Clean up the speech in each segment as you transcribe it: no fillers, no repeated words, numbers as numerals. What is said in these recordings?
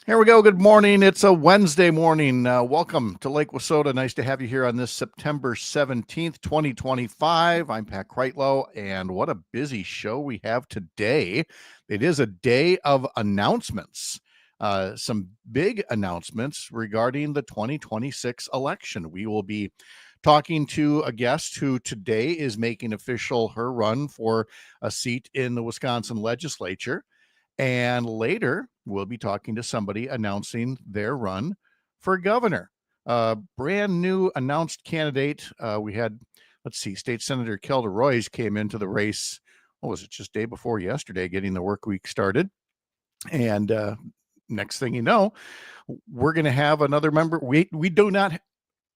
Here we go. Good morning. It's a Wednesday morning. Welcome to Lake Wissota. Nice to have you here on this September 17th, 2025. I'm Pat Kreitlow, and what a busy show we have today. It is a day of announcements. Some big announcements regarding the 2026 election. We will be talking to a guest who today is making official her run for a seat in the Wisconsin Legislature. And later, we'll be talking to somebody announcing their run for governor. Brand new announced candidate. We had, State Senator Kelda Roys came into the race. What was it? Just day before yesterday, getting the work week started. And next thing you know, we're going to have another member. We do not.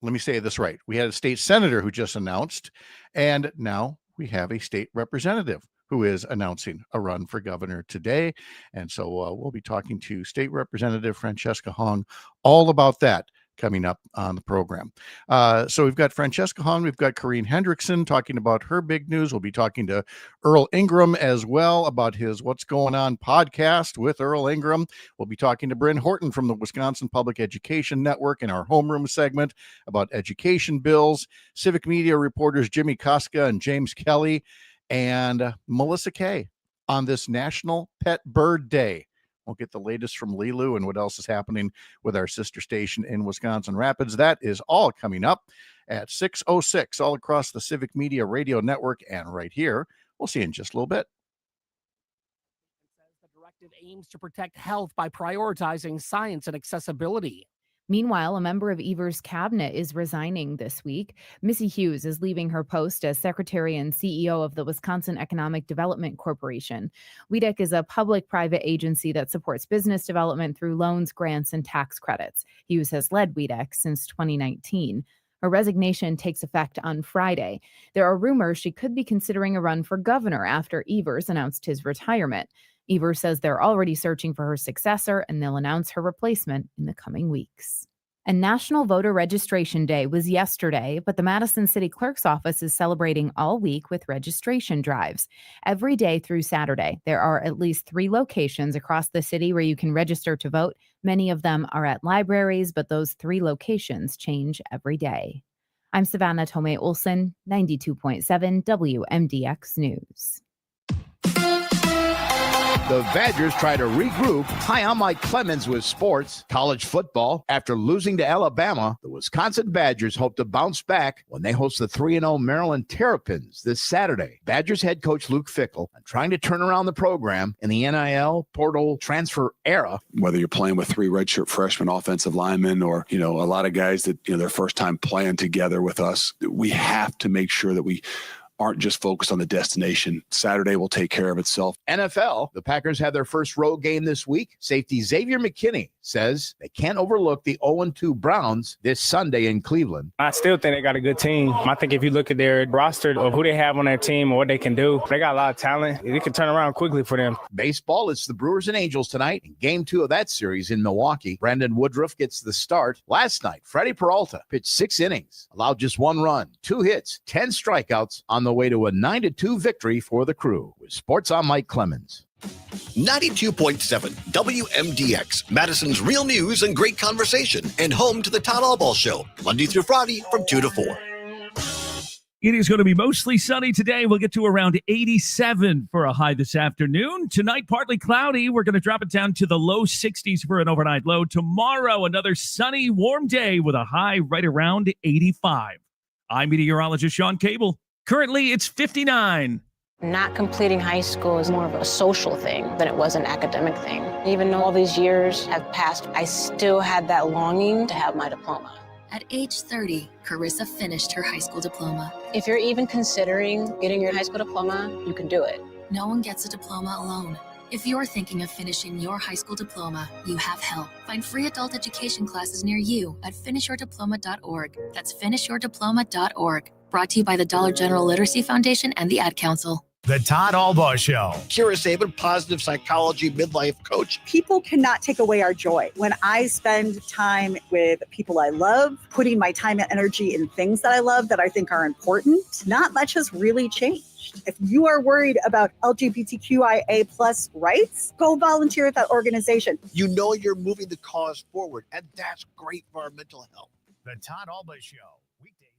Let me say this right. We had a state senator who just announced, and now we have a state representative who is announcing a run for governor today. And so we'll be talking to State Representative Francesca Hong all about that coming up on the program. So we've got Francesca Hong, we've got Corrine Hendrickson talking about her big news. We'll be talking to Earl Ingram as well about his What's Going On podcast with Earl Ingram. We'll be talking to Bryn Horton from the Wisconsin Public Education Network in our Homeroom segment about education bills. Civic media reporters Jimmy Koska and James Kelly and Melissa Kay on this National Pet Bird Day. We'll get the latest from Lilu and what else is happening with our sister station in Wisconsin Rapids. That is all coming up at 6:06 all across the Civic Media Radio Network and right here. We'll see you in just a little bit. The directive aims to protect health by prioritizing science and accessibility. Meanwhile, a member of Evers' cabinet is resigning this week. Missy Hughes is leaving her post as secretary and CEO of the Wisconsin Economic Development Corporation. WEDC is a public-private agency that supports business development through loans, grants, and tax credits. Hughes has led WEDC since 2019. Her resignation takes effect on Friday. There are rumors she could be considering a run for governor after Evers announced his retirement. Evers says they're already searching for her successor, and they'll announce her replacement in the coming weeks. And National Voter Registration Day was yesterday, but the Madison City Clerk's Office is celebrating all week with registration drives. Every day through Saturday, there are at least 3 locations across the city where you can register to vote. Many of them are at libraries, but those 3 locations change every day. I'm Savannah Tomei-Olson, 92.7 WMDX News. The Badgers try to regroup. Hi, I'm Mike Clemens with sports. College football. After losing to Alabama, the Wisconsin Badgers hope to bounce back when they host the 3-0 Maryland Terrapins this Saturday. Badgers head coach Luke Fickell are trying to turn around the program in the NIL portal transfer era. Whether you're playing with 3 redshirt freshman offensive linemen or, a lot of guys that, their first time playing together with us, we have to make sure that we aren't just focused on the destination. Saturday will take care of itself. NFL, the Packers had their first road game this week. Safety Xavier McKinney says they can't overlook the 0-2 Browns this Sunday in Cleveland. I still think they got a good team. I think if you look at their roster of who they have on their team or what they can do, they got a lot of talent. It can turn around quickly for them. Baseball, it's the Brewers and Angels tonight in Game 2 of that series in Milwaukee. Brandon Woodruff gets the start. Last night, Freddie Peralta pitched 6 innings, allowed just 1 run, 2 hits, 10 strikeouts on the way to a 9-2 victory for the Crew. With sports, I'm Mike Clemens. 92.7 WMDX, Madison's real news and great conversation, and home to the Todd Allball Show, Monday through Friday from 2 to 4. It is going to be mostly sunny today. We'll get to around 87 for a high this afternoon. Tonight, partly cloudy. We're going to drop it down to the low 60s for an overnight low. Tomorrow, another sunny, warm day with a high right around 85. I'm meteorologist Sean Cable. Currently, it's 59. Not completing high school is more of a social thing than it was an academic thing. Even though all these years have passed, I still had that longing to have my diploma. At age 30, Carissa finished her high school diploma. If you're even considering getting your high school diploma, you can do it. No one gets a diploma alone. If you're thinking of finishing your high school diploma, you have help. Find free adult education classes near you at finishyourdiploma.org. That's finishyourdiploma.org. Brought to you by the Dollar General Literacy Foundation and the Ad Council. The Todd Albaugh Show. Kira Sabin, positive psychology midlife coach. People cannot take away our joy. When I spend time with people I love, putting my time and energy in things that I love that I think are important, not much has really changed. If you are worried about LGBTQIA plus rights, go volunteer at that organization. You know you're moving the cause forward, and that's great for our mental health. The Todd Albaugh Show. Weekdays.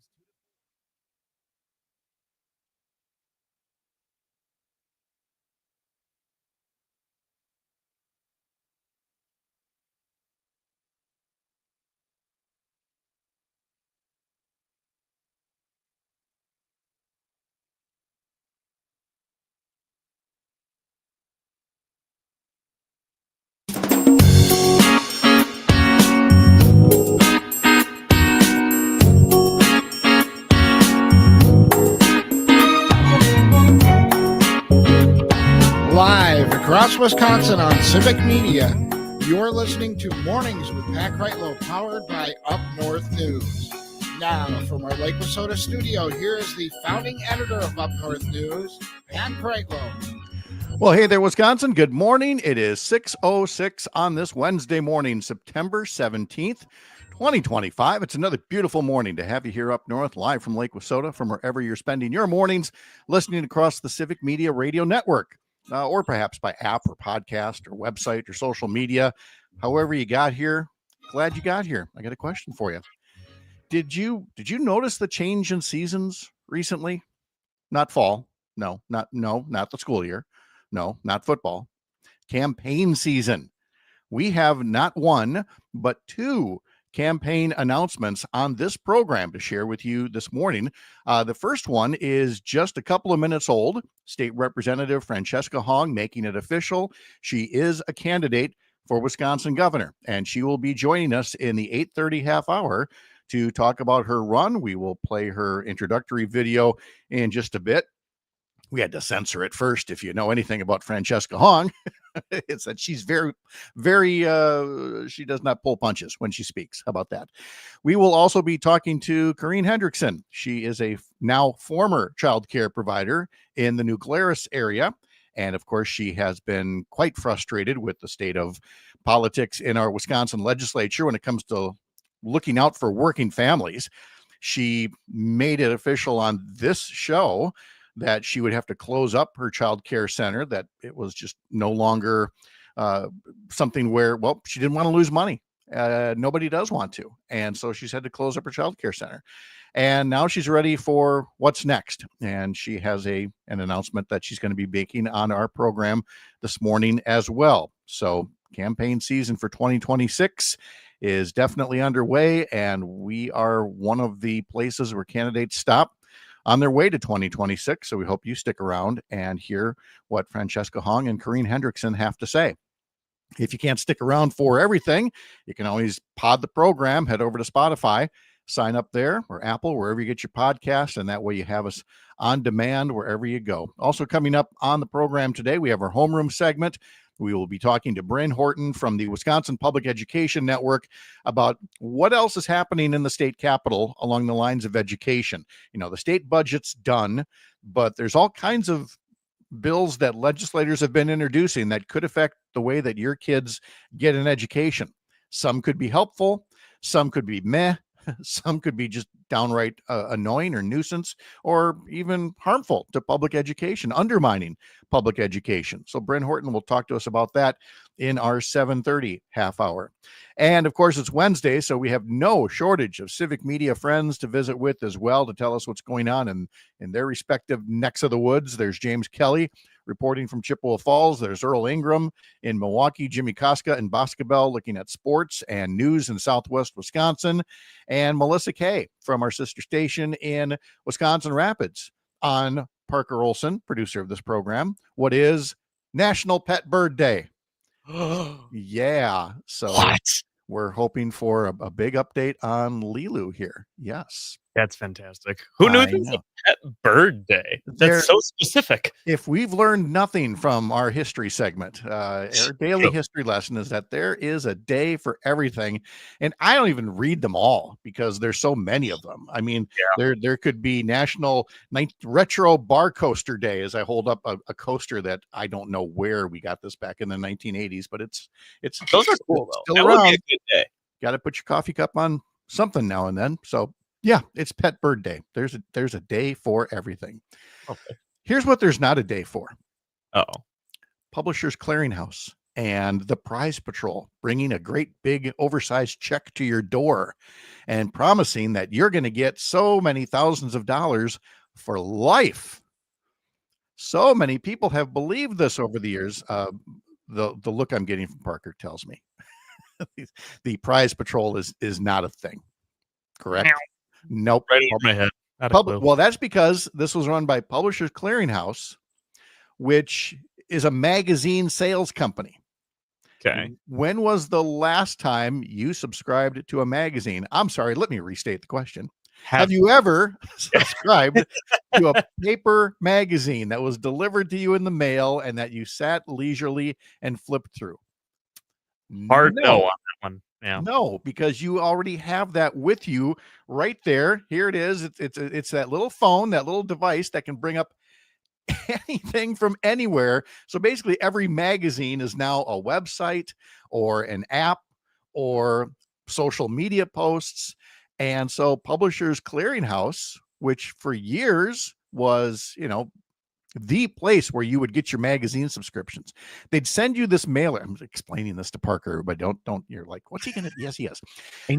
Live across Wisconsin on Civic Media, you're listening to Mornings with Pat Kreitlow, powered by Up North News. Now, from our Lake Wissota studio, here is the founding editor of Up North News, Pat Kreitlow. Well, hey there, Wisconsin. Good morning. It is 6:06 on this Wednesday morning, September 17th, 2025. It's another beautiful morning to have you here up north, live from Lake Wissota, from wherever you're spending your mornings, listening across the Civic Media Radio Network, or perhaps by app or podcast or website or social media. However you got here, glad you got here. I got a question for you. Did you notice the change in seasons recently? Not fall. No, not the school year. No, not football. Campaign season. We have not one, but two campaign announcements on this program to share with you this morning. The first one is just a couple of minutes old. State Representative Francesca Hong making it official. She is a candidate for Wisconsin governor, and she will be joining us in the 8:30 half hour to talk about her run. We will play her introductory video in just a bit. We had to censor it first. If you know anything about Francesca Hong, it's that she's very, very, she does not pull punches when she speaks. How about that? We will also be talking to Corrine Hendrickson. She is a now former child care provider in the new Glarus area. And of course, she has been quite frustrated with the state of politics in our Wisconsin legislature when it comes to looking out for working families. She made it official on this show that she would have to close up her child care center, that it was just no longer something where, well, she didn't want to lose money. Nobody does want to. And so she's had to close up her child care center. And now she's ready for what's next. And she has an announcement that she's going to be making on our program this morning as well. So campaign season for 2026 is definitely underway. And we are one of the places where candidates stop on their way to 2026. So we hope you stick around and hear what Francesca Hong and Corrine Hendrickson have to say. If you can't stick around for everything, you can always pod the program, head over to Spotify, sign up there, or Apple, wherever you get your podcast, and that way you have us on demand wherever you go. Also coming up on the program today, we have our Homeroom segment. We will be talking to Bryn Horton from the Wisconsin Public Education Network about what else is happening in the state capitol along the lines of education. You know, the state budget's done, but there's all kinds of bills that legislators have been introducing that could affect the way that your kids get an education. Some could be helpful, some could be meh, some could be just downright annoying or nuisance, or even harmful to public education, undermining public education. So Bryn Horton will talk to us about that in our 7:30 half hour. And of course, it's Wednesday, so we have no shortage of civic media friends to visit with as well to tell us what's going on in their respective necks of the woods. There's James Kelly reporting from Chippewa Falls. There's Earl Ingram in Milwaukee, Jimmy Koska in Boscobel looking at sports and news in Southwest Wisconsin, and Melissa Kay from our sister station in Wisconsin Rapids on Parker Olson, producer of this program. What is National Pet Bird Day? Yeah. So we're hoping for a big update on Lilu here. Yes. That's fantastic. Who knew I there was know. a pet bird day? There- That's so specific. If we've learned nothing from our history segment, our daily True. history lesson is that there is a day for everything. And I don't even read them all because there's so many of them. I mean, there could be National Retro Bar Coaster Day as I hold up a coaster that I don't know where we got this back in the 1980s, but it's Those are cool, though. still That would be around. a good day. Got to put your coffee cup on something now and then. So yeah, it's Pet Bird Day. There's a day for everything. Okay. Here's what there's not a day for. Uh-oh. Publishers Clearinghouse and the Prize Patrol bringing a great big oversized check to your door and promising that you're going to get so many thousands of dollars for life. So many people have believed this over the years. The look I'm getting from Parker tells me the Prize Patrol is not a thing. Correct? Nope. Right over my head. Not a clue. Well, that's because this was run by Publishers Clearinghouse, which is a magazine sales company. Okay. When was the last time you subscribed to a magazine? I'm sorry, let me restate the question. Have you ever subscribed to a paper magazine that was delivered to you in the mail and that you sat leisurely and flipped through? Hard no on that one. Yeah. No, because you already have that with you right there. Here it is. It's that little phone, that little device that can bring up anything from anywhere. So basically every magazine is now a website or an app or social media posts. And so Publishers Clearinghouse, which for years was, the place where you would get your magazine subscriptions. They'd send you this mailer. I'm explaining this to Parker, but don't, you're like, what's he going to, yes, he is.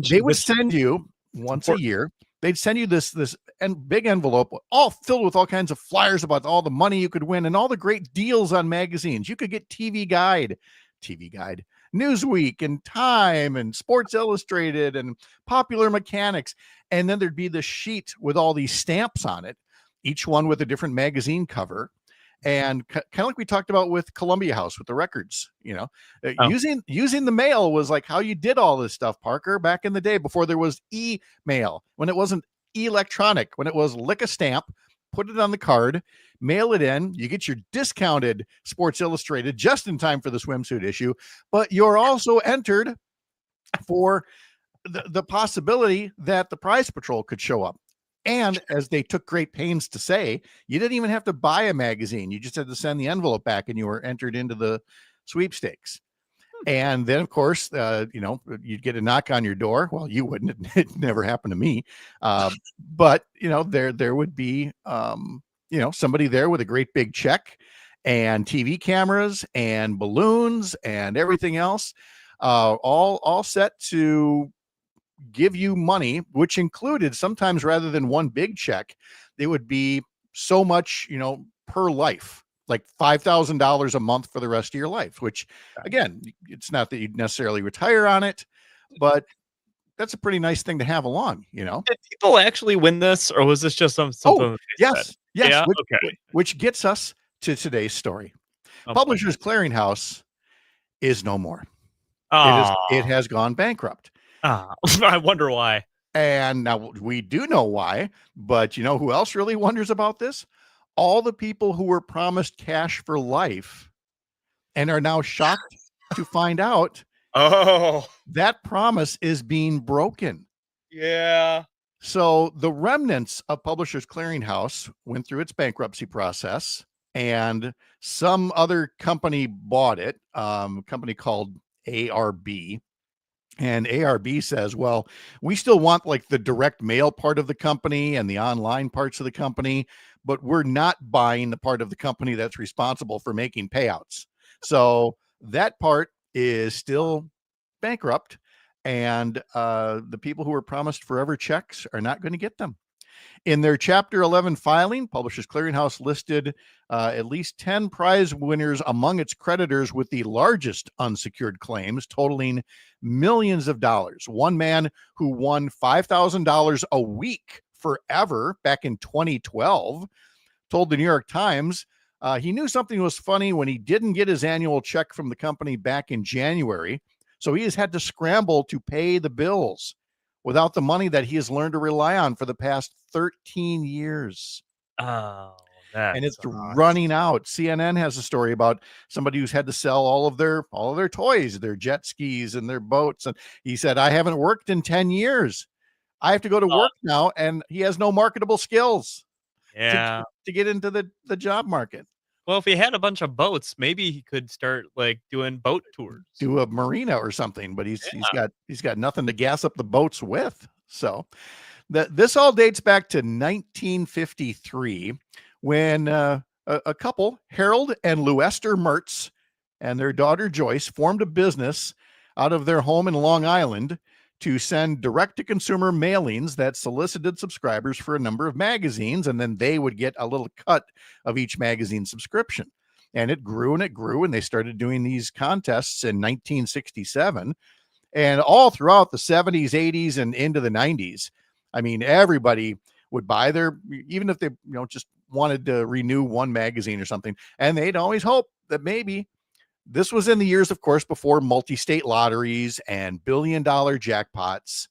They would send you once a year. They'd send you this and big envelope all filled with all kinds of flyers about all the money you could win and all the great deals on magazines. You could get TV Guide, Newsweek and Time and Sports Illustrated and Popular Mechanics. And then there'd be this sheet with all these stamps on it, each one with a different magazine cover. And kind of like we talked about with Columbia House with the records, using the mail was like how you did all this stuff, Parker, back in the day before there was email, when it wasn't electronic, when it was lick a stamp, put it on the card, mail it in, you get your discounted Sports Illustrated just in time for the swimsuit issue, but you're also entered for the possibility that the Prize Patrol could show up. And as they took great pains to say, you didn't even have to buy a magazine. You just had to send the envelope back and you were entered into the sweepstakes. And then, of course, you'd get a knock on your door. Well, you wouldn't. It never happened to me. But, there would be, somebody there with a great big check and TV cameras and balloons and everything else, all set to give you money, which included sometimes rather than one big check, it would be so much, per life, like $5,000 a month for the rest of your life, which again, it's not that you'd necessarily retire on it, but that's a pretty nice thing to have along, Did people actually win this, or was this just something? Oh, yes. Yeah? Which gets us to today's story. Publishers Clearinghouse is no more. It has gone bankrupt. I wonder why. And now we do know why, but you know who else really wonders about this? All the people who were promised cash for life and are now shocked to find out that promise is being broken. Yeah. So the remnants of Publishers Clearinghouse went through its bankruptcy process and some other company bought it, a company called ARB. And ARB says, well, we still want like the direct mail part of the company and the online parts of the company, but we're not buying the part of the company that's responsible for making payouts. So that part is still bankrupt, and the people who were promised forever checks are not going to get them. In their Chapter 11 filing, Publishers Clearinghouse listed at least 10 prize winners among its creditors with the largest unsecured claims totaling millions of dollars. One man who won $5,000 a week forever back in 2012 told the New York Times he knew something was funny when he didn't get his annual check from the company back in January. So he has had to scramble to pay the bills. without the money that he has learned to rely on for the past 13 years. Oh, And it's running out. CNN has a story about somebody who's had to sell all of their toys, their jet skis and their boats. And he said, I haven't worked in 10 years. I have to go to work now. And he has no marketable skills to get into the job market. Well, if he had a bunch of boats, maybe he could start like doing boat tours. Do a marina or something, but he's got nothing to gas up the boats with. So this all dates back to 1953 when a couple, Harold and Lester Mertz, and their daughter Joyce formed a business out of their home in Long Island to send direct-to-consumer mailings that solicited subscribers for a number of magazines, and then they would get a little cut of each magazine subscription. And it grew, and they started doing these contests in 1967. And all throughout the 70s, 80s, and into the 90s, I mean, everybody would buy their, even if they just wanted to renew one magazine or something, and they'd always hope that maybe this was in the years, of course, before multi-state lotteries and billion-dollar jackpots,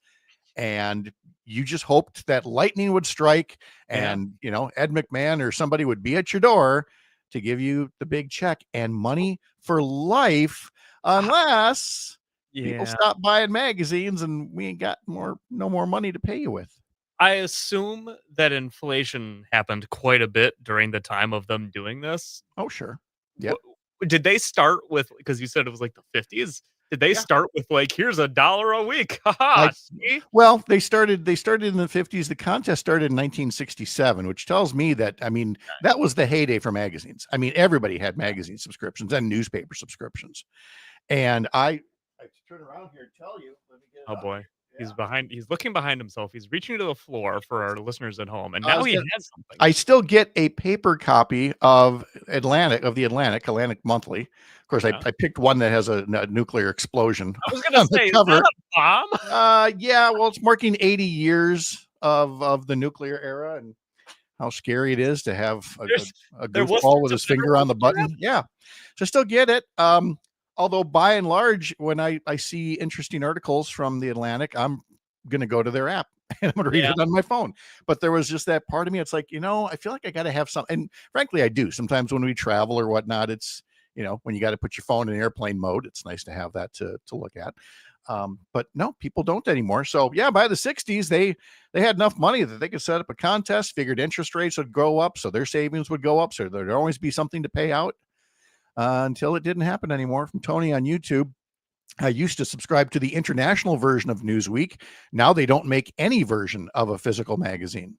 and you just hoped that lightning would strike and Ed McMahon or somebody would be at your door to give you the big check and money for life, unless people stop buying magazines and we ain't got no more money to pay you with. I assume that inflation happened quite a bit during the time of them doing this. Oh, sure. Yeah. Did they start with, because you said it was like the 50s? Did they start with like, here's $1 a week? Well, they started in the 50s. The contest started in 1967, which tells me that, I mean, that was the heyday for magazines. I mean, everybody had magazine subscriptions and newspaper subscriptions. And I have to turn around here and tell you. Let me get it up. Boy. He's looking behind himself. He's reaching to the floor for our listeners at home. And now he has something. I still get a paper copy of the Atlantic Monthly. Of course, I picked one that has a nuclear explosion. I was going to say, is that a bomb? Yeah, well, it's marking 80 years of the nuclear era and how scary it is to have a goofball with his finger on the button. Yeah, so I still get it. Although by and large, when I see interesting articles from the Atlantic, I'm going to go to their app and I'm going to read it on my phone. But there was just that part of me. It's like, I feel like I got to have some. And frankly, I do. Sometimes when we travel or whatnot, it's, when you got to put your phone in airplane mode, it's nice to have that to look at. But no, people don't anymore. So yeah, by the 60s, they had enough money that they could set up a contest, figured interest rates would go up. So their savings would go up. So there'd always be something to pay out. Until it didn't happen anymore. From Tony on YouTube. I used to subscribe to the international version of Newsweek. Now they don't make any version of a physical magazine.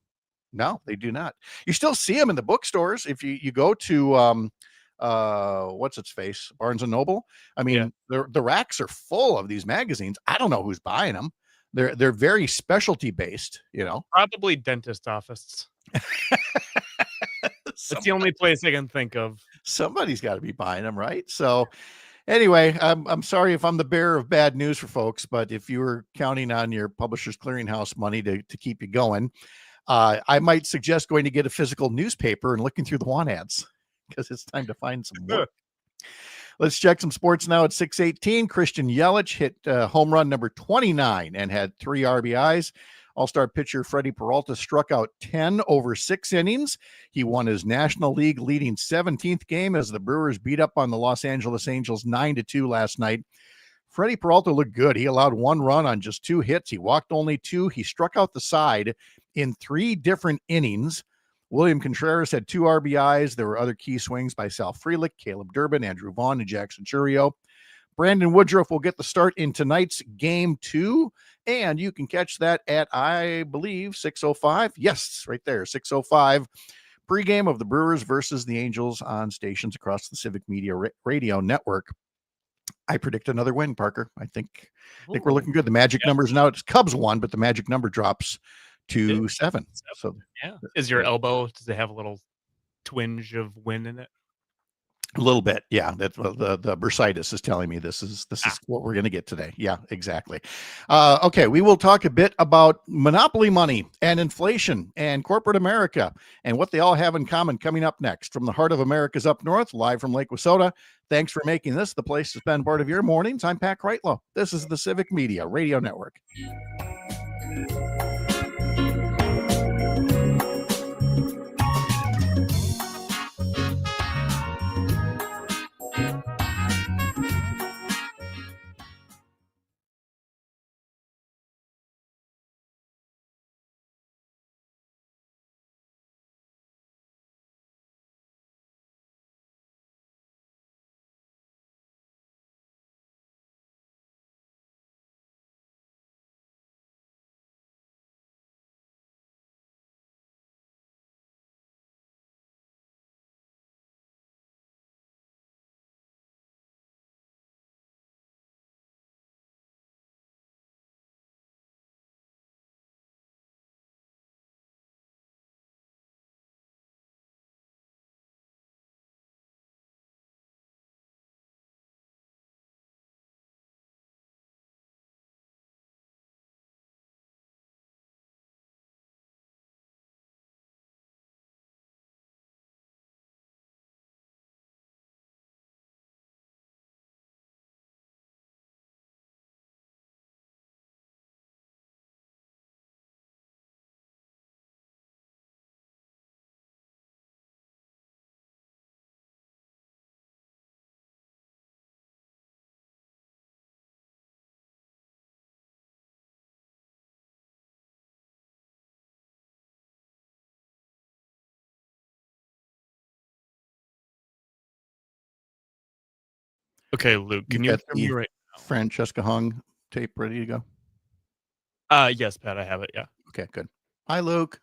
No, they do not. You still see them in the bookstores. If you go to what's its face, Barnes and Noble. I mean, the racks are full of these magazines. I don't know who's buying them. They're very specialty based. Probably dentist office. That's the only place I can think of. Somebody's got to be buying them, right? So anyway, I'm sorry if I'm the bearer of bad news for folks, but if you were counting on your Publishers Clearinghouse money to keep you going, I might suggest going to get a physical newspaper and looking through the want ads because it's time to find some work. Let's check some sports now at 6:18. Christian Yelich hit home run number 29 and had 3 RBIs. All-star pitcher Freddie Peralta struck out 10 over 6 innings. He won his National League leading 17th game as the Brewers beat up on the Los Angeles Angels 9-2 last night. Freddie Peralta looked good. He allowed 1 run on just 2 hits. He walked only 2. He struck out the side in 3 different innings. William Contreras had 2 RBIs. There were other key swings by Sal Frelick, Caleb Durbin, Andrew Vaughn, and Jackson Churio. Brandon Woodruff will get the start in tonight's game 2, and you can catch that at, I believe, 6:05. Yes, right there, 6:05. Pregame of the Brewers versus the Angels on stations across the Civic Media Radio Network. I predict another win, Parker. I think we're looking good. The magic numbers now, it's Cubs 1, but the magic number drops to 7. So is your elbow, does it have a little twinge of win in it? A little bit, yeah. That the bursitis is telling me this is what we're going to get today. Yeah, exactly. Okay, we will talk a bit about monopoly money and inflation and corporate America and what they all have in common coming up next. From the heart of America's up north, live from Lake Wissota. Thanks for making this the place to spend part of your mornings. I'm Pat Kreitlow. This is the Civic Media Radio Network. Okay, Luke, can you got hear me the right Francesca Hong tape ready to go? now? Yes, Pat, I have it. Yeah. Okay, good. Hi, Luke.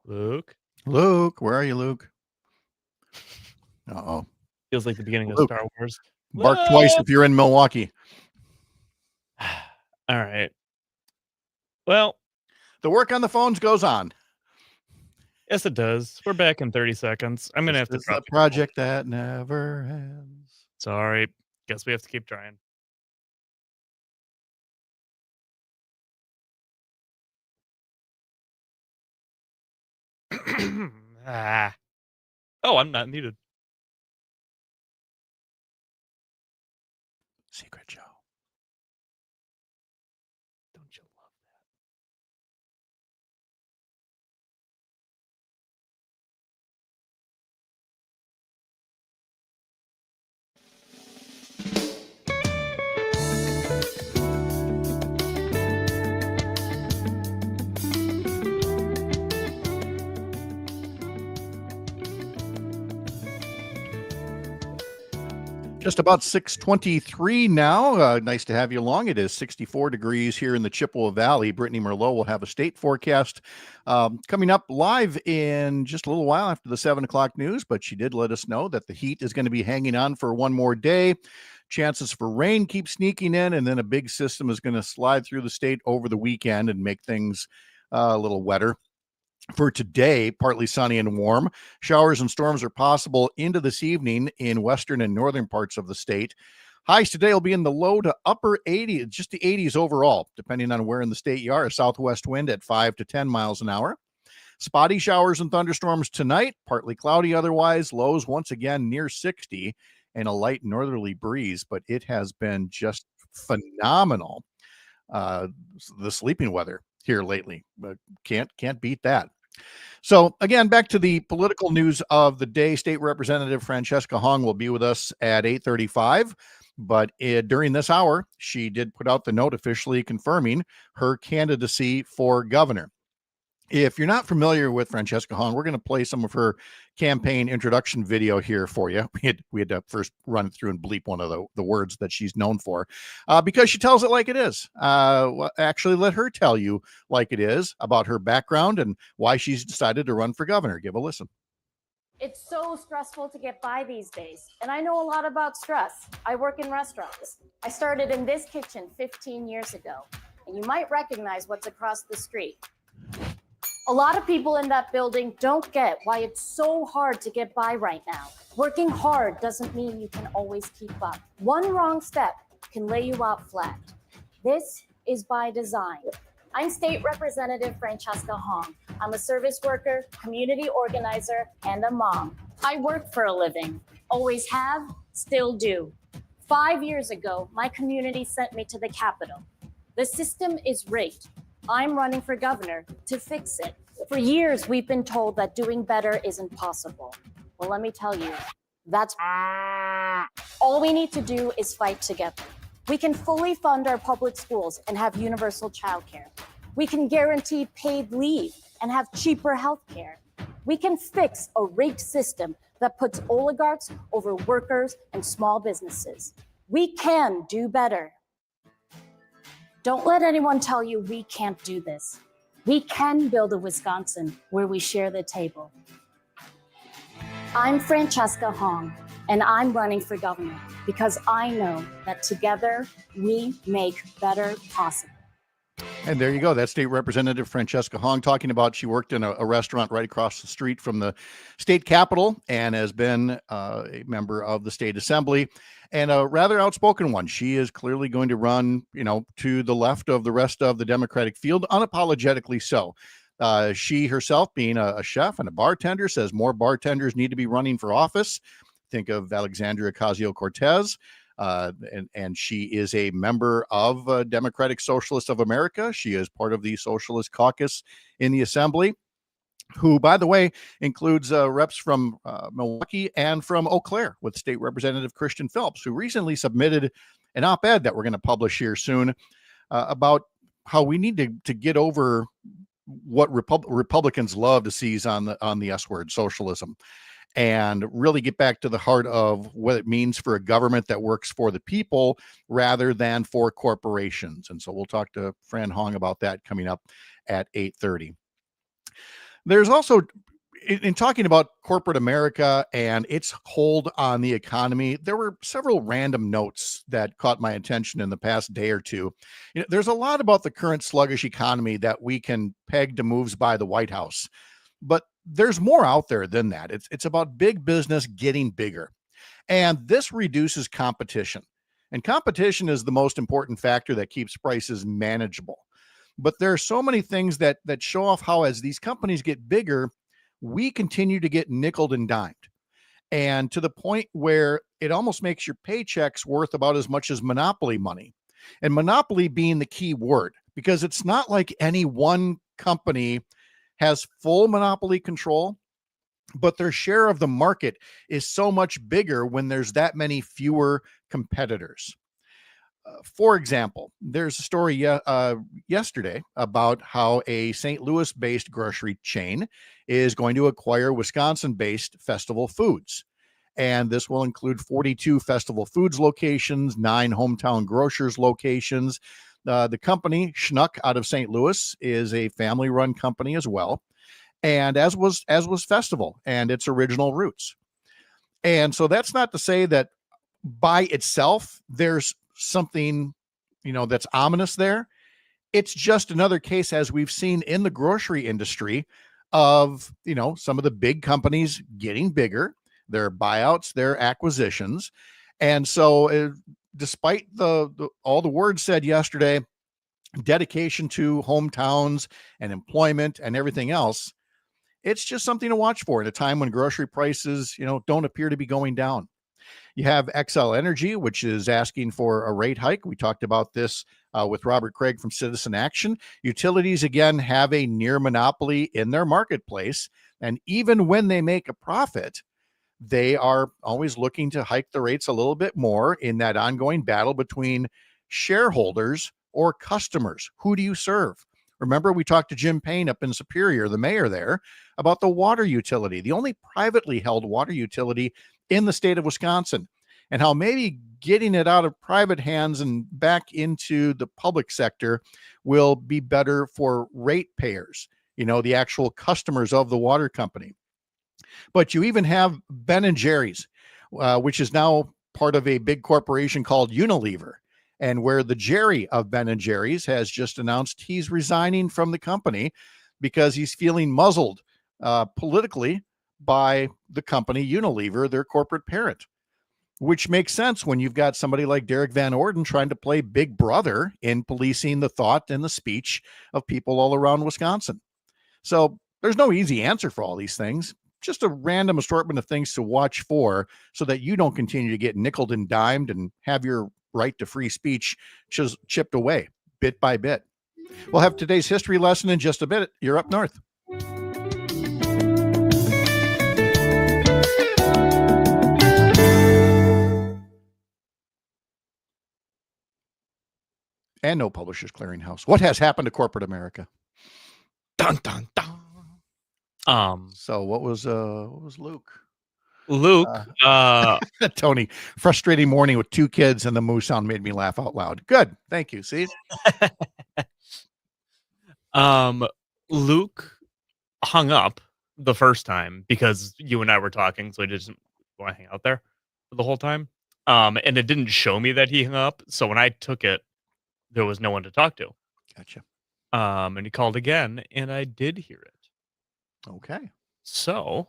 Luke. Luke, where are you, Luke? Uh-oh. Feels like the beginning of Luke, Star Wars. bark twice if you're in Milwaukee. All right. Well, the work on the phones goes on. Yes, it does. We're back in 30 seconds. I'm going to have to It's drop a you. project that never ends. Sorry. Guess we have to keep trying. Ah. Oh, I'm not needed. Secret show. Don't you love that? Just about 6:23 now. Nice to have you along. It is 64 degrees here in the Chippewa Valley. Brittany Merlot will have a state forecast coming up live in just a little while after the 7 o'clock news, but she did let us know that the heat is going to be hanging on for one more day. Chances for rain keep sneaking in, and then a big system is going to slide through the state over the weekend and make things a little wetter. For today, partly sunny and warm. Showers and storms are possible into this evening in western and northern parts of the state. Highs today will be in the low to upper 80s, just the 80s overall, depending on where in the state you are. A southwest wind at 5 to 10 miles an hour. Spotty showers and thunderstorms tonight, partly cloudy otherwise. Lows once again near 60 and a light northerly breeze, but it has been just phenomenal. The sleeping weather here lately, but can't beat that. So again, back to the political news of the day. State Representative Francesca Hong will be with us at 8:35. But during this hour, she did put out the note officially confirming her candidacy for governor. If you're not familiar with Francesca Hong, we're going to play some of her campaign introduction video here for you. We had to first run it through and bleep one of the words that she's known for because she tells it like it is. Actually, let her tell you like it is about her background and why she's decided to run for governor. Give a listen. It's so stressful to get by these days, and I know a lot about stress. I work in restaurants. I started in this kitchen 15 years ago, and you might recognize what's across the street. A lot of people in that building don't get why it's so hard to get by right now. Working hard doesn't mean you can always keep up. One wrong step can lay you out flat. This is by design. I'm State Representative Francesca Hong. I'm a service worker, community organizer, and a mom. I work for a living. Always have, still do. 5 years ago, my community sent me to the Capitol. The system is rigged. I'm running for governor to fix it. For years, we've been told that doing better isn't possible. Well, let me tell you, that's all we need to do is fight together. We can fully fund our public schools and have universal childcare. We can guarantee paid leave and have cheaper healthcare. We can fix a rigged system that puts oligarchs over workers and small businesses. We can do better. Don't let anyone tell you we can't do this. We can build a Wisconsin where we share the table. I'm Francesca Hong, and I'm running for governor because I know that together we make better possible. And there you go. That's State Representative Francesca Hong talking about she worked in a restaurant right across the street from the state capitol and has been a member of the state assembly and a rather outspoken one. She is clearly going to run, to the left of the rest of the Democratic field, unapologetically so. She herself, being a chef and a bartender, says more bartenders need to be running for office. Think of Alexandria Ocasio-Cortez. And she is a member of Democratic Socialists of America. She is part of the Socialist Caucus in the Assembly, who, by the way, includes reps from Milwaukee and from Eau Claire with State Representative Christian Phelps, who recently submitted an op-ed that we're going to publish here soon about how we need to get over what Republicans love to seize on the S word, socialism, and really get back to the heart of what it means for a government that works for the people rather than for corporations. And so we'll talk to Fran Hong about that coming up at 8:30. There's also, in talking about corporate America and its hold on the economy, there were several random notes that caught my attention in the past day or two. There's a lot about the current sluggish economy that we can peg to moves by the White House, but there's more out there than that. It's about big business getting bigger. And this reduces competition. And competition is the most important factor that keeps prices manageable. But there are so many things that show off how, as these companies get bigger, we continue to get nickeled and dimed. And to the point where it almost makes your paychecks worth about as much as monopoly money. And monopoly being the key word, because it's not like any one company has full monopoly control, but their share of the market is so much bigger when there's that many fewer competitors. For example, there's a story yesterday about how a St. Louis-based grocery chain is going to acquire Wisconsin-based Festival Foods. And this will include 42 Festival Foods locations, 9 Hometown Grocers locations. The company, Schnuck, out of St. Louis, is a family-run company as well, and as was Festival and its original roots. And so that's not to say that by itself there's something, that's ominous there. It's just another case, as we've seen in the grocery industry, of some of the big companies getting bigger, their buyouts, their acquisitions, and so. Despite all the words said yesterday, dedication to hometowns and employment and everything else, it's just something to watch for at a time when grocery prices, don't appear to be going down. You have XL Energy, which is asking for a rate hike. We talked about this with Robert Craig from Citizen Action. Utilities, again, have a near monopoly in their marketplace. And even when they make a profit, they are always looking to hike the rates a little bit more in that ongoing battle between shareholders or customers. Who do you serve? Remember, we talked to Jim Payne up in Superior, the mayor there, about the water utility, the only privately held water utility in the state of Wisconsin, and how maybe getting it out of private hands and back into the public sector will be better for ratepayers, the actual customers of the water company. But you even have Ben & Jerry's, which is now part of a big corporation called Unilever, and where the Jerry of Ben & Jerry's has just announced he's resigning from the company because he's feeling muzzled politically by the company Unilever, their corporate parent, which makes sense when you've got somebody like Derek Van Orden trying to play big brother in policing the thought and the speech of people all around Wisconsin. So there's no easy answer for all these things. just a random assortment of things to watch for so that you don't continue to get nickeled and dimed and have your right to free speech chipped away bit by bit. We'll have today's history lesson in just a bit. You're up north. And no Publishers Clearinghouse. What has happened to corporate America? Dun, dun, dun. So what was Luke? Tony, frustrating morning with 2 kids and the moo sound made me laugh out loud. Good. Thank you. See? Luke hung up the first time because you and I were talking, so he didn't want to hang out there for the whole time. And it didn't show me that he hung up. So when I took it, there was no one to talk to. Gotcha. And he called again, and I did hear it. Okay. So,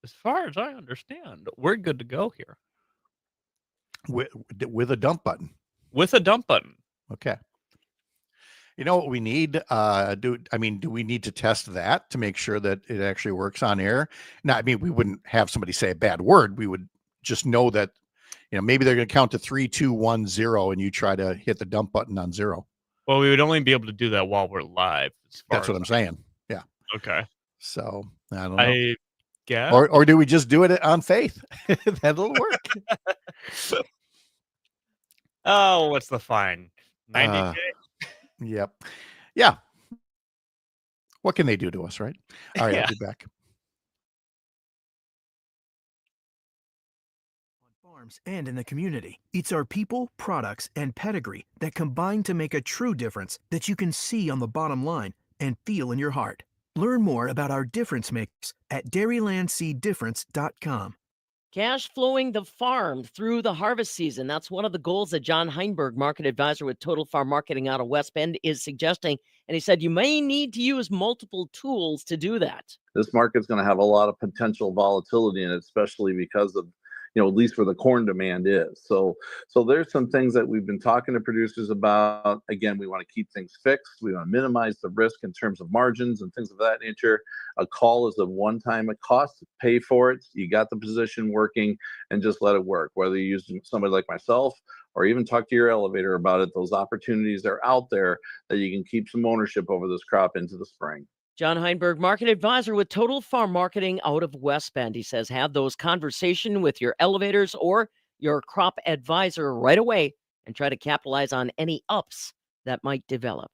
as far as I understand, we're good to go here. With a dump button. With a dump button. Okay. You know what we need? Do we need to test that to make sure that it actually works on air? No, I mean, we wouldn't have somebody say a bad word. We would just know that, maybe they're going to count to 3, 2, 1, 0, and you try to hit the dump button on 0. Well, we would only be able to do that while we're live. That's what I'm saying. Yeah. Okay. So I don't know. I guess. Or do we just do it on faith? That'll work. Oh, what's the fine? 90K? Yep. Yeah. What can they do to us, right? All right, Yeah. I'll be back. Farms and in the community. It's our people, products, and pedigree that combine to make a true difference that you can see on the bottom line and feel in your heart. Learn more about our difference makers at dairylandseedifference.com. Cash flowing the farm through the harvest season. That's one of the goals that John Heinberg, market advisor with Total Farm Marketing out of West Bend, is suggesting. And he said you may need to use multiple tools to do that. This market's going to have a lot of potential volatility in it, especially because of, at least where the corn demand is. So there's some things that we've been talking to producers about. Again, we want to keep things fixed. We want to minimize the risk in terms of margins and things of that nature. A call is a one-time cost. Pay for it. You got the position working and just let it work. Whether you use somebody like myself or even talk to your elevator about it, those opportunities are out there that you can keep some ownership over this crop into the spring. John Heinberg, market advisor with Total Farm Marketing out of West Bend. He says have those conversations with your elevators or your crop advisor right away and try to capitalize on any ups that might develop.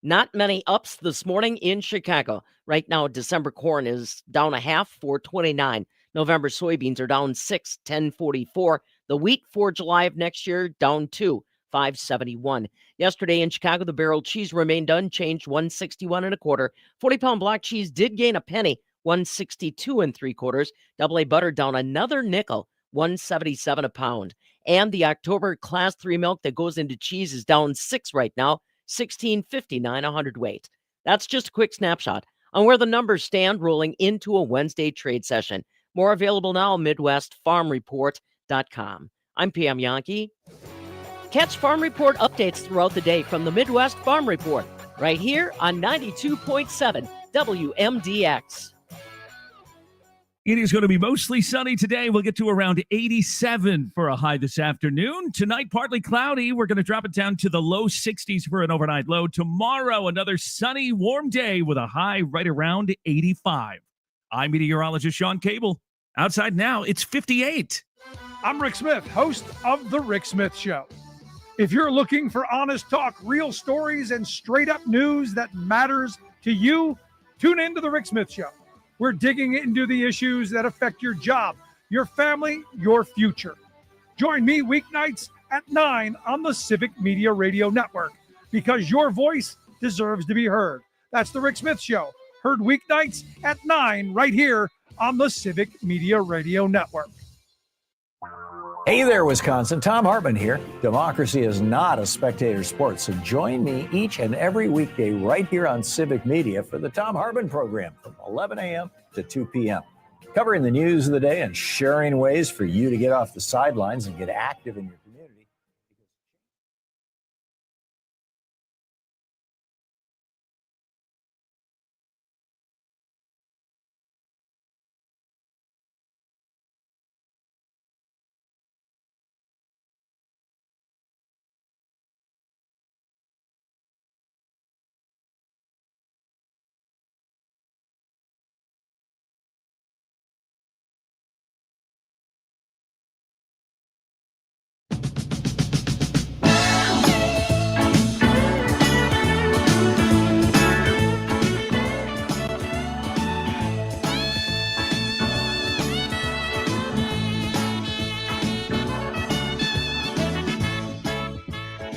Not many ups this morning in Chicago. Right now, December corn is down 0.5, 4.29. November soybeans are down 6, 10.44. The wheat for July of next year down 2, 5.71. Yesterday in Chicago, the barrel cheese remained unchanged, 161.25. 40-pound block cheese did gain a penny, 162.75. AA butter down another nickel, 177 a pound. And the October class 3 milk that goes into cheese is down 6 right now, 16.59 a hundredweight. That's just a quick snapshot on where the numbers stand rolling into a Wednesday trade session. More available now, MidwestFarmReport.com. I'm Pam Yankee. Catch Farm Report updates throughout the day from the Midwest Farm Report, right here on 92.7 WMDX. It is going to be mostly sunny today. We'll get to around 87 for a high this afternoon. Tonight, partly cloudy. We're going to drop it down to the low 60s for an overnight low. Tomorrow, another sunny, warm day with a high right around 85. I'm meteorologist Sean Cable. Outside now, it's 58. I'm Rick Smith, host of The Rick Smith Show. If you're looking for honest talk, real stories, and straight-up news that matters to you, tune in to The Rick Smith Show. We're digging into the issues that affect your job, your family, your future. Join me weeknights at 9 on the Civic Media Radio Network, because your voice deserves to be heard. That's The Rick Smith Show, heard weeknights at 9 right here on the Civic Media Radio Network. Hey there, Wisconsin. Tom Hartman here. Democracy is not a spectator sport, so join me each and every weekday right here on Civic Media for the Tom Hartman program from 11 a.m. to 2 p.m. Covering the news of the day and sharing ways for you to get off the sidelines and get active in your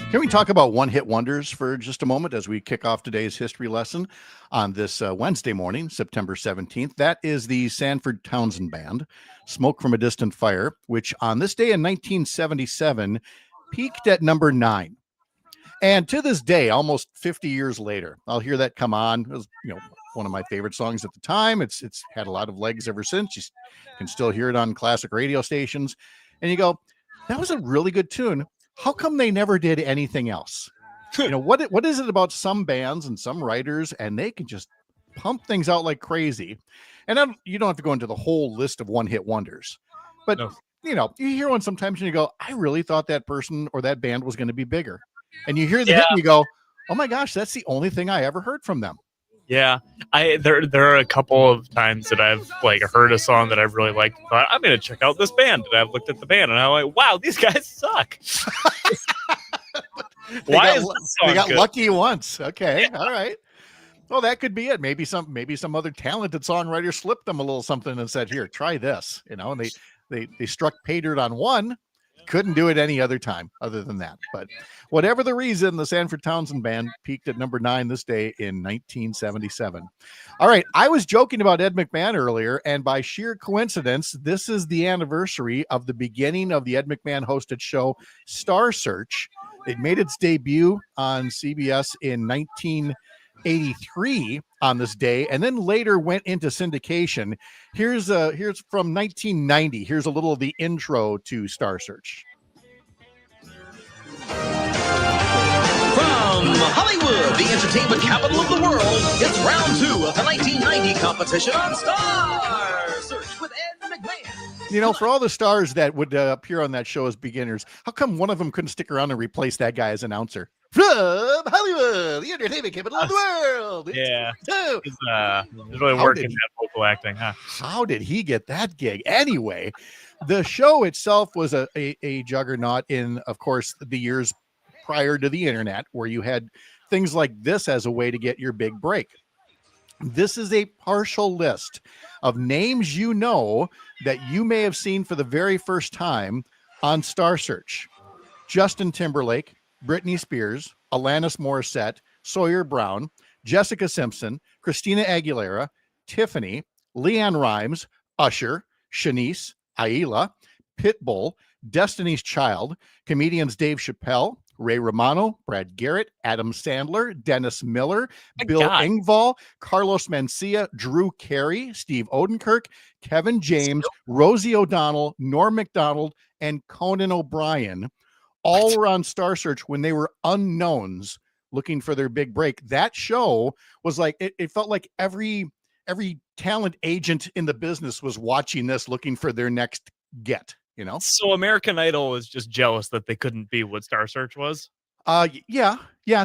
Can we talk about one-hit wonders for just a moment as we kick off today's history lesson on this Wednesday morning, September 17th? That is the Sanford Townsend Band, Smoke from a Distant Fire, which on this day in 1977 peaked at number 9. And to this day, almost 50 years later, I'll hear that come on. It was, one of my favorite songs at the time. It's had a lot of legs ever since. You can still hear it on classic radio stations. And you go, that was a really good tune. How come they never did anything else? What is it about some bands and some writers, and they can just pump things out like crazy? And you don't have to go into the whole list of one-hit wonders, but you hear one sometimes and you go, I really thought that person or that band was going to be bigger. And you hear the hit and you go, oh my gosh, that's the only thing I ever heard from them. Yeah, there are a couple of times that I've heard a song that I've really liked and thought, I'm going to check out this band. And I've looked at the band and I'm like, wow, these guys suck. Why is this song they got good? lucky once? Okay, all right. Well, that could be it. Maybe some other talented songwriter slipped them a little something and said, here, try this. And they struck pay dirt on one. Couldn't do it any other time other than that. But whatever the reason, the Sanford Townsend Band peaked at number 9 this day in 1977. All right. I was joking about Ed McMahon earlier, and by sheer coincidence, this is the anniversary of the beginning of the Ed McMahon hosted show Star Search. It made its debut on CBS in 1983 on this day, and then later went into syndication. Here's from 1990. Here's a little of the intro to Star Search. From Hollywood, the entertainment capital of the world, it's round 2 of the 1990 competition on Star Search with Ed McMahon. For all the stars that would appear on that show as beginners, how come one of them couldn't stick around and replace that guy as announcer? From Hollywood, the entertainment capital of the world. Yeah. He's really working that vocal acting, huh? How did he get that gig? Anyway, the show itself was a juggernaut in, of course, the years prior to the internet, where you had things like this as a way to get your big break. This is a partial list of names that you may have seen for the very first time on Star Search. Justin Timberlake, Britney Spears, Alanis Morissette, Sawyer Brown, Jessica Simpson, Christina Aguilera, Tiffany, Leanne Rimes, Usher, Shanice, Aila, Pitbull, Destiny's Child, comedians Dave Chappelle, Ray Romano, Brad Garrett, Adam Sandler, Dennis Miller, Bill Engvall, Carlos Mencia, Drew Carey, Steve Odenkirk, Kevin James, Rosie O'Donnell, Norm Macdonald, and Conan O'Brien. All were on Star Search when they were unknowns looking for their big break. That show was like, it felt like every talent agent in the business was watching this, looking for their next get, So American Idol is just jealous that they couldn't be what Star Search was. Yeah,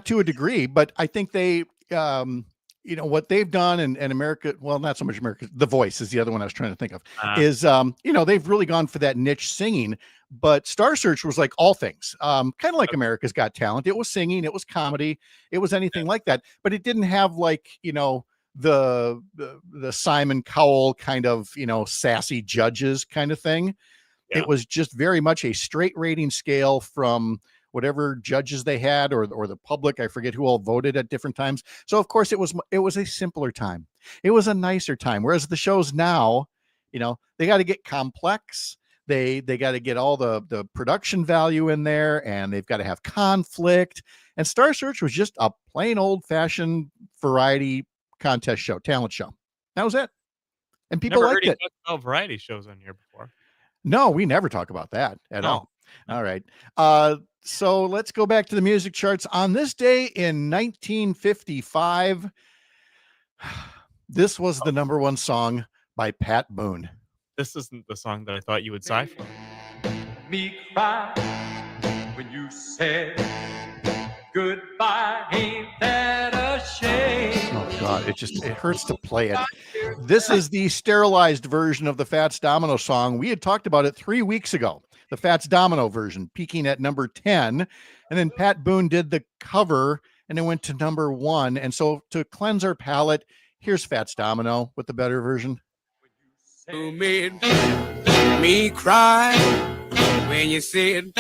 to a degree, but I think they, what they've done and America, well, not so much America, The Voice is the other one I was trying to think of, is, they've really gone for that niche singing, but Star Search was like all things, kind of like America's Got Talent. It was singing, it was comedy, it was anything like that, but it didn't have the Simon Cowell kind of, sassy judges kind of thing. Yeah. It was just very much a straight rating scale from whatever judges they had or the public. I forget who all voted at different times. So of course it was a simpler time. It was a nicer time. Whereas the shows now, they got to get complex. They got to get all the production value in there, and they've got to have conflict. And Star Search was just a plain old fashioned variety contest show, talent show. That was it. And people liked it. Never heard variety shows on here before. No, we never talk about that at all. All right. So let's go back to the music charts. On this day in 1955, this was the number 1 song by Pat Boone. This isn't the song that I thought you would sigh for. Me cry when you said goodbye, ain't that a shame? Oh God, it hurts to play it. This is the sterilized version of the Fats Domino song. We had talked about it 3 weeks ago. The Fats Domino version peaking at number 10, and then Pat Boone did the cover and it went to number 1. And so to cleanse our palate, here's Fats Domino with the better version. You made me cry when you said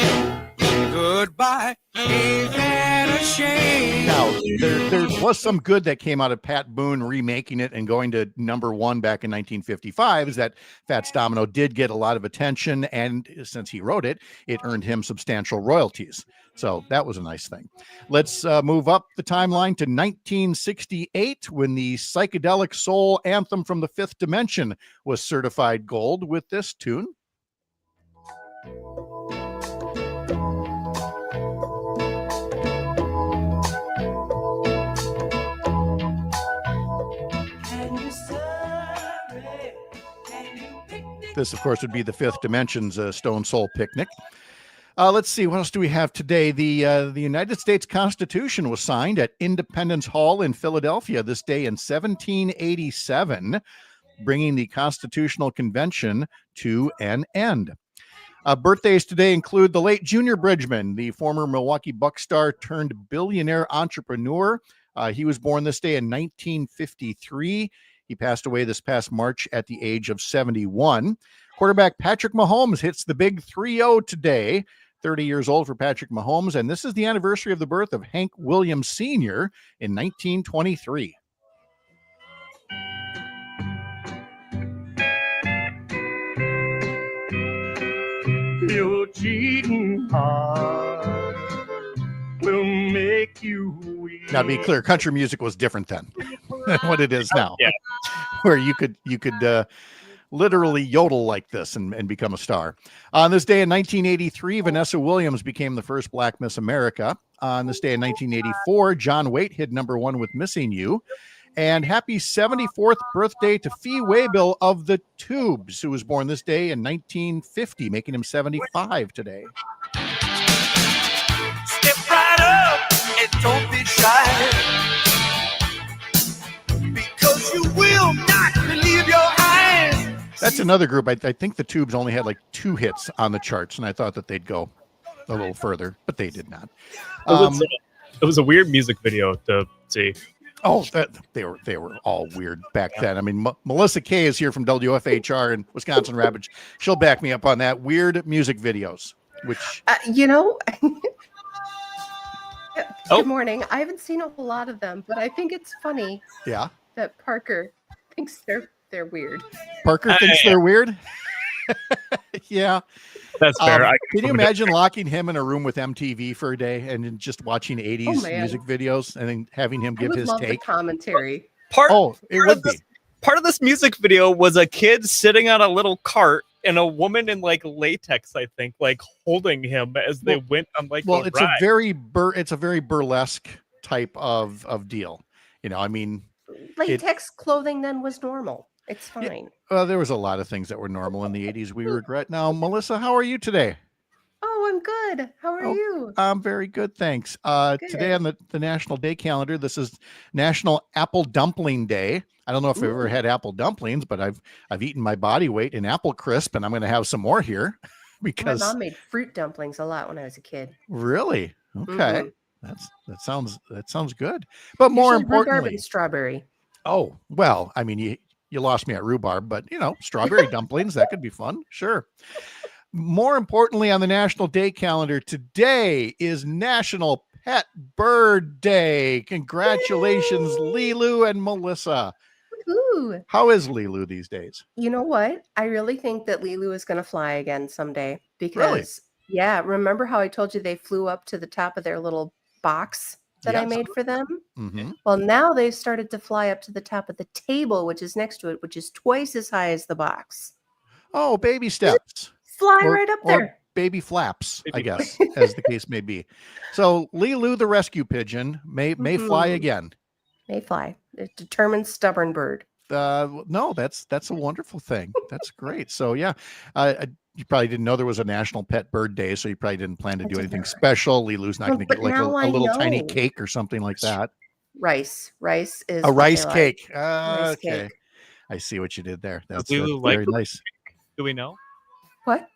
Goodbye, ain't that a shame? Now, there was some good that came out of Pat Boone remaking it and going to #1 back in 1955, is that Fats Domino did get a lot of attention, and since he wrote it, it earned him substantial royalties. So that was a nice thing. Let's move up the timeline to 1968, when the psychedelic soul anthem from the Fifth Dimension was certified gold with this tune. This, of course, would be the Fifth Dimension's Stone Soul Picnic. Let's see, what else do we have today? The United States Constitution was signed at Independence Hall in Philadelphia this day in 1787, bringing the Constitutional Convention to an end. Birthdays today include the late Junior Bridgman, the former Milwaukee Bucks star turned billionaire entrepreneur. He was born this day in 1953. He passed away this past March at the age of 71. Quarterback Patrick Mahomes hits the big 3-0 today. 30 years old for Patrick Mahomes, and this is the anniversary of the birth of Hank Williams Sr. in 1923. Your cheating heart will make you weak. Now, to be clear, country music was different then than what it is now. Yeah. Where you could literally yodel like this and become a star. On this day in 1983, Vanessa Williams became the first Black Miss America. On this day in 1984, John Waite hit #1 with Missing You. And happy 74th birthday to Fee Waybill of the Tubes, who was born this day in 1950, making him 75 today. Step right up and don't be shy, because you will not believe your eyes. That's another group. I think the Tubes only had like 2 hits on the charts, and I thought that they'd go a little further, but they did not. It was a weird music video to see. Oh, they were all weird back then. I mean, Melissa Kay is here from WFHR in Wisconsin Rapids. She'll back me up on that. Weird music videos, which Good morning. I haven't seen a whole lot of them, but I think it's funny. Yeah. That Parker thinks they're weird. Parker thinks they're weird. Yeah, that's fair. Can you imagine locking him in a room with MTV for a day and then just watching 80s music videos and then having him give his take? The commentary. Part of this music video was a kid sitting on a little cart and a woman in like latex, I think, like holding him as they went on like. Well, a it's ride. a very burlesque type of deal. You know, I mean, Latex clothing then was normal. It's fine. Well, there was a lot of things that were normal in the 80s we regret. Now, Melissa, how are you today? Oh, I'm good. How are you? I'm very good, thanks. Today on the National Day calendar, this is National Apple Dumpling Day. I don't know if I've ever had apple dumplings, but I've eaten my body weight in apple crisp, and I'm going to have some more here because My mom made fruit dumplings a lot when I was a kid. Really? Okay. That sounds good. But more Usually rhubarb importantly, and strawberry. Oh, well, I mean, you lost me at rhubarb, but strawberry dumplings, that could be fun. Sure. More importantly, on the National Day calendar today is National Pet Bird Day. Congratulations, Lilu and Melissa. Ooh. How is Lilu these days? You know what? I really think that Lilu is going to fly again someday because, remember how I told you they flew up to the top of their little box that I made for them? Mm-hmm. Well, now they've started to fly up to the top of the table, which is next to it, which is twice as high as the box. Oh, baby steps. Fly right up there. Or baby flaps, I guess, as the case may be. So Lilu, the rescue pigeon, may fly again. May fly. A determined, stubborn bird. No, that's a wonderful thing. That's great. So yeah, you probably didn't know there was a National Pet Bird Day, so you probably didn't plan to do anything special. Lilu's not going to get like a little tiny cake or something like that. Rice is a rice cake. Rice Okay, cake. I see what you did there. That's Lilu very like nice. Do we know? What?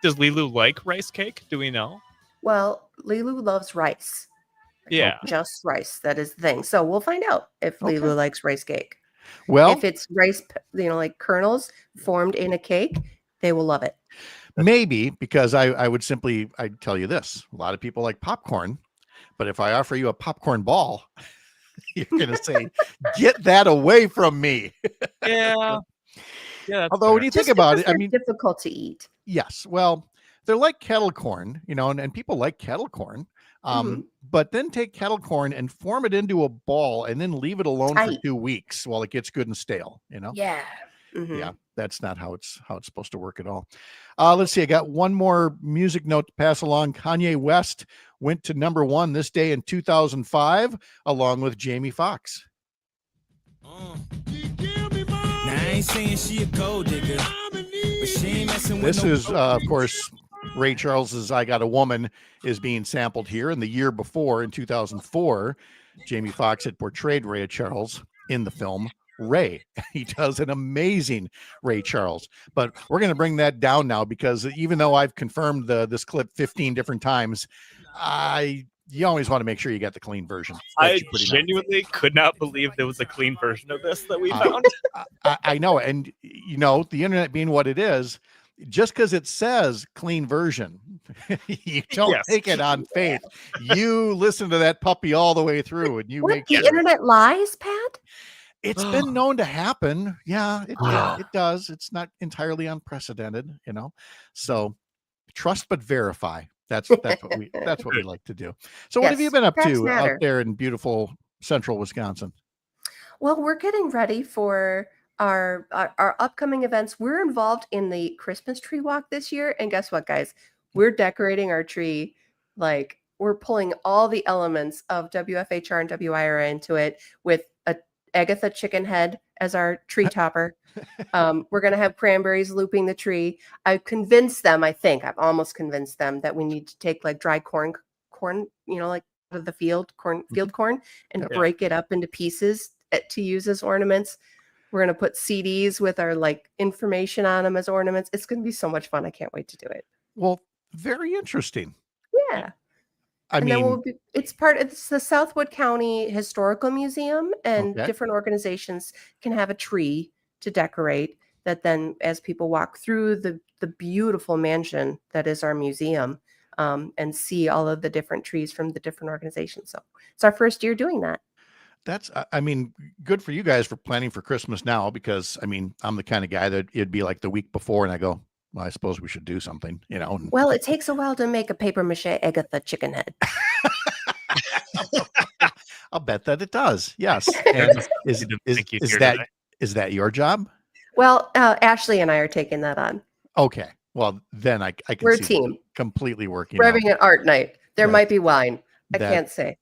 Does Lilu like rice cake? Do we know? Well, Lilu loves rice. Yeah. Just rice. That is the thing. So we'll find out if Lilu likes rice cake. Well, if it's rice, like kernels formed in a cake, they will love it. Maybe because I'd tell you this. A lot of people like popcorn, but if I offer you a popcorn ball, you're going to say, get that away from me. Yeah. Yeah. Although when you think about it, I mean, difficult to eat. yes. Well, they're like kettle corn, and people like kettle corn. But then take kettle corn and form it into a ball and then leave it alone for 2 weeks while it gets good and stale, Yeah. Yeah, that's not how it's supposed to work at all. Let's see. I got one more music note to pass along. Kanye West went to number 1 this day in 2005, along with Jamie Foxx. This is, of course, Ray Charles's "I Got a Woman" is being sampled here. And the year before, in 2004, Jamie Foxx had portrayed Ray Charles in the film Ray. He does an amazing Ray Charles, but we're going to bring that down now because even though I've confirmed this clip 15 different times, you always want to make sure you get the clean version. I genuinely could not believe there was a clean version of this that we found. I know. And the internet being what it is, just because it says clean version, you don't take it on faith. You listen to that puppy all the way through and you make the internet lies, Pat? It's been known to happen. Yeah, it does. It's not entirely unprecedented, So trust but verify. That's what we like to do. So what have you been up to out there in beautiful central Wisconsin? Well, we're getting ready for our upcoming events. We're involved in the Christmas tree walk this year. And guess what, guys? We're decorating our tree. Like, we're pulling all the elements of WFHR and WIRA into it with a Agatha chicken head as our tree topper. We're going to have cranberries looping the tree. I've almost convinced them that we need to take like dry corn, like out of the field corn, and break it up into pieces to use as ornaments. We're going to put CDs with our like information on them as ornaments. It's going to be so much fun. I can't wait to do it. Well, very interesting. Yeah. It's the Southwood County Historical Museum, and different organizations can have a tree to decorate that then as people walk through the beautiful mansion that is our museum, and see all of the different trees from the different organizations. So it's our first year doing that. That's, good for you guys for planning for Christmas now, because I'm the kind of guy that it'd be like the week before and I go, well, I suppose we should do something, Well, it takes a while to make a paper mache Agatha chicken head. I'll bet that it does. Yes. And is that your job? Well, Ashley and I are taking that on. Okay. Well, then I can We're a see team completely working. We're having an art night. There might be wine. I can't say.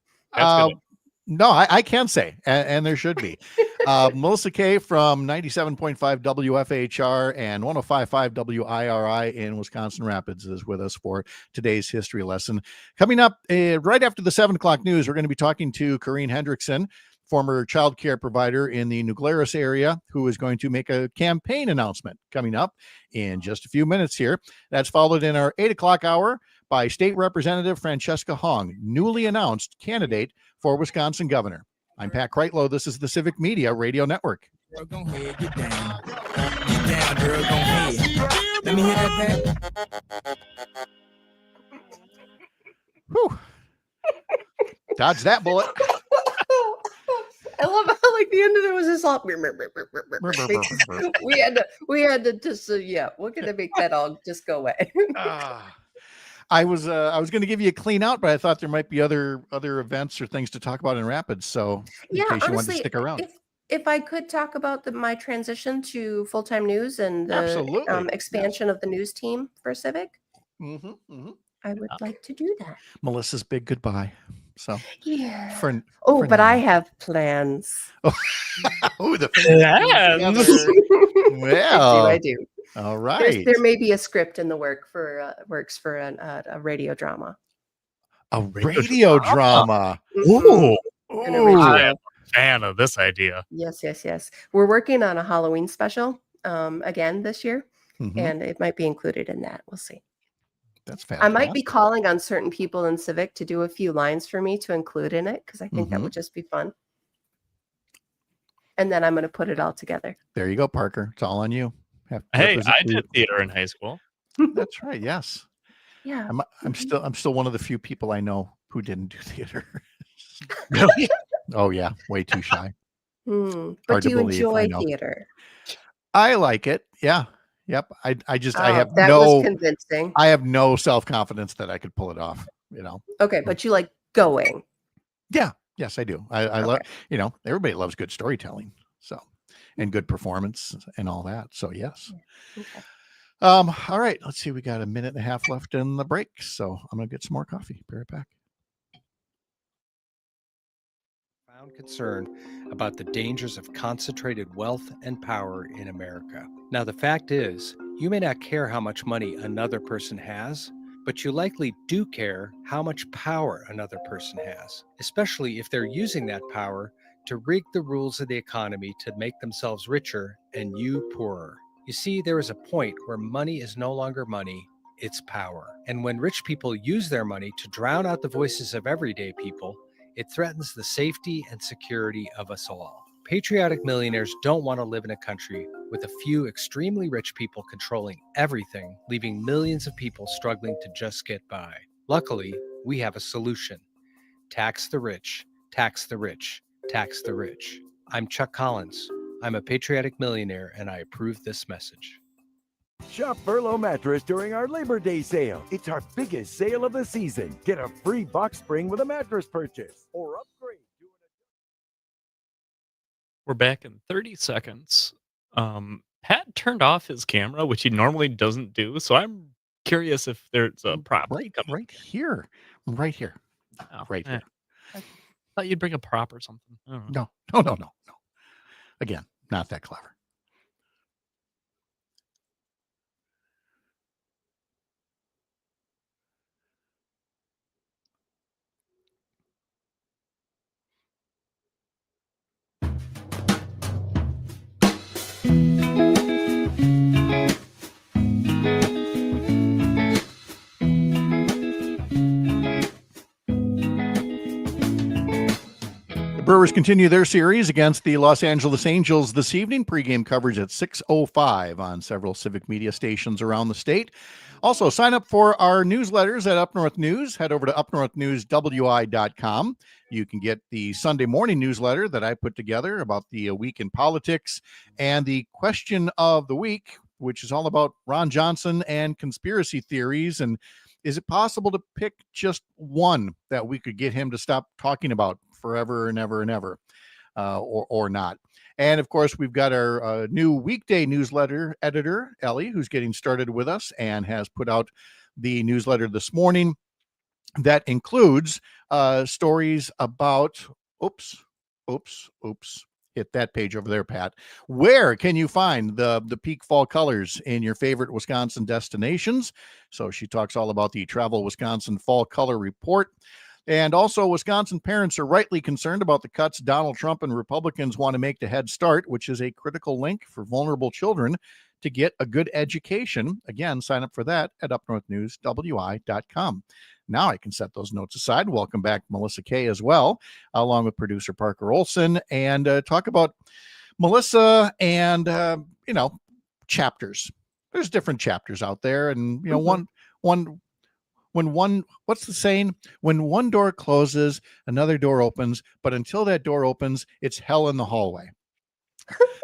No, I can say, and there should be. Melissa Kay from 97.5 WFHR and 105.5 WIRI in Wisconsin Rapids is with us for today's history lesson. Coming up right after the 7 o'clock news, we're going to be talking to Corrine Hendrickson, former childcare provider in the New Glarus area, who is going to make a campaign announcement coming up in just a few minutes here. That's followed in our 8 o'clock hour by State Representative Francesca Hong, newly announced candidate for Wisconsin governor. I'm Pat Kreitlow. This is the Civic Media Radio Network. Girl, go ahead, get down. Get down, girl, go ahead. Let me hear that, Pat. Whew. Dodge that bullet. I love how like the end of it was just all we had to just we're gonna make that all just go away. I was going to give you a clean out, but I thought there might be other events or things to talk about in Rapids. So in case you wanted to stick around. If I could talk about my transition to full-time news and the expansion of the news team for Civic, I would like to do that. Melissa's big goodbye. So yeah. But I have plans. The plans. Well, I do. All right. There may be a script in the works for a radio drama. A radio drama. Ooh. I am a fan of this idea. Yes. We're working on a Halloween special again this year, and it might be included in that. We'll see. That's fantastic. I might be calling on certain people in Civic to do a few lines for me to include in it, because I think that would just be fun. And then I'm going to put it all together. There you go, Parker. It's all on you. Hey, I did theater in high school. That's right. Yes. Yeah. I'm still one of the few people I know who didn't do theater. Really? Oh yeah, way too shy. But Hard do to you believe. I enjoy know. theater? I like it. Yeah. Yep. I just I Oh, have that was no convincing. self-confidence that I could pull it off, you know. Okay, but you like going. Yeah. Yes, I do. I love, Okay. everybody loves good storytelling. So, and good performance and all that. So, yes. Okay. All right. Let's see. We got a minute and a half left in the break. So, I'm going to get some more coffee. Be right back. Concern about the dangers of concentrated wealth and power in America. Now, the fact is, you may not care how much money another person has, but you likely do care how much power another person has, especially if they're using that power to rig the rules of the economy to make themselves richer and you poorer. You see, there is a point where money is no longer money, it's power. And when rich people use their money to drown out the voices of everyday people, it threatens the safety and security of us all. Patriotic millionaires don't want to live in a country with a few extremely rich people controlling everything, leaving millions of people struggling to just get by. Luckily, we have a solution. Tax the rich, tax the rich, tax the rich. I'm Chuck Collins. I'm a patriotic millionaire, and I approve this message. Shop Furlough Mattress during our Labor Day sale. It's our biggest sale of the season. Get a free box spring with a mattress purchase or upgrade. We're back in 30 seconds. Pat turned off his camera, which he normally doesn't do. So I'm curious if there's a prop right here. Oh, right here. I thought you'd bring a prop or something. I don't know. No. Again, not that clever. Brewers continue their series against the Los Angeles Angels this evening. Pre-game coverage at 6:05 on several civic media stations around the state. Also, sign up for our newsletters at Up North News. Head over to upnorthnewswi.com. You can get the Sunday morning newsletter that I put together about the week in politics and the question of the week, which is all about Ron Johnson and conspiracy theories. And is it possible to pick just one that we could get him to stop talking about forever and ever and ever, or not? And of course, we've got our new weekday newsletter editor, Ellie, who's getting started with us and has put out the newsletter this morning that includes stories about, oops, hit that page over there, Pat. Where can you find the peak fall colors in your favorite Wisconsin destinations? So she talks all about the Travel Wisconsin Fall Color Report. And also, Wisconsin parents are rightly concerned about the cuts Donald Trump and Republicans want to make to Head Start, which is a critical link for vulnerable children to get a good education. Again, sign up for that at upnorthnewswi.com. Now I can set those notes aside. Welcome back, Melissa Kay, as well, along with producer Parker Olson, and talk about Melissa and, chapters. There's different chapters out there. And, what's the saying? When one door closes, another door opens. But until that door opens, it's hell in the hallway.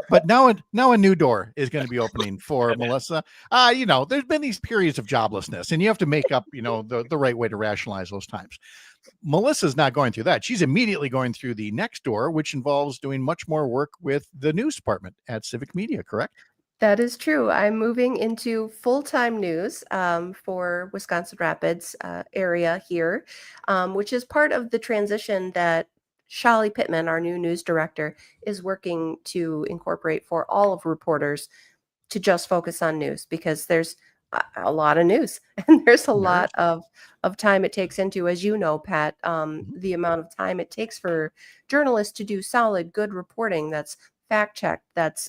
But now a new door is going to be opening for Melissa. There's been these periods of joblessness, and you have to make up, the right way to rationalize those times. Melissa's not going through that. She's immediately going through the next door, which involves doing much more work with the news department at Civic Media, correct? That is true. I'm moving into full-time news for Wisconsin Rapids area here, which is part of the transition that Shali Pittman, our new news director, is working to incorporate for all of reporters to just focus on news, because there's a lot of news and there's a lot of time it takes into, as you know, Pat, the amount of time it takes for journalists to do solid, good reporting that's fact-checked, that's,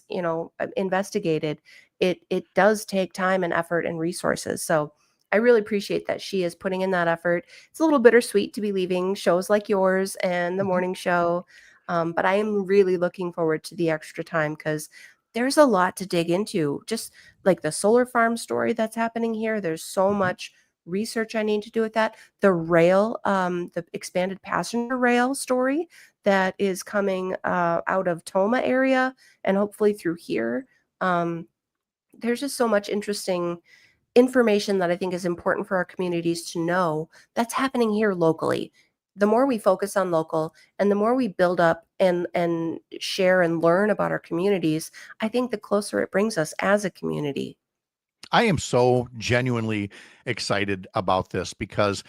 investigated. It does take time and effort and resources. So I really appreciate that she is putting in that effort. It's a little bittersweet to be leaving shows like yours and the morning show, but I am really looking forward to the extra time, because there's a lot to dig into. Just like the solar farm story that's happening here, there's so much research I need to do with that. The rail, the expanded passenger rail story that is coming out of Toma area and hopefully through here. There's just so much interesting information that I think is important for our communities to know that's happening here locally. The more we focus on local and the more we build up and share and learn about our communities, I think the closer it brings us as a community. I am so genuinely excited about this because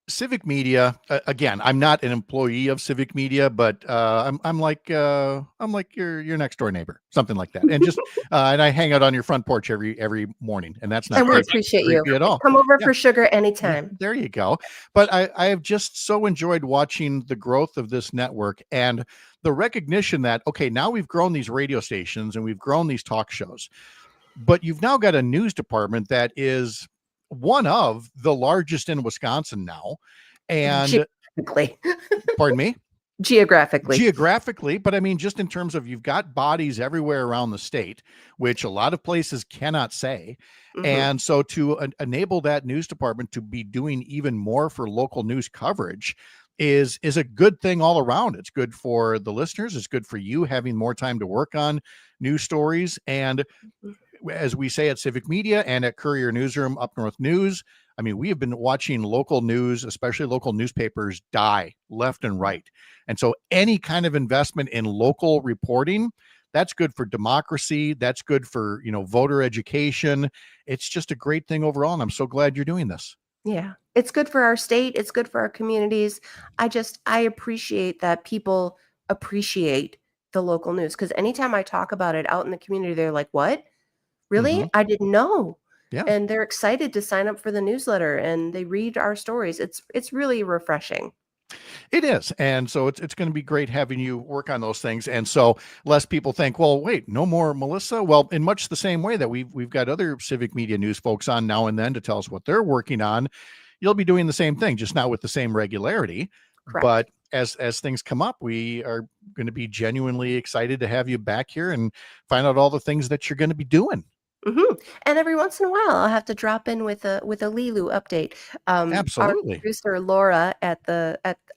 Civic Media, again, I'm not an employee of Civic Media, but I'm like your next door neighbor, something like that. And just and I hang out on your front porch every morning, and that's not And we creepy, appreciate you. creepy at all. Come over Yeah. for sugar anytime. There you go. But I have just so enjoyed watching the growth of this network and the recognition that, okay, now we've grown these radio stations and we've grown these talk shows, but you've now got a news department that is one of the largest in Wisconsin now. And Geographically. pardon me? Geographically. But I mean, just in terms of you've got bodies everywhere around the state, which a lot of places cannot say. Mhm. And so to enable that news department to be doing even more for local news coverage is a good thing all around. It's good for the listeners. It's good for you having more time to work on news stories. And as we say at Civic Media and at Courier Newsroom, Up North News, I mean, we have been watching local news, especially local newspapers, die left and right. And so any kind of investment in local reporting, that's good for democracy. That's good for, voter education. It's just a great thing overall. And I'm so glad you're doing this. Yeah, it's good for our state. It's good for our communities. I appreciate that people appreciate the local news, because anytime I talk about it out in the community, they're like, what? Really? Mhm. I didn't know. Yeah. And they're excited to sign up for the newsletter and they read our stories. It's really refreshing. It is. And so it's going to be great having you work on those things. And so less people think, well, wait, no more Melissa. Well, in much the same way that we've got other Civic Media news folks on now and then to tell us what they're working on, you'll be doing the same thing, just not with the same regularity. Correct. But as things come up, we are going to be genuinely excited to have you back here and find out all the things that you're going to be doing. Mm-hmm. And every once in a while, I'll have to drop in with a Lilu update. Absolutely. Our producer Laura at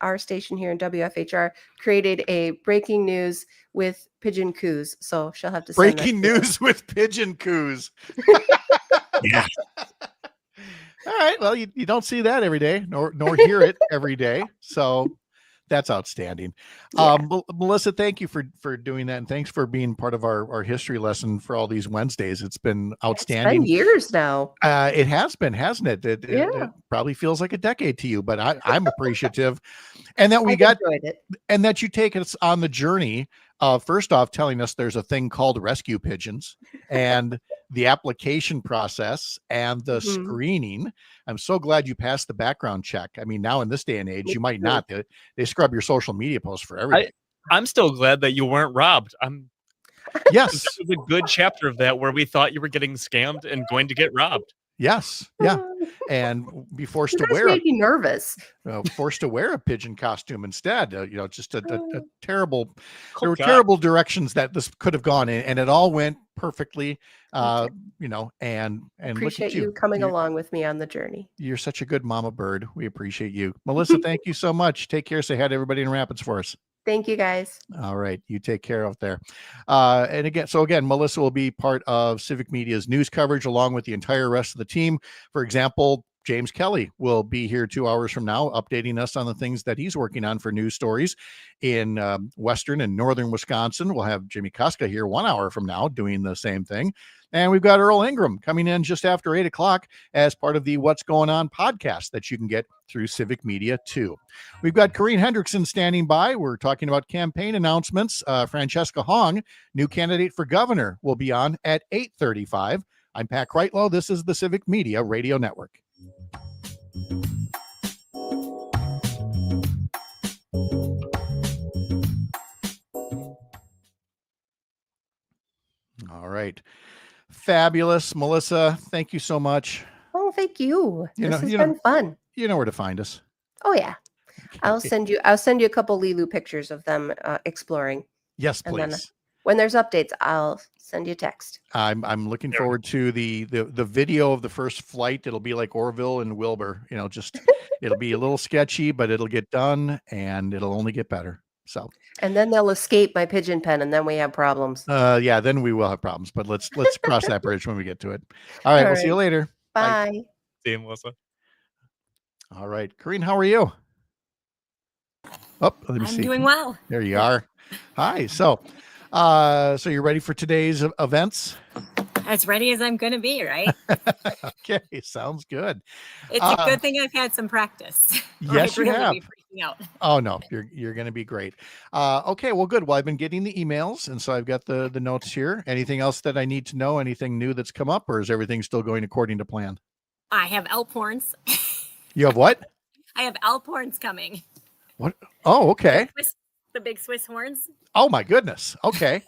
our station here in WFHR created a breaking news with pigeon coos, so she'll have to send that Breaking to you. news with pigeon coos. Yeah. All right. Well, you don't see that every day, nor hear it every day. So that's outstanding. Yeah. Melissa, thank you for doing that. And thanks for being part of our history lesson for all these Wednesdays. It's been outstanding. It's been years now. It has been, hasn't it? It Yeah. probably feels like a decade to you, but I'm appreciative. And that I've enjoyed it. and that you take us on the journey of, first off, telling us there's a thing called rescue pigeons and the application process and the Mhm. screening. I'm so glad you passed the background check. I mean, now in this day and age, Me you might too. not. They scrub your social media posts for everything. I'm still glad that you weren't robbed. Yes. This was a good chapter of that where we thought you were getting scammed and going to get robbed. Yes. Yeah. And be forced You to guys wear made me nervous. forced to wear a pigeon costume instead. Just a terrible. Oh, There were God. terrible directions that this could have gone in, and it all went perfectly. And look Appreciate at you you coming along with me on the journey. You're such a good mama bird. We appreciate you, Melissa. Thank you so much. Take care. Say hi to everybody in Rapids for us. Thank you, guys. All right. You take care out there. And again, Melissa will be part of Civic Media's news coverage along with the entire rest of the team. For example, James Kelly will be here 2 hours from now, updating us on the things that he's working on for news stories in Western and Northern Wisconsin. We'll have Jimmy Kuska here 1 hour from now doing the same thing. And we've got Earl Ingram coming in just after 8 o'clock as part of the What's Going On podcast that you can get through Civic Media too. We've got Corrine Hendrickson standing by. We're talking about campaign announcements. Francesca Hong, new candidate for governor, will be on at 8:35. I'm Pat Kreitlow. This is the Civic Media Radio Network. All right. Fabulous. Melissa, thank you so much. Oh, thank you. You This know- has you know- been fun. You know where to find us. Oh yeah. I'll send you a couple Lilu pictures of them exploring. Yes, And then please. when there's updates, I'll send you a text. I'm looking forward to the video of the first flight. It'll be like Orville and Wilbur, just it'll be a little sketchy, but it'll get done and it'll only get better. So, and then they'll escape my pigeon pen, and then we have problems. Yeah, then we will have problems, but let's cross that bridge when we get to it. All right, we'll see you later. Bye. See you, Melissa. All right, Corinne, how are you? Oh, let me see. I'm doing well. There you are. Hi. So you're ready for today's events? As ready as I'm going to be, right? Okay, sounds good. It's a good thing I've had some practice. Yes, you have. Be freaking out. Oh no, you're going to be great. Okay, well, good. Well, I've been getting the emails, and so I've got the notes here. Anything else that I need to know? Anything new that's come up, or is everything still going according to plan? I have elk horns. You have what? I have elk horns coming. What? Oh, okay. The big Swiss horns. Oh my goodness. Okay.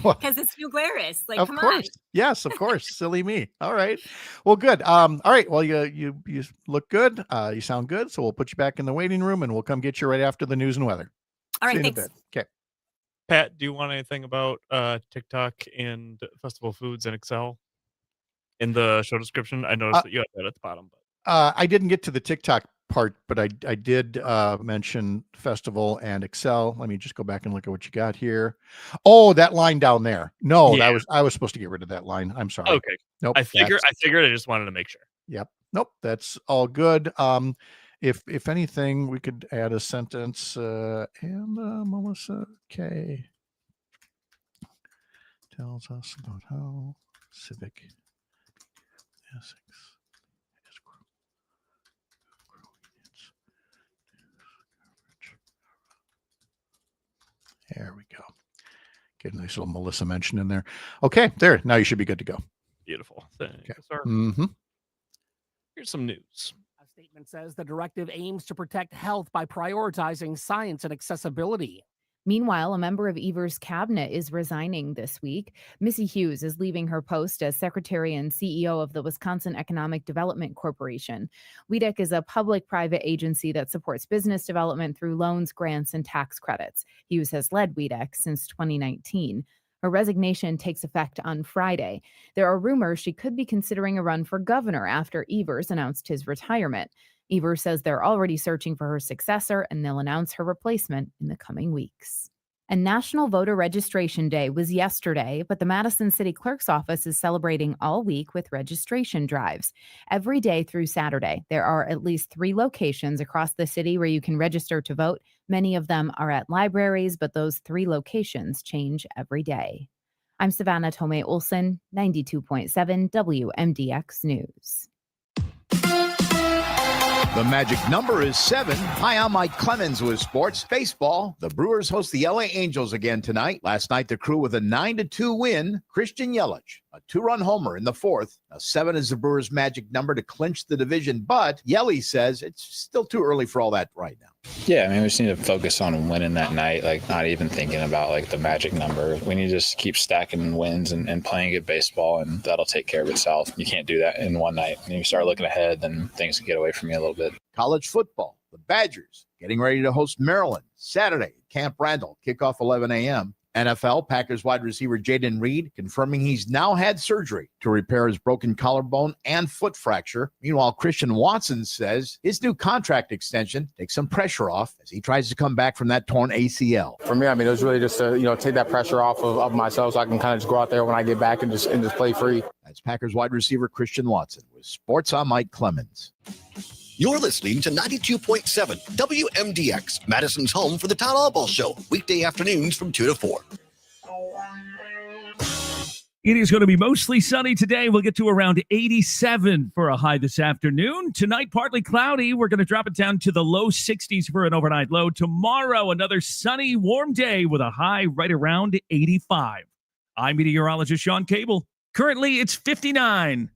Because it's New Glarus. Like, of come course. on. Yes, of course. Silly me. All right. Well, good. All right. Well, you look good. You sound good. So we'll put you back in the waiting room and we'll come get you right after the news and weather. All right. See you in a Thanks. bit. Okay. Pat, do you want anything about TikTok and Festival Foods and Excel in the show description? I noticed that you have that at the bottom. But I didn't get to the TikTok part, but I did mention Festival and Excel. Let me just go back and look at what you got here. Oh, that line down there. No, Yeah. I was supposed to get rid of that line. I'm sorry. okay. Nope. I figured. I just wanted to make sure. Yep. Nope. That's all good. If anything, we could add a sentence. And Melissa K tells us about how civic ethics is growing its coverage. There we go. Get a nice little Melissa mention in there. Okay, there. Now you should be good to go. Beautiful. Thank you, sir. Mm-hmm. Here's some news. A statement says the directive aims to protect health by prioritizing science and accessibility. Meanwhile, a member of Evers' cabinet is resigning this week. Missy Hughes is leaving her post as secretary and CEO of the Wisconsin Economic Development Corporation. WEDC is a public-private agency that supports business development through loans, grants, and tax credits. Hughes has led WEDC since 2019. Her resignation takes effect on Friday. There are rumors she could be considering a run for governor after Evers announced his retirement. Evers says they're already searching for her successor, and they'll announce her replacement in the coming weeks. And National Voter Registration Day was yesterday, but the Madison City Clerk's Office is celebrating all week with registration drives. Every day through Saturday, there are at least 3 locations across the city where you can register to vote. Many of them are at libraries, but those 3 locations change every day. I'm Savannah Tomei Olson, 92.7 WMDX News. The magic number is 7. Hi, I'm Mike Clemens with sports. Baseball. The Brewers host the LA Angels again tonight. Last night, the Crew with a 9-2 win. Christian Yelich, a 2-run homer in the 4th. Now, 7 is the Brewers' magic number to clinch the division, but Yelich says it's still too early for all that right now. Yeah, I mean, we just need to focus on winning that night, like not even thinking about like the magic number. We need to just keep stacking wins and playing good baseball, and that'll take care of itself. You can't do that in one night. When you start looking ahead, then things can get away from you a little bit. College football. The Badgers getting ready to host Maryland Saturday, Camp Randall, kickoff 11 a.m. NFL, Packers wide receiver Jaden Reed confirming he's now had surgery to repair his broken collarbone and foot fracture. Meanwhile, Christian Watson says his new contract extension takes some pressure off as he tries to come back from that torn ACL. For me, I mean, it was really just to, take that pressure off of myself so I can kind of just go out there when I get back and just play free. That's Packers wide receiver Christian Watson with Sports on Mike Clemens. You're listening to 92.7 WMDX, Madison's home for the Todd Allball Show, weekday afternoons from 2 to 4. It is going to be mostly sunny today. We'll get to around 87 for a high this afternoon. Tonight, partly cloudy. We're going to drop it down to the low 60s for an overnight low. Tomorrow, another sunny, warm day with a high right around 85. I'm meteorologist Sean Cable. Currently, it's 59.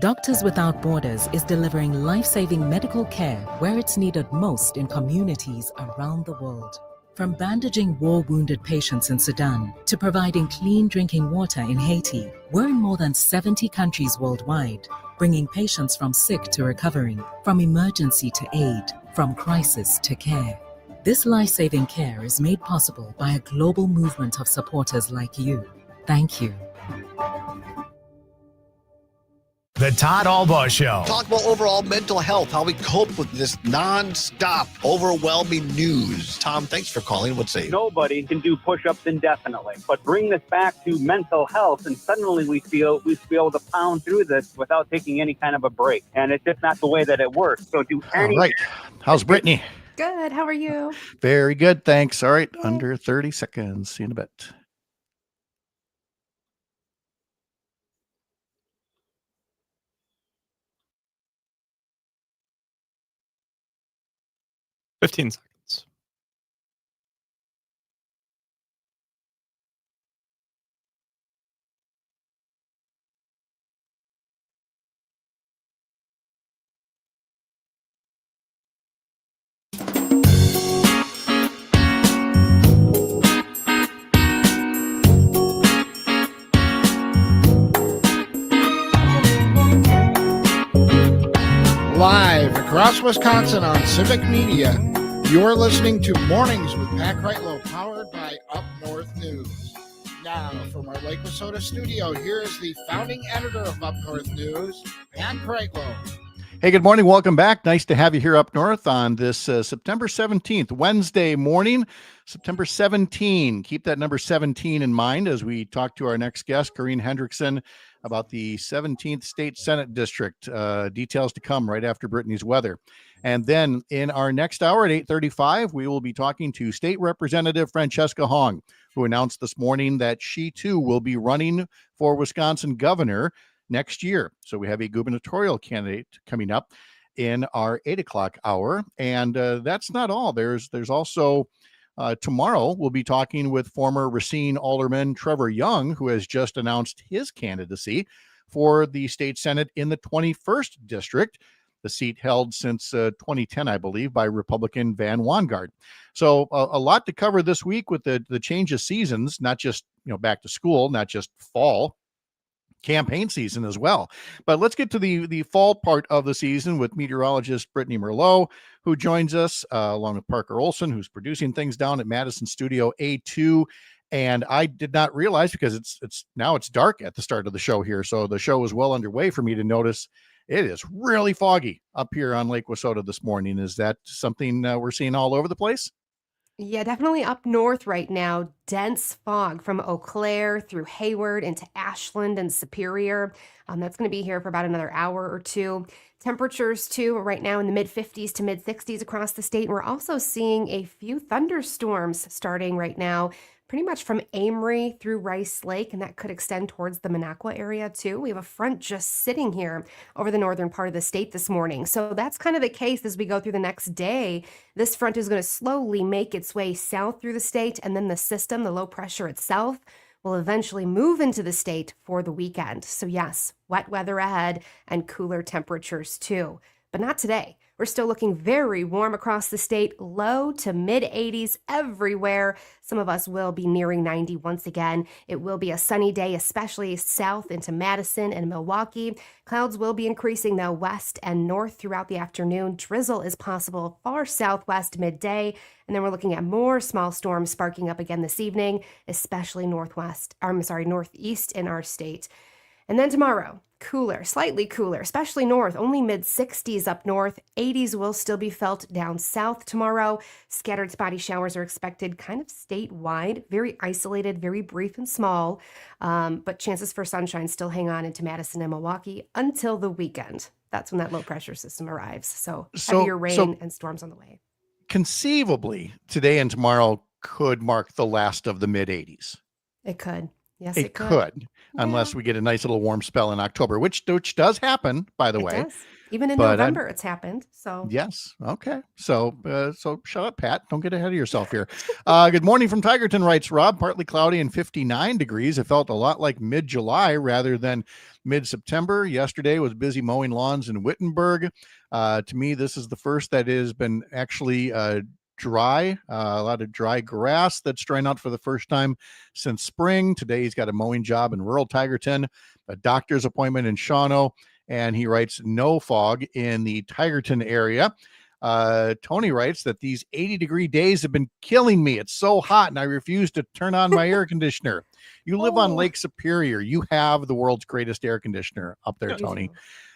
Doctors Without Borders is delivering life-saving medical care where it's needed most in communities around the world. From bandaging war-wounded patients in Sudan to providing clean drinking water in Haiti, we're in more than 70 countries worldwide, bringing patients from sick to recovering, from emergency to aid, from crisis to care. This life-saving care is made possible by a global movement of supporters like you. Thank you. The Todd Albaugh Show. Talk about overall mental health, how we cope with this non-stop, overwhelming news. Tom, thanks for calling. What say you? Nobody can do push-ups indefinitely, but bring this back to mental health, and suddenly we feel we should be able to pound through this without taking any kind of a break. And it's just not the way that it works. So do any. All right. How's Brittany? Good. How are you? Very good. Thanks. All right. Under 30 seconds. See you in a bit. $15 seconds. Live across Wisconsin on Civic Media, you're listening to Mornings with Pat Kreitlow, powered by Up North News. Now, from our Lake Wissota studio, here is the founding editor of Up North News, Pat Kreitlow. Hey, good morning. Welcome back. Nice to have you here up north on this September 17th, Wednesday morning, September 17. Keep that number 17 in mind as we talk to our next guest, Corrine Hendrickson, about the 17th State Senate District. Details to come right after Brittany's weather. And then in our next hour at 8:35, we will be talking to State Representative Francesca Hong, who announced this morning that she too will be running for Wisconsin governor next year. So we have a gubernatorial candidate coming up in our 8 o'clock hour. And that's not all. There's also tomorrow we'll be talking with former Racine Alderman Trevor Young, who has just announced his candidacy for the state Senate in the 21st district, the seat held since 2010, I believe, by Republican Van Wangard. So a lot to cover this week with the change of seasons, not just back to school, not just fall, campaign season as well. But let's get to the fall part of the season with meteorologist Brittany Merlot, who joins us along with Parker Olson, who's producing things down at Madison Studio A2. And I did not realize, because it's dark at the start of the show here, so the show is well underway, for me to notice it is really foggy up here on Lake Wissota this morning. Is that something we're seeing all over the place? Yeah, definitely up north right now. Dense fog from Eau Claire through Hayward into Ashland and Superior. That's going to be here for about another hour or two. Temperatures, too, right now in the mid-50s to mid-60s across the state. We're also seeing a few thunderstorms starting right now, pretty much from Amory through Rice Lake, and that could extend towards the Minocqua area, too. We have a front just sitting here over the northern part of the state this morning. So that's kind of the case as we go through the next day. This front is going to slowly make its way south through the state, and then the system, the low pressure itself, will eventually move into the state for the weekend. So yes, wet weather ahead and cooler temperatures too, but not today. We're still looking very warm across the state, low to mid 80s everywhere. Some of us will be nearing 90 once again. It will be a sunny day, especially south into Madison and Milwaukee. Clouds will be increasing though west and north throughout the afternoon. Drizzle is possible far southwest midday. And then we're looking at more small storms sparking up again this evening, especially northeast in our state. And then tomorrow, cooler, slightly cooler, especially north, only mid-60s up north. 80s will still be felt down south tomorrow. Scattered spotty showers are expected kind of statewide, very isolated, very brief and small. But chances for sunshine still hang on into Madison and Milwaukee until the weekend. That's when that low pressure system arrives. So heavier rain and storms on the way. Conceivably, today and tomorrow could mark the last of the mid-80s. It could. Yes, it could, unless we get a nice little warm spell in October, which does happen, by the way. Does. Even in November, it's happened. So yes, okay. So shut up, Pat. Don't get ahead of yourself here. Good morning from Tigerton, writes Rob. Partly cloudy and 59 degrees. It felt a lot like mid-July rather than mid-September. Yesterday was busy mowing lawns in Wittenberg. To me, this is the first that has been actually dry, a lot of dry grass that's drying out for the first time since spring. Today he's got a mowing job in rural Tigerton, a doctor's appointment in Shawano, and he writes no fog in the Tigerton area. Tony writes that these 80-degree days have been killing me. It's so hot, and I refuse to turn on my air conditioner. You live on Lake Superior. You have the world's greatest air conditioner up there, Tony.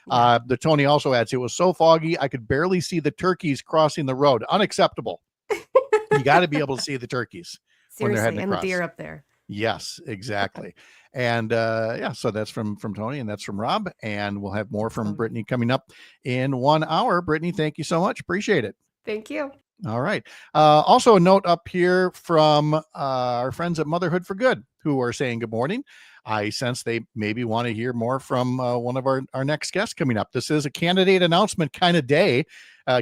The Tony also adds, it was so foggy, I could barely see the turkeys crossing the road. Unacceptable. You got to be able to see the turkeys when they're Seriously, heading and the across. deer up there. Yes, exactly. And so that's from Tony, and that's from Rob, and we'll have more from Brittany coming up in 1 hour. Brittany, thank you so much. Appreciate it. Thank you. All right. Also a note up here from our friends at Motherhood for Good, who are saying good morning. I sense they maybe want to hear more from one of our next guests coming up. This is a candidate announcement kind of day,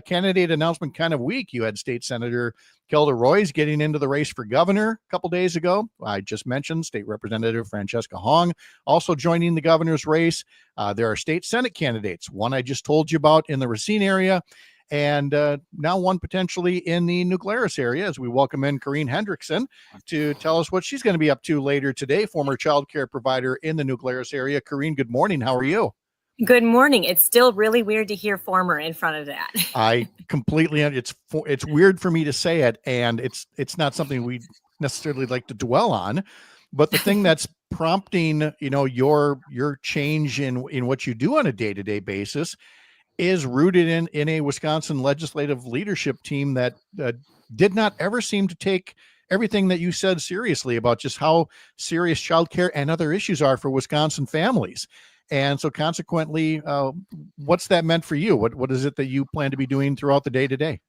candidate announcement kind of week. You had State Senator Kelda Roys getting into the race for governor a couple days ago. I just mentioned State Representative Francesca Hong also joining the governor's race. There are state Senate candidates, one I just told you about in the Racine area, and now one potentially in the New Glarus area, as we welcome in Corrine Hendrickson to tell us what she's going to be up to later today, former child care provider in the New Glarus area. Corrine, good morning. How are you? Good morning. It's still really weird to hear former in front of that. I completely, it's weird for me to say it, and it's not something we necessarily like to dwell on, but the thing that's prompting, your change in what you do on a day-to-day basis is rooted in a Wisconsin legislative leadership team that did not ever seem to take everything that you said seriously about just how serious childcare and other issues are for Wisconsin families. And so consequently, what's that meant for you? What is it that you plan to be doing throughout the day today?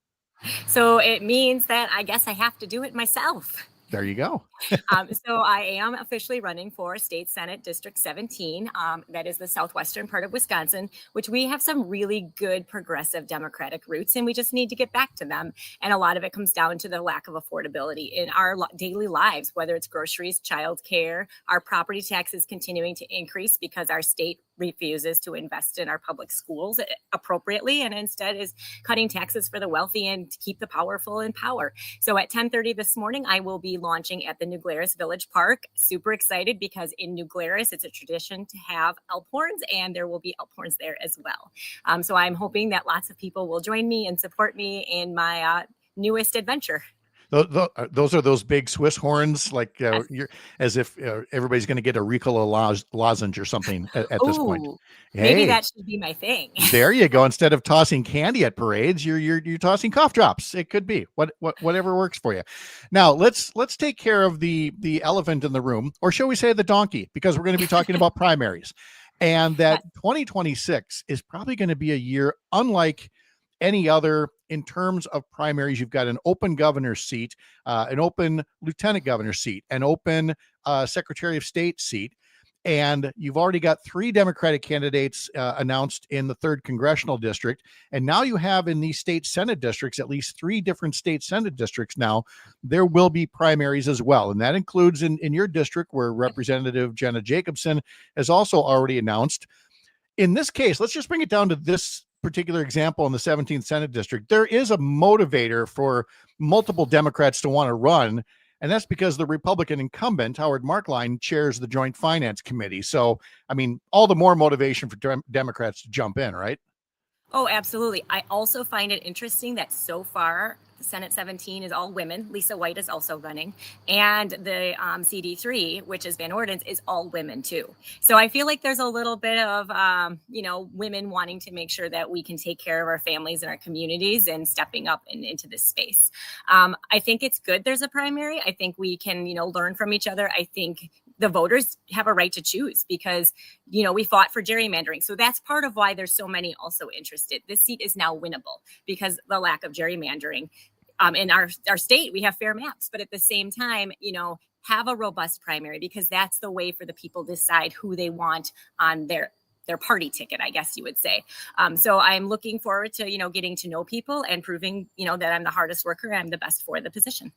So it means that I guess I have to do it myself. There you go. So I am officially running for State Senate District 17. That is the southwestern part of Wisconsin, which we have some really good progressive Democratic roots, and we just need to get back to them. And a lot of it comes down to the lack of affordability in our daily lives, whether it's groceries, childcare, our property taxes continuing to increase because our state refuses to invest in our public schools appropriately and instead is cutting taxes for the wealthy and to keep the powerful in power. So at 10:30 this morning, I will be launching at the New Glarus Village Park. Super excited because in New Glarus, it's a tradition to have elk horns, and there will be elk horns there as well. So I'm hoping that lots of people will join me and support me in my newest adventure. Those are those big Swiss horns, like you're as if everybody's going to get a Ricola lozenge or something at this point. Maybe that should be my thing. There you go. Instead of tossing candy at parades, you're tossing cough drops. It could be whatever works for you. Now let's take care of the elephant in the room, or shall we say the donkey, because we're going to be talking about primaries, and that 2026 is probably going to be a year unlike any other in terms of primaries. You've got an open governor's seat, an open lieutenant governor's seat, an open secretary of state seat, and you've already got 3 Democratic candidates announced in the 3rd congressional district, and now you have in these state senate districts, at least 3 different state senate districts now, there will be primaries as well, and that includes in your district where Representative Jenna Jacobson has also already announced. In this case, let's just bring it down to this particular example in the 17th Senate District. There is a motivator for multiple Democrats to want to run, and that's because the Republican incumbent, Howard Marklein, chairs the Joint Finance Committee. So, I mean, all the more motivation for Democrats to jump in, right? Oh, absolutely. I also find it interesting that so far, Senate 17 is all women. Lisa White is also running. And the CD3, which is Van Orden's, is all women too. So I feel like there's a little bit of, women wanting to make sure that we can take care of our families and our communities and stepping up into this space. I think it's good there's a primary. I think we can, learn from each other. I think the voters have a right to choose because, we fought for gerrymandering. So that's part of why there's so many also interested. This seat is now winnable because the lack of gerrymandering. In our state, we have fair maps, but at the same time, have a robust primary because that's the way for the people to decide who they want on their party ticket, I guess you would say. So I'm looking forward to, getting to know people and proving, that I'm the hardest worker and I'm the best for the position.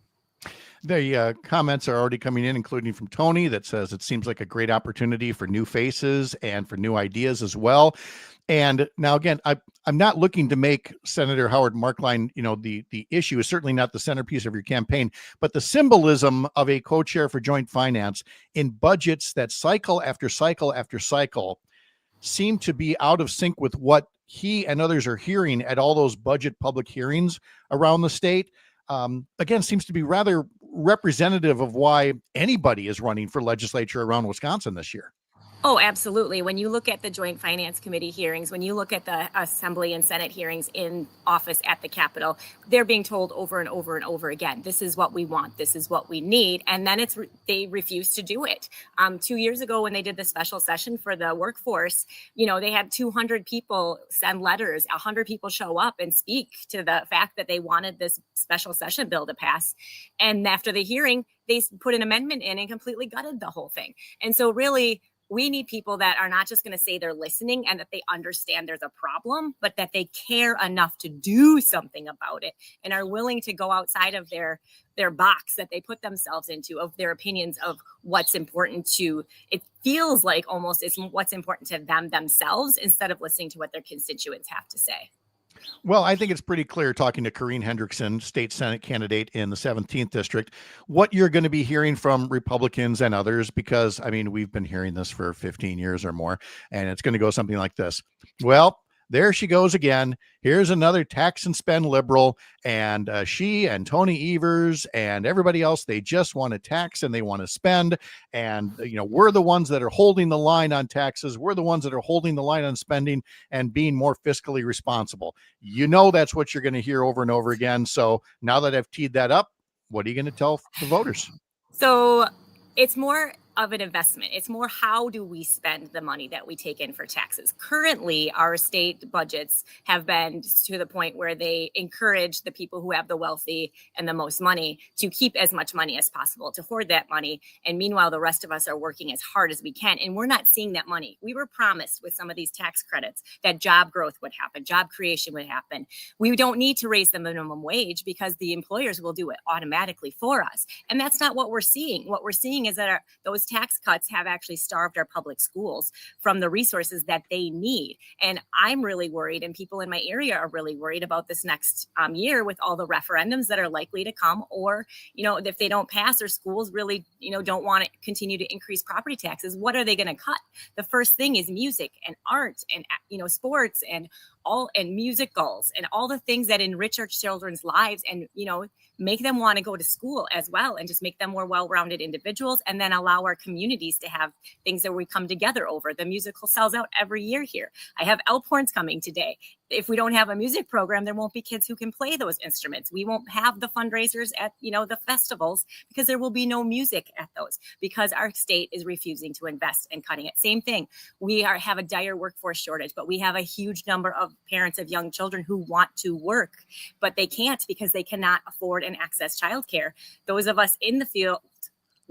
The comments are already coming in, including from Tony, that says it seems like a great opportunity for new faces and for new ideas as well. And now, again, I'm not looking to make Senator Howard Marklein, the issue is certainly not the centerpiece of your campaign, but the symbolism of a co-chair for joint finance in budgets that cycle after cycle after cycle seem to be out of sync with what he and others are hearing at all those budget public hearings around the state, again, seems to be rather representative of why anybody is running for legislature around Wisconsin this year. Oh, absolutely. When you look at the Joint Finance Committee hearings, when you look at the Assembly and Senate hearings in office at the Capitol, they're being told over and over and over again, this is what we want, this is what we need. And then they refuse to do it. 2 years ago, when they did the special session for the workforce, they had 200 people send letters, 100 people show up and speak to the fact that they wanted this special session bill to pass. And after the hearing, they put an amendment in and completely gutted the whole thing. And so really, we need people that are not just going to say they're listening and that they understand there's a problem, but that they care enough to do something about it and are willing to go outside of their box that they put themselves into, of their opinions of what's important to, it feels like almost it's what's important to them themselves instead of listening to what their constituents have to say. Well, I think it's pretty clear, talking to Corrine Hendrickson, state Senate candidate in the 17th district, what you're going to be hearing from Republicans and others, because, I mean, we've been hearing this for 15 years or more, and it's going to go something like this. Well, there she goes again. Here's another tax and spend liberal, and she and Tony Evers and everybody else, they just want to tax and they want to spend. And, we're the ones that are holding the line on taxes. We're the ones that are holding the line on spending and being more fiscally responsible. That's what you're going to hear over and over again. So now that I've teed that up, what are you going to tell the voters? So it's more of an investment. It's more, how do we spend the money that we take in for taxes? Currently, our state budgets have been to the point where they encourage the people who have the wealthy and the most money to keep as much money as possible, to hoard that money. And meanwhile, the rest of us are working as hard as we can. And we're not seeing that money. We were promised with some of these tax credits that job growth would happen, job creation would happen. We don't need to raise the minimum wage because the employers will do it automatically for us. And that's not what we're seeing. What we're seeing is that those tax cuts have actually starved our public schools from the resources that they need. And I'm really worried, and people in my area are really worried about this next year with all the referendums that are likely to come, or, if they don't pass, or schools really, don't want to continue to increase property taxes, what are they going to cut? The first thing is music and art and, sports and musicals and all the things that enrich our children's lives and, make them want to go to school as well, and just make them more well-rounded individuals, and then allow our communities to have things that we come together over. The musical sells out every year here. I have elk horns coming today. If we don't have a music program, there won't be kids who can play those instruments. We won't have the fundraisers at, the festivals, because there will be no music at those, because our state is refusing to invest and cutting it. Same thing. We have a dire workforce shortage, but we have a huge number of parents of young children who want to work, but they can't because they cannot afford and access childcare. Those of us in the field,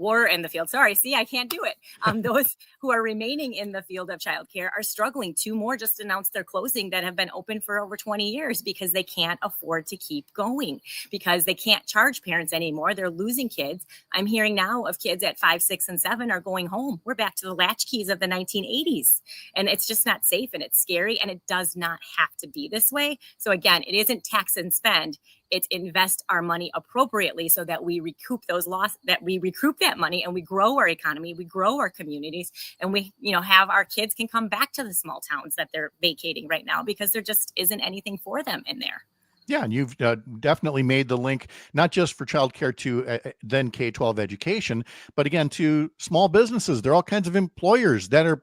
I can't do it. Those who are remaining in the field of childcare are struggling. 2 more just announced their closing that have been open for over 20 years because they can't afford to keep going, because they can't charge parents anymore. They're losing kids. I'm hearing now of kids at 5, 6, and 7 are going home. We're back to the latchkeys of the 1980s. And it's just not safe, and it's scary, and it does not have to be this way. So again, it isn't tax and spend. It's invest our money appropriately so that we recoup those losses, that we recoup that money, and we grow our economy, we grow our communities, and we, have our kids can come back to the small towns that they're vacating right now, because there just isn't anything for them in there. Yeah, and you've definitely made the link, not just for childcare to then K-12 education, but again, to small businesses. There are all kinds of employers that are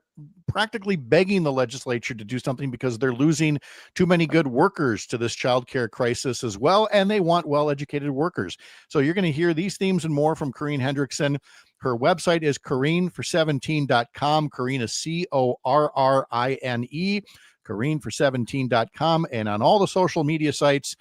practically begging the legislature to do something because they're losing too many good workers to this childcare crisis as well, and they want well-educated workers. So you're going to hear these themes and more from Corrine Hendrickson. Her website is CorrineFor17.com. Corrine is CORRINE. CorrineFor17.com, and on all the social media sites,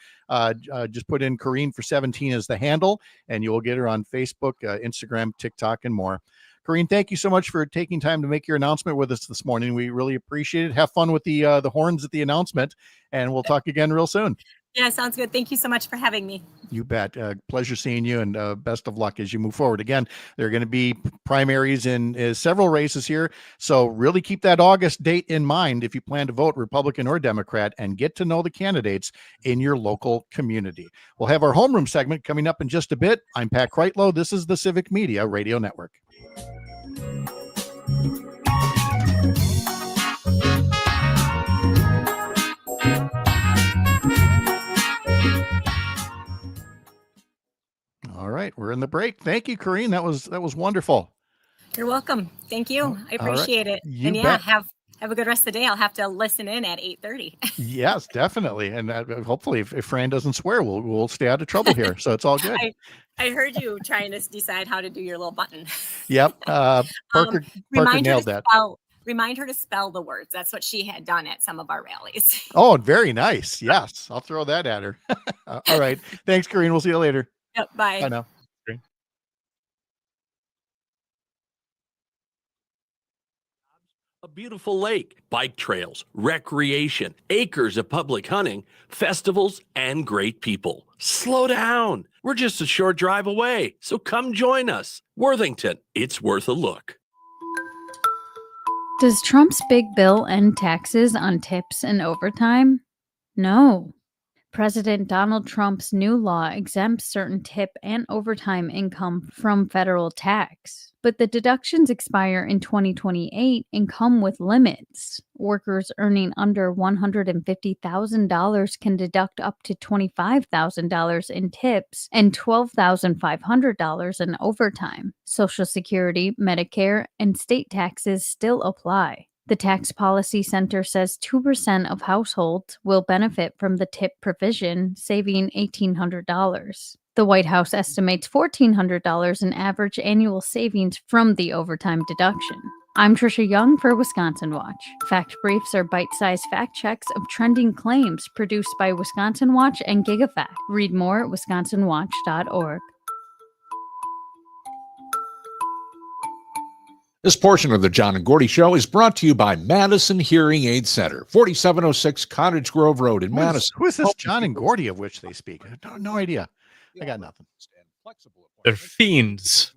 just put in Corrine for 17 as the handle, and you'll get her on Facebook, Instagram, TikTok, and more. Corrine, thank you so much for taking time to make your announcement with us this morning. We really appreciate it. Have fun with the horns at the announcement, and we'll talk again real soon. Yeah, sounds good. Thank you so much for having me. You bet. Pleasure seeing you, and best of luck as you move forward. Again, there are going to be primaries in several races here, so really keep that August date in mind if you plan to vote Republican or Democrat, and get to know the candidates in your local community. We'll have our homeroom segment coming up in just a bit. I'm Pat Kreitlow. This is the Civic Media Radio Network. All right, we're in the break. Thank you, Corrine. That was wonderful. You're welcome. Thank you. I All right. appreciate it. You And yeah, bet. have a good rest of the day. I'll have to listen in at 8:30. Yes, definitely. And hopefully, if Fran doesn't swear, we'll stay out of trouble here. So it's all good. I heard you trying to decide how to do your little button. Yep. Parker nailed that. Remind her to spell the words. That's what she had done at some of our rallies. Oh, very nice. Yes, I'll throw that at her. All right. Thanks, Corrine. We'll see you later. Yep, bye. Bye now. A beautiful lake, bike trails, recreation, acres of public hunting, festivals, and great people. Slow down. We're just a short drive away, so come join us. Worthington, it's worth a look. Does Trump's big bill end taxes on tips and overtime? No. President Donald Trump's new law exempts certain tip and overtime income from federal tax, but the deductions expire in 2028 and come with limits. Workers earning under $150,000 can deduct up to $25,000 in tips and $12,500 in overtime. Social Security, Medicare, and state taxes still apply. The Tax Policy Center says 2% of households will benefit from the tip provision, saving $1,800. The White House estimates $1,400 in average annual savings from the overtime deduction. I'm Trisha Young for Wisconsin Watch. Fact Briefs are bite-sized fact checks of trending claims produced by Wisconsin Watch and GigaFact. Read more at wisconsinwatch.org. This portion of the John and Gordy Show is brought to you by Madison Hearing Aid Center, 4706 Cottage Grove Road in Madison. Who is this John and Gordy of which they speak? No idea. I got nothing. They're fiends.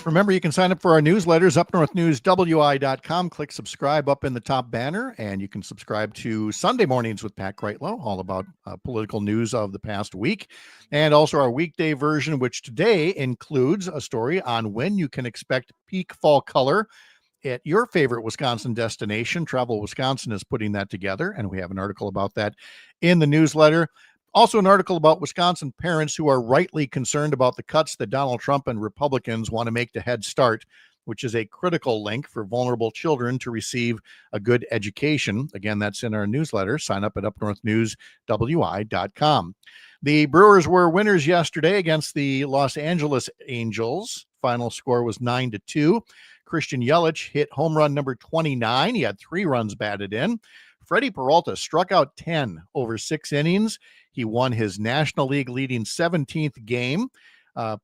Remember, you can sign up for our newsletters, upnorthnewswi.com. Click subscribe up in the top banner, and you can subscribe to Sunday Mornings with Pat Kreitlow, all about political news of the past week, and also our weekday version, which today includes a story on when you can expect peak fall color at your favorite Wisconsin destination. Travel Wisconsin is putting that together, and we have an article about that in the newsletter. Also, an article about Wisconsin parents who are rightly concerned about the cuts that Donald Trump and Republicans want to make to Head Start, which is a critical link for vulnerable children to receive a good education. Again, that's in our newsletter. Sign up at upnorthnewswi.com. The Brewers were winners yesterday against the Los Angeles Angels. Final score was 9-2. Christian Yelich hit home run number 29. He had 3 runs batted in. Freddie Peralta struck out 10 over 6 innings. He won his National League leading 17th game.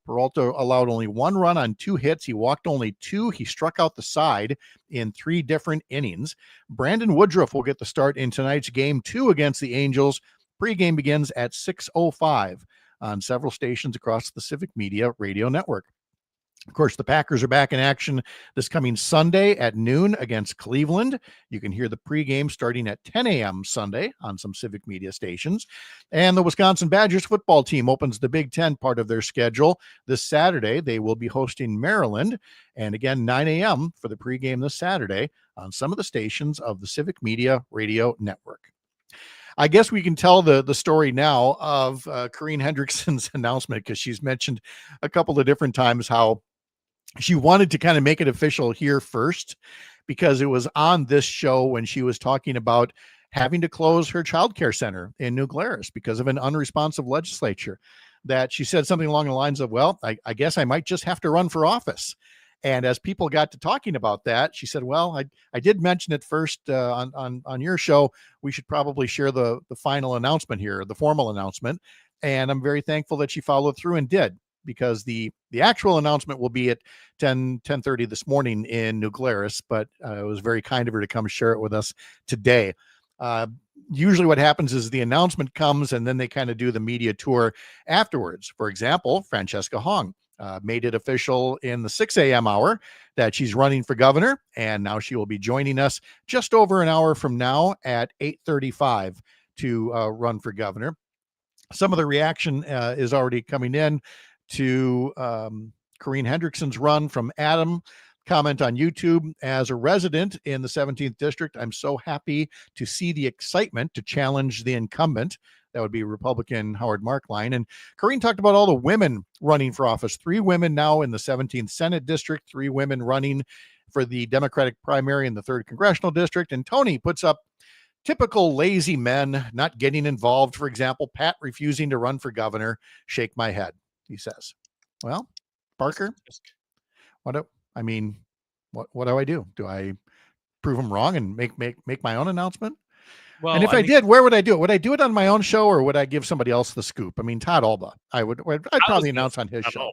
Peralta allowed only 1 run on 2 hits. He walked only 2. He struck out the side in 3 different innings. Brandon Woodruff will get the start in tonight's game 2 against the Angels. Pre-game begins at 6:05 on several stations across the Civic Media radio network. Of course, the Packers are back in action this coming Sunday at noon against Cleveland. You can hear the pregame starting at 10 a.m. Sunday on some Civic Media stations. And the Wisconsin Badgers football team opens the Big Ten part of their schedule this Saturday. They will be hosting Maryland. And again, 9 a.m. for the pregame this Saturday on some of the stations of the Civic Media radio network. I guess we can tell the story now of Corrine Hendrickson's announcement, because she's mentioned a couple of different times how she wanted to kind of make it official here first, because it was on this show when she was talking about having to close her childcare center in New Glarus because of an unresponsive legislature, that she said something along the lines of, well, I guess I might just have to run for office. And as people got to talking about that, she said, well, I did mention it first on your show. We should probably share the final announcement here, the formal announcement. And I'm very thankful that she followed through and did. because the actual announcement will be at 10:30 this morning in New Glarus, but it was very kind of her to come share it with us today. Usually what happens is the announcement comes and then they kind of do the media tour afterwards. For example, Francesca Hong made it official in the 6 a.m. hour that she's running for governor, and now she will be joining us just over an hour from now at 8:35 to run for governor. Some of the reaction is already coming in to Corrine Hendrickson's run from Adam. Comment on YouTube: as a resident in the 17th district, I'm so happy to see the excitement to challenge the incumbent. That would be Republican Howard Markline. And Corrine talked about all the women running for office. 3 women now in the 17th Senate district, 3 women running for the Democratic primary in the 3rd congressional district. And Tony puts up typical lazy men not getting involved. For example, Pat refusing to run for governor. Shake my head, he says. Well, Parker, what do I do? Do I prove him wrong and make my own announcement? Well, and if I did, where would I do it? Would I do it on my own show, or would I give somebody else the scoop? I mean, Todd Alba, I'd probably announce on his show.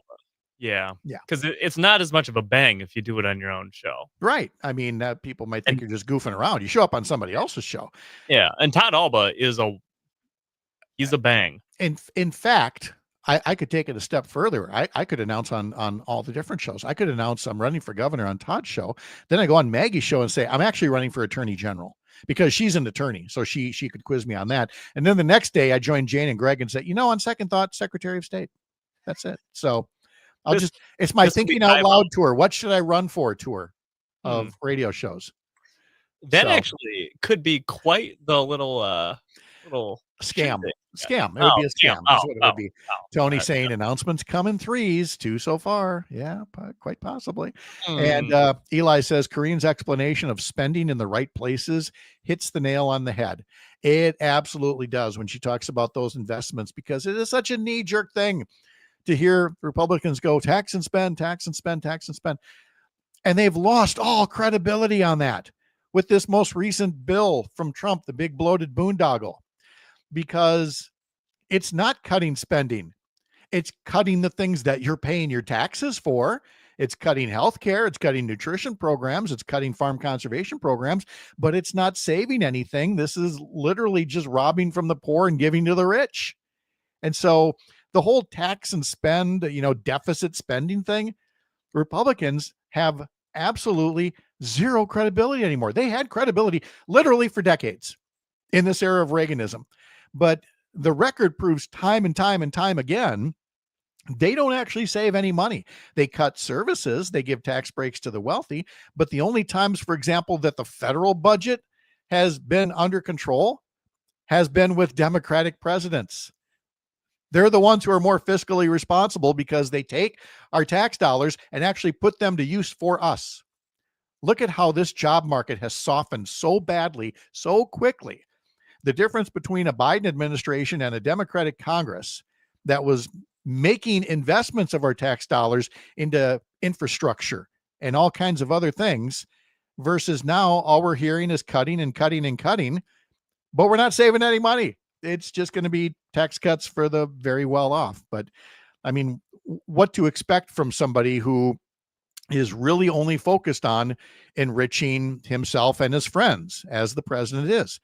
Yeah. Yeah. Because it's not as much of a bang if you do it on your own show. Right. I mean, people might think you're just goofing around. You show up on somebody else's show. Yeah. And Todd Alba he's a bang. In fact, I could take it a step further. I could announce on all the different shows. I could announce I'm running for governor on Todd's show. Then I go on Maggie's show and say, I'm actually running for attorney general, because she's an attorney. So she could quiz me on that. And then the next day I join Jane and Greg and say, on second thought, Secretary of State. That's it. So it's my thinking out loud tour. What should I run for tour of radio shows? That actually could be quite the little scam. Scam. It would be a scam. That's what it would be. Tony saying announcements come in 3s, 2 so far. Yeah, quite possibly. And Eli says Corine's explanation of spending in the right places hits the nail on the head. It absolutely does when she talks about those investments, because it is such a knee-jerk thing to hear Republicans go tax and spend, tax and spend, tax and spend. And they've lost all credibility on that with this most recent bill from Trump, the big bloated boondoggle, because it's not cutting spending. It's cutting the things that you're paying your taxes for. It's cutting healthcare. It's cutting nutrition programs. It's cutting farm conservation programs, but it's not saving anything. This is literally just robbing from the poor and giving to the rich. And so the whole tax and spend, deficit spending thing, Republicans have absolutely zero credibility anymore. They had credibility literally for decades in this era of Reaganism. But the record proves time and time and time again, they don't actually save any money. They cut services, they give tax breaks to the wealthy, but the only times, for example, that the federal budget has been under control has been with Democratic presidents. They're the ones who are more fiscally responsible because they take our tax dollars and actually put them to use for us. Look at how this job market has softened so badly, so quickly. The difference between a Biden administration and a Democratic Congress that was making investments of our tax dollars into infrastructure and all kinds of other things, versus now all we're hearing is cutting and cutting and cutting, but we're not saving any money. It's just going to be tax cuts for the very well off. But I mean, what to expect from somebody who is really only focused on enriching himself and his friends, as the president is.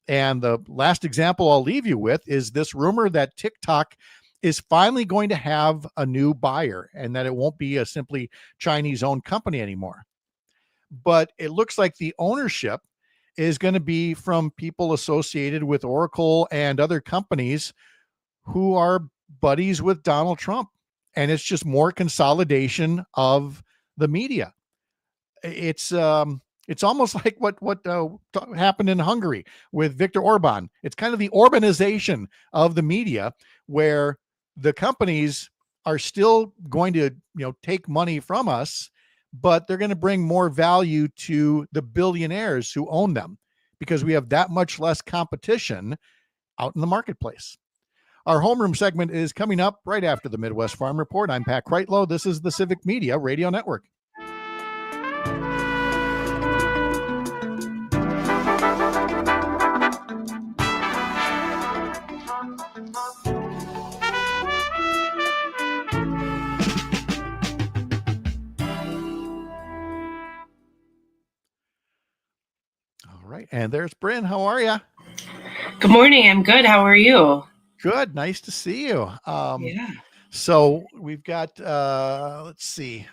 And the last example I'll leave you with is this rumor that TikTok is finally going to have a new buyer and that it won't be a simply Chinese-owned company anymore. But it looks like the ownership is going to be from people associated with Oracle and other companies who are buddies with Donald Trump. And it's just more consolidation of the media. It's almost like what happened in Hungary with Viktor Orban. It's kind of the Orbanization of the media, where the companies are still going to, take money from us, but they're going to bring more value to the billionaires who own them, because we have that much less competition out in the marketplace. Our homeroom segment is coming up right after the Midwest Farm Report. I'm Pat Kreitlow. This is the Civic Media Radio Network. right. And there's Bryn. How are you? Good morning. I'm good. How are you? Good. Nice to see you. Yeah. So we've got, let's see.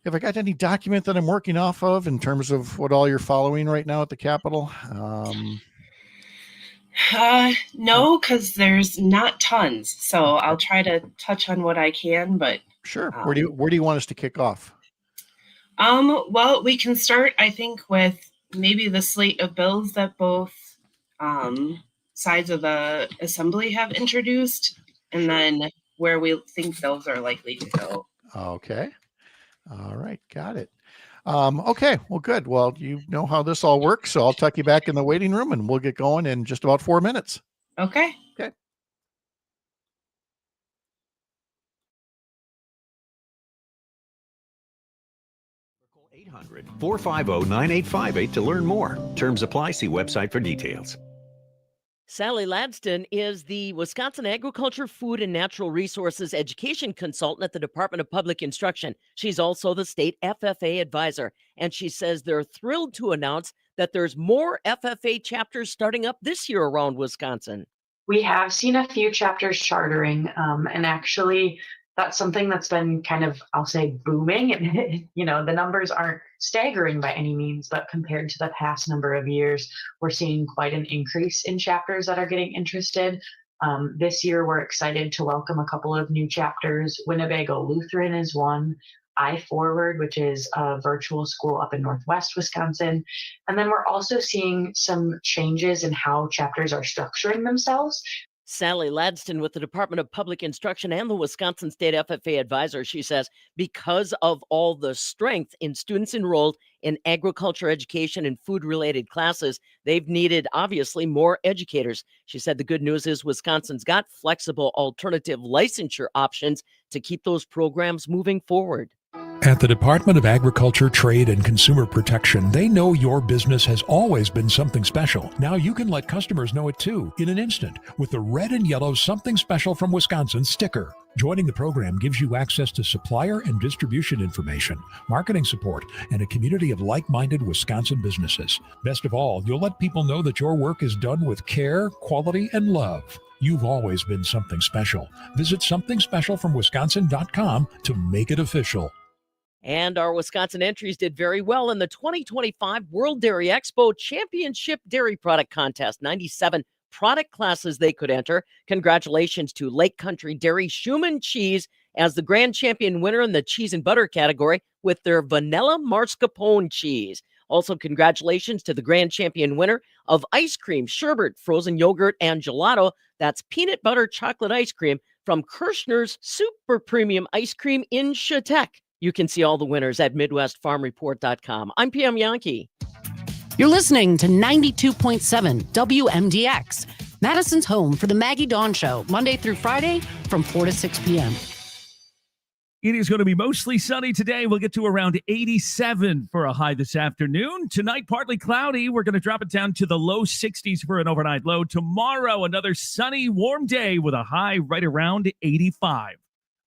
Have I got any document that I'm working off of in terms of what all you're following right now at the Capitol? No, because there's not tons. So I'll try to touch on what I can, but sure. Where do you want us to kick off? Well, we can start, I think, with maybe the slate of bills that both sides of the assembly have introduced, and then where we think those are likely to go. Okay. All right. Got it. Okay. Well, good. Well, you know how this all works, so I'll tuck you back in the waiting room and we'll get going in just about 4 minutes. Okay. Okay. Call 800-450-9858 to learn more. Terms apply. See website for details. Sally Ladston is the Wisconsin Agriculture, Food, and Natural Resources Education Consultant at the Department of Public Instruction. She's also the state FFA advisor, and she says they're thrilled to announce that there's more FFA chapters starting up this year around Wisconsin. We have seen a few chapters chartering, and actually that's something that's been kind of, I'll say, booming. And, the numbers aren't staggering by any means, but compared to the past number of years, we're seeing quite an increase in chapters that are getting interested. This year, we're excited to welcome a couple of new chapters. Winnebago Lutheran is one. iForward, which is a virtual school up in Northwest Wisconsin. And then we're also seeing some changes in how chapters are structuring themselves. Sally Ladston with the Department of Public Instruction and the Wisconsin State FFA advisor, she says, because of all the strength in students enrolled in agriculture education and food-related classes, they've needed, obviously, more educators. She said the good news is Wisconsin's got flexible alternative licensure options to keep those programs moving forward. At the Department of Agriculture, Trade, and Consumer Protection, they know your business has always been something special. Now you can let customers know it too in an instant with the red and yellow Something Special from Wisconsin sticker. Joining the program gives you access to supplier and distribution information, marketing support, and a community of like-minded Wisconsin businesses. Best of all, you'll let people know that your work is done with care, quality, and love. You've always been something special. Visit somethingspecialfromwisconsin.com to make it official. And our Wisconsin entries did very well in the 2025 World Dairy Expo Championship Dairy Product Contest. 97 product classes they could enter. Congratulations to Lake Country Dairy Schumann Cheese as the grand champion winner in the cheese and butter category with their vanilla mascarpone cheese. Also, congratulations to the grand champion winner of ice cream, sherbet, frozen yogurt, and gelato. That's peanut butter chocolate ice cream from Kirschner's Super Premium Ice Cream in Chautauqua. You can see all the winners at MidwestFarmReport.com. I'm PM Yankee. You're listening to 92.7 WMDX, Madison's home for the Maggie Dawn Show, Monday through Friday from 4 to 6 p.m. It is going to be mostly sunny today. We'll get to around 87 for a high this afternoon. Tonight, partly cloudy. We're going to drop it down to the low 60s for an overnight low. Tomorrow, another sunny, warm day with a high right around 85.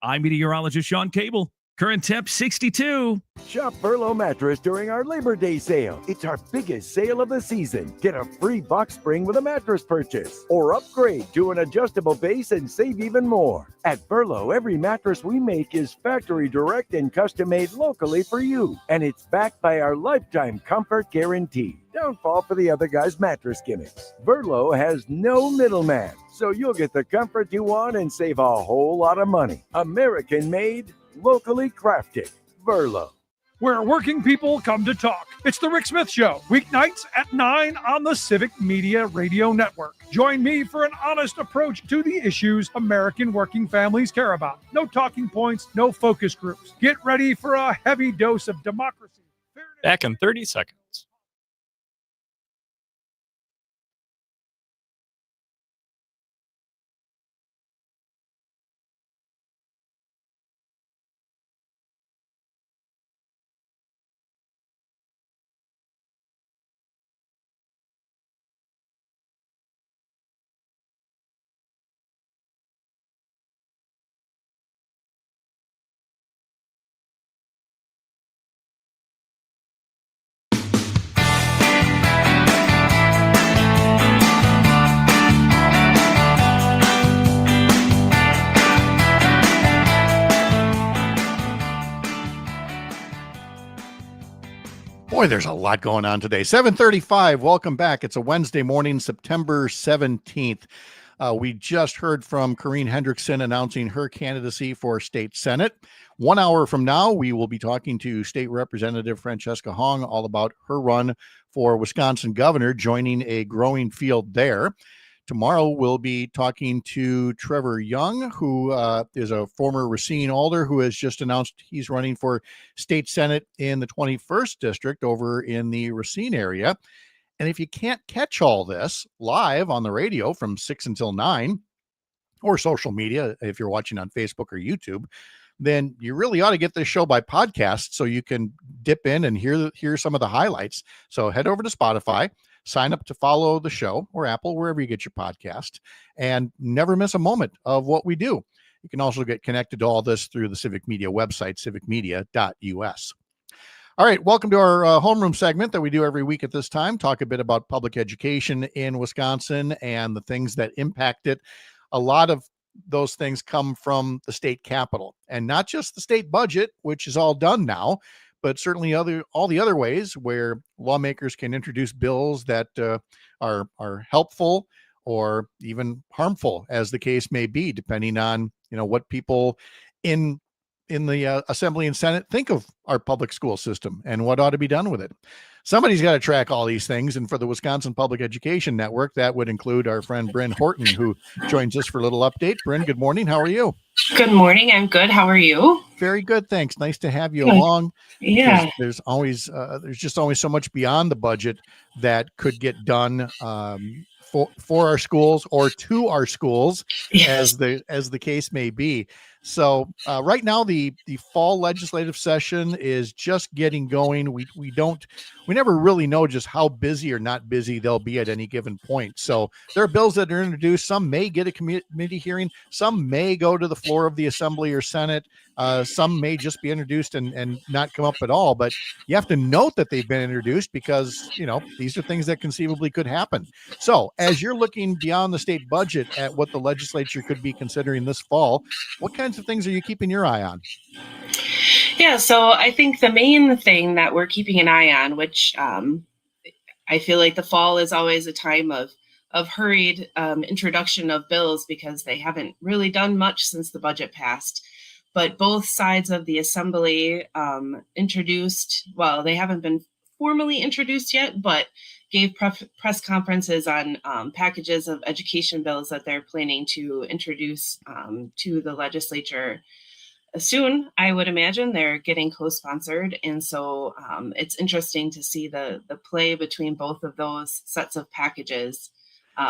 I'm meteorologist Sean Cable. Current temp 62. Shop Furlough Mattress during our Labor Day sale. It's our biggest sale of the season. Get a free box spring with a mattress purchase or upgrade to an adjustable base and save even more. At Furlough, every mattress we make is factory direct and custom made locally for you. And it's backed by our lifetime comfort guarantee. Don't fall for the other guy's mattress gimmicks. Furlough has no middleman, so you'll get the comfort you want and save a whole lot of money. American made, locally crafted. Furlough. Where working people come to talk. It's the Rick Smith Show, weeknights at 9 on the Civic Media Radio Network. Join me for an honest approach to the issues American working families care about. No talking points, no focus groups. Get ready for a heavy dose of democracy. Back in 30 seconds. Boy, there's a lot going on today. 7:35. Welcome back. It's a Wednesday morning, September 17th. We just heard from Corrine Hendrickson announcing her candidacy for state senate. 1 hour from now, we will be talking to State Representative Francesca Hong all about her run for Wisconsin governor, joining a growing field there. Tomorrow, we'll be talking to Trevor Young, who is a former Racine alder who has just announced he's running for state senate in the 21st district over in the Racine area. And if you can't catch all this live on the radio from 6 until 9, or social media, if you're watching on Facebook or YouTube, then you really ought to get this show by podcast so you can dip in and hear some of the highlights. So head over to Spotify, sign up to follow the show, or Apple, wherever you get your podcast, and never miss a moment of what we do. You can also get connected to all this through the Civic Media website, civicmedia.us. All right, welcome to our homeroom segment that we do every week at this time. Talk a bit about public education in Wisconsin and the things that impact it. A lot of those things come from the state capitol, and not just the state budget, which is all done now, but certainly all the other ways where lawmakers can introduce bills that are helpful or even harmful, as the case may be, depending on what people in the Assembly and Senate think of our public school system and what ought to be done with it. Somebody's got to track all these things, and for the Wisconsin Public Education Network, that would include our friend Bryn Horton, who joins us for a little update. Bryn, good morning. How are you? Good morning. I'm good. How are you? Very good, thanks. Nice to have you Good. along. Yeah. There's just always so much beyond the budget that could get done for our schools or to our schools, Yes. as the case may be. So right now the fall legislative session is just getting going. We never really know just how busy or not busy they'll be at any given point. So there are bills that are introduced. Some may get a committee hearing. Some may go to the floor of the Assembly or Senate. Some may just be introduced and not come up at all. But you have to note that they've been introduced because, these are things that conceivably could happen. So as you're looking beyond the state budget at what the legislature could be considering this fall, what kinds of things are you keeping your eye on? Yeah, so I think the main thing that we're keeping an eye on, which I feel like the fall is always a time of hurried introduction of bills because they haven't really done much since the budget passed. But both sides of the Assembly introduced, well, they haven't been formally introduced yet, but gave press conferences on packages of education bills that they're planning to introduce to the legislature soon. I would imagine they're getting co-sponsored. And so it's interesting to see the play between both of those sets of packages.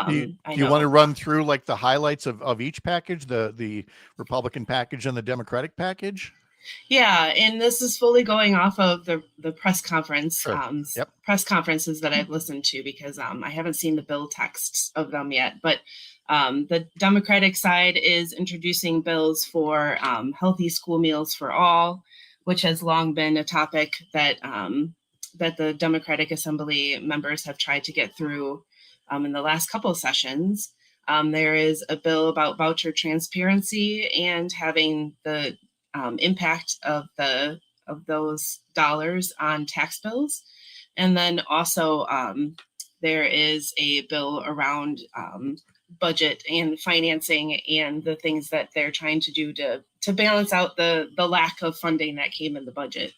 Do you want to run through like the highlights of each package, the Republican package and the Democratic package? Yeah, and this is fully going off of the press conference, Sure. Yep. press conferences that I've listened to because I haven't seen the bill texts of them yet. But the Democratic side is introducing bills for healthy school meals for all, which has long been a topic that that the Democratic Assembly members have tried to get through in the last couple of sessions. There is a bill about voucher transparency and having the impact of those dollars on tax bills. And then also there is a bill around budget and financing and the things that they're trying to do to balance out the lack of funding that came in the budget.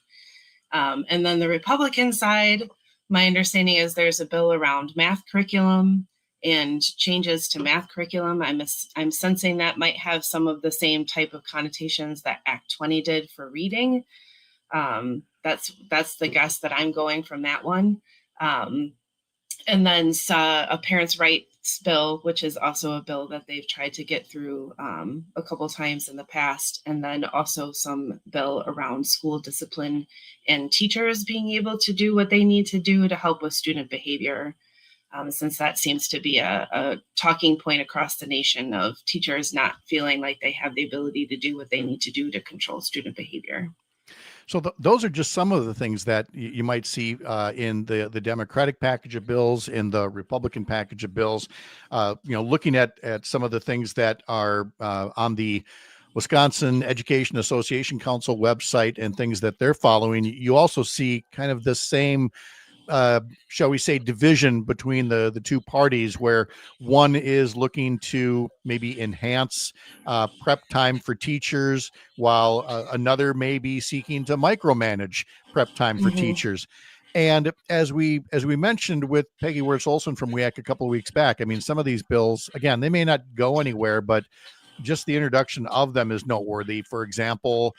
And then the Republican side, my understanding is there's a bill around math curriculum and changes to math curriculum. I'm sensing that might have some of the same type of connotations that Act 20 did for reading. That's the guess that I'm going from that one. And then a parents' rights bill, which is also a bill that they've tried to get through a couple times in the past. And then also some bill around school discipline and teachers being able to do what they need to do to help with student behavior. Since that seems to be a talking point across the nation of teachers not feeling like they have the ability to do what they need to do to control student behavior. So those are just some of the things that you might see in the Democratic package of bills, in the Republican package of bills. Looking at some of the things that are on the Wisconsin Education Association Council website and things that they're following, you also see kind of the same, shall we say, division between the two parties, where one is looking to maybe enhance prep time for teachers, while another may be seeking to micromanage prep time for teachers. And as we mentioned with Peggy Wirtz Olson from WEAC a couple of weeks back, I mean, some of these bills, again, they may not go anywhere, but just the introduction of them is noteworthy. For example,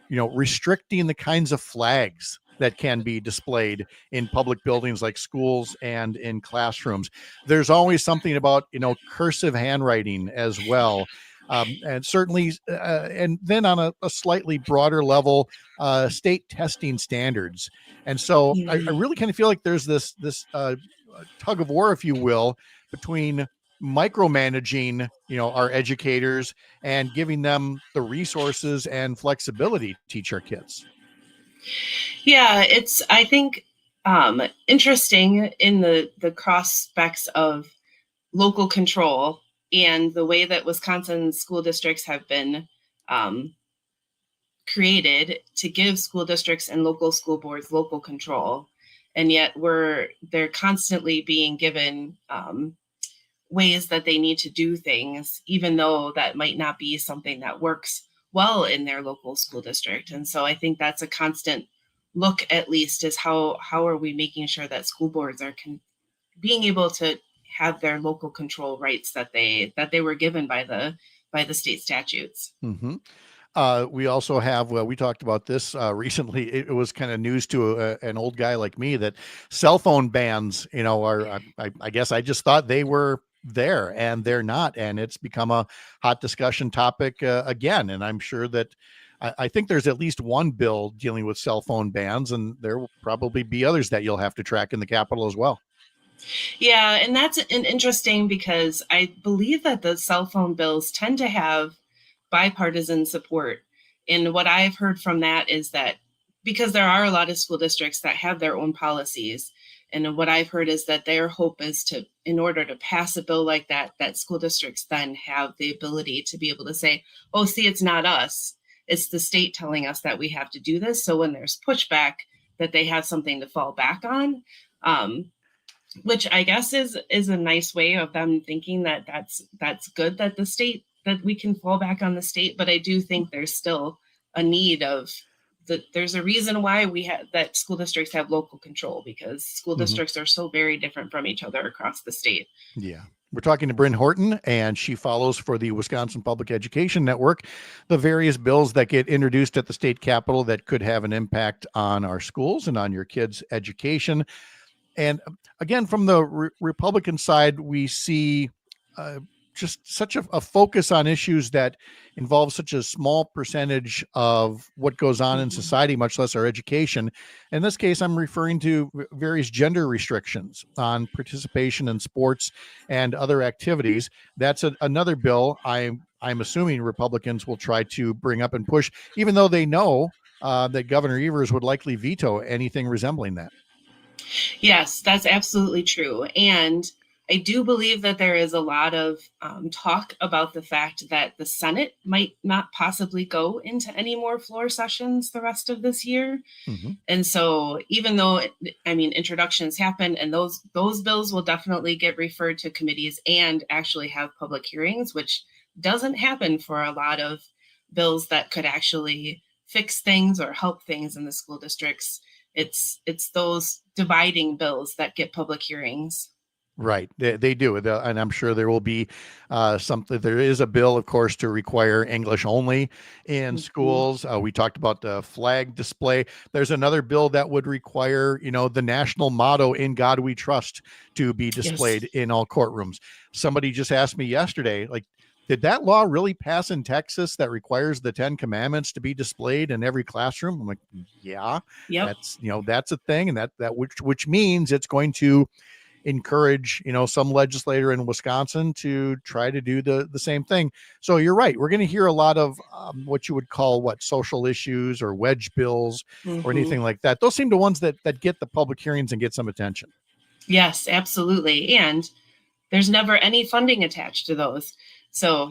restricting the kinds of flags that can be displayed in public buildings like schools and in classrooms. There's always something about, cursive handwriting as well. And certainly, and then on a slightly broader level, state testing standards. And so I really kind of feel like there's this tug of war, if you will, between micromanaging, our educators and giving them the resources and flexibility to teach our kids. Yeah, it's, I think, interesting in the cross specs of local control and the way that Wisconsin school districts have been created to give school districts and local school boards local control. And yet they're constantly being given ways that they need to do things, even though that might not be something that works well in their local school district. And so I think that's a constant look, at least, is how are we making sure that school boards are being able to have their local control rights that they were given by the state statutes. We also have, we talked about this recently. It was kind of news to an old guy like me that cell phone bans, are, I guess I just thought they were there, and they're not. And it's become a hot discussion topic again. And I'm sure that I think there's at least one bill dealing with cell phone bans, and there will probably be others that you'll have to track in the Capitol as well. Yeah, and that's an interesting, because I believe that the cell phone bills tend to have bipartisan support. And what I've heard from that is that because there are a lot of school districts that have their own policies, and what I've heard is that their hope is to, in order to pass a bill like that, that school districts then have the ability to be able to say, oh, see, it's not us. It's the state telling us that we have to do this. So when there's pushback, that they have something to fall back on, which I guess is a nice way of them thinking that that's good, that the state, that we can fall back on the state. But I do think there's still a need of there's a reason why that school districts have local control, because school districts are so very different from each other across the state. Yeah. We're talking to Bryn Horton, and she follows for the Wisconsin Public Education Network the various bills that get introduced at the state capitol that could have an impact on our schools and on your kids' education. And again, from the Republican side, we see just such a focus on issues that involve such a small percentage of what goes on in society, much less our education. In this case, I'm referring to various gender restrictions on participation in sports and other activities. That's another bill I'm assuming Republicans will try to bring up and push, even though they know that Governor Evers would likely veto anything resembling that. Yes, that's absolutely true. And I do believe that there is a lot of talk about the fact that the Senate might not possibly go into any more floor sessions the rest of this year. And so even though, introductions happen, and those bills will definitely get referred to committees and actually have public hearings, which doesn't happen for a lot of bills that could actually fix things or help things in the school districts. It's those dividing bills that get public hearings. Right. They do. And I'm sure there will be something. There is a bill, of course, to require English only in schools. We talked about the flag display. There's another bill that would require, the national motto, "In God We Trust," to be displayed in all courtrooms. Somebody just asked me yesterday, did that law really pass in Texas that requires the 10 Commandments to be displayed in every classroom? I'm like, yeah, that's a thing. And that which means it's going to encourage, some legislator in Wisconsin to try to do the same thing. So you're right. We're going to hear a lot of what you would call social issues or wedge bills or anything like that. Those seem to ones that get the public hearings and get some attention. Yes, absolutely. And there's never any funding attached to those. So,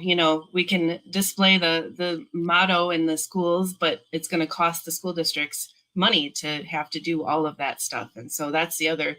we can display the motto in the schools, but it's going to cost the school districts money to have to do all of that stuff. And so that's the other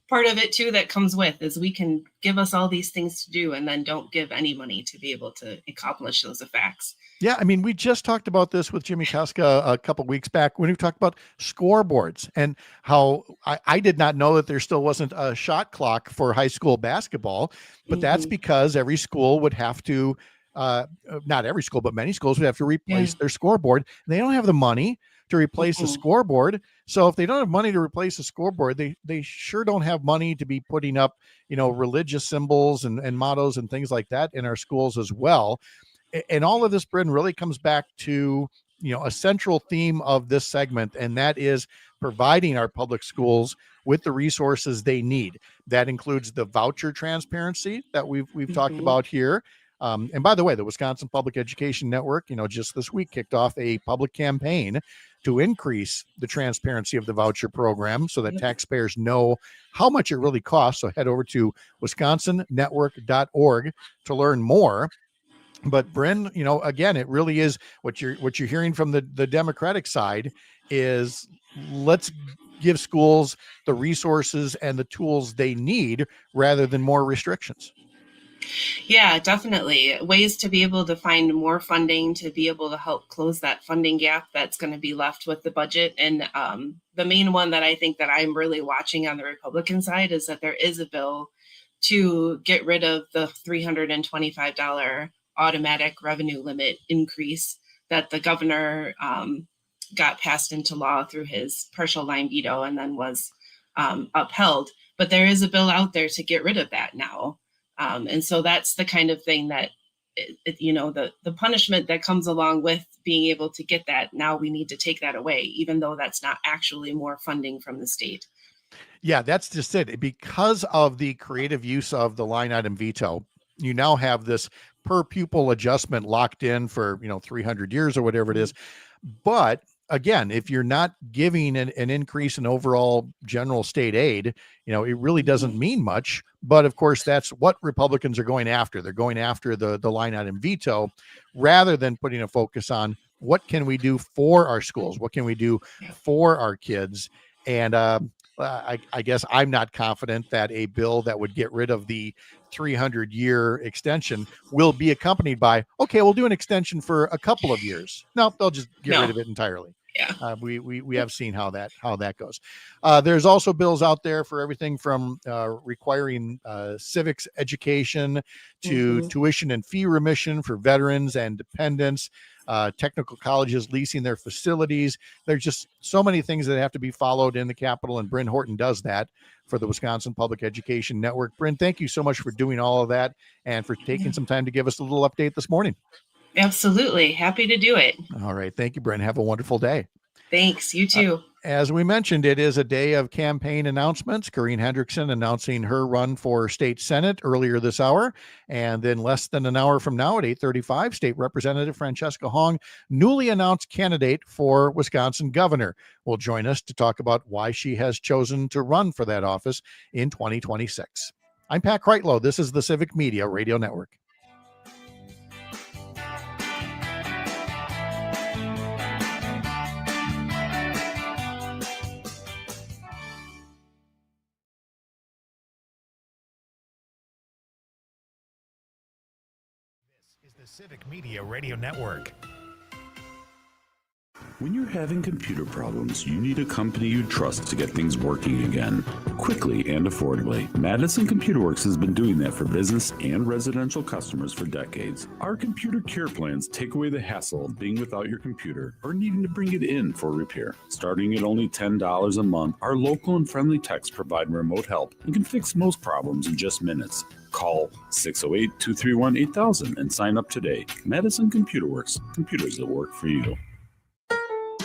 part of it too that comes with, is we can give us all these things to do and then don't give any money to be able to accomplish those effects. Yeah, I mean, we just talked about this with Jimmy Koska a couple weeks back when we talked about scoreboards and how I did not know that there still wasn't a shot clock for high school basketball, but that's because every school would have to, not every school, but many schools would have to replace their scoreboard. They don't have the money to replace a scoreboard. So if they don't have money to replace a scoreboard, they sure don't have money to be putting up, religious symbols and mottos and things like that in our schools as well. And all of this, Bryn, really comes back to, a central theme of this segment, and that is providing our public schools with the resources they need. That includes the voucher transparency that we've talked about here. And by the way, the Wisconsin Public Education Network, just this week kicked off a public campaign to increase the transparency of the voucher program so that taxpayers know how much it really costs. So head over to wisconsonnetwork.org to learn more. But Bryn, again, it really is what you're hearing from the Democratic side is let's give schools the resources and the tools they need rather than more restrictions. Yeah, definitely. Ways to be able to find more funding to be able to help close that funding gap that's going to be left with the budget. And the main one that I think that I'm really watching on the Republican side is that there is a bill to get rid of the $325 automatic revenue limit increase that the governor got passed into law through his partial line veto and then was upheld. But there is a bill out there to get rid of that now. And so that's the kind of thing that, the punishment that comes along with being able to get that. Now we need to take that away, even though that's not actually more funding from the state. Yeah, that's just it. Because of the creative use of the line item veto, you now have this per pupil adjustment locked in for, 300 years or whatever it is. But again, if you're not giving an increase in overall general state aid, it really doesn't mean much. But of course, that's what Republicans are going after. They're going after the line item veto rather than putting a focus on what can we do for our schools? What can we do for our kids? And I guess I'm not confident that a bill that would get rid of the 300-year extension will be accompanied by, okay, we'll do an extension for a couple of years. No, they'll just get rid of it entirely. Yeah. We have seen how that goes. There's also bills out there for everything from requiring civics education to tuition and fee remission for veterans and dependents, technical colleges leasing their facilities. There's just so many things that have to be followed in the Capitol, and Bryn Horton does that for the Wisconsin Public Education Network. Bryn, thank you so much for doing all of that and for taking some time to give us a little update this morning. Absolutely. Happy to do it. All right. Thank you, Bryn. Have a wonderful day. Thanks. You too. As we mentioned, it is a day of campaign announcements. Corrine Hendrickson announcing her run for state senate earlier this hour. And then less than an hour from now at 8:35, State Representative Francesca Hong, newly announced candidate for Wisconsin governor, will join us to talk about why she has chosen to run for that office in 2026. I'm Pat Kreitlow. This is the Civic Media Radio Network. The Civic Media Radio Network. When you're having computer problems, you need a company you trust to get things working again, quickly and affordably. Madison Computer Works has been doing that for business and residential customers for decades. Our computer care plans take away the hassle of being without your computer or needing to bring it in for repair. Starting at only $10 a month, our local and friendly techs provide remote help and can fix most problems in just minutes. Call 608-231-8000 and sign up today. Madison Computer Works, computers that work for you.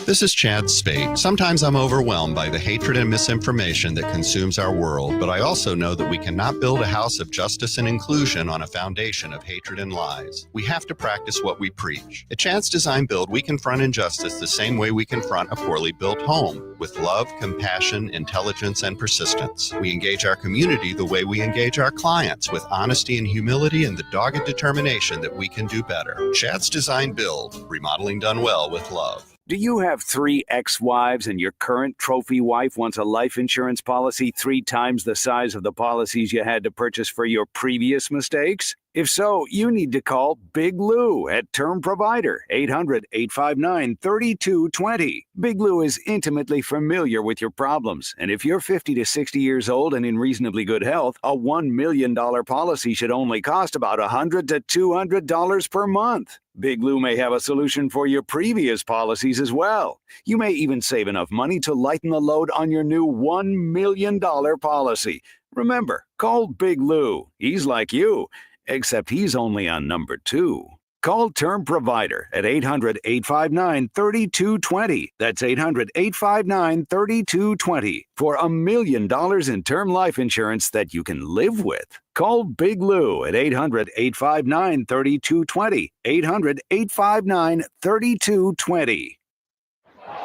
This is Chad Spate. Sometimes I'm overwhelmed by the hatred and misinformation that consumes our world, but I also know that we cannot build a house of justice and inclusion on a foundation of hatred and lies. We have to practice what we preach. At Chad's Design Build, we confront injustice the same way we confront a poorly built home, with love, compassion, intelligence, and persistence. We engage our community the way we engage our clients, with honesty and humility and the dogged determination that we can do better. Chad's Design Build, remodeling done well with love. Do you have 3 ex-wives and your current trophy wife wants a life insurance policy 3 times the size of the policies you had to purchase for your previous mistakes? If so, you need to call Big Lou at Term Provider, 800-859-3220. Big Lou is intimately familiar with your problems, and if you're 50 to 60 years old and in reasonably good health, a $1 million policy should only cost about $100 to $200 per month. Big Lou may have a solution for your previous policies as well. You may even save enough money to lighten the load on your new $1 million policy. Remember, call Big Lou. He's like you, except he's only on number 2. Call Term Provider at 800-859-3220. That's 800-859-3220 for $1 million in term life insurance that you can live with. Call Big Lou at 800-859-3220. 800-859-3220.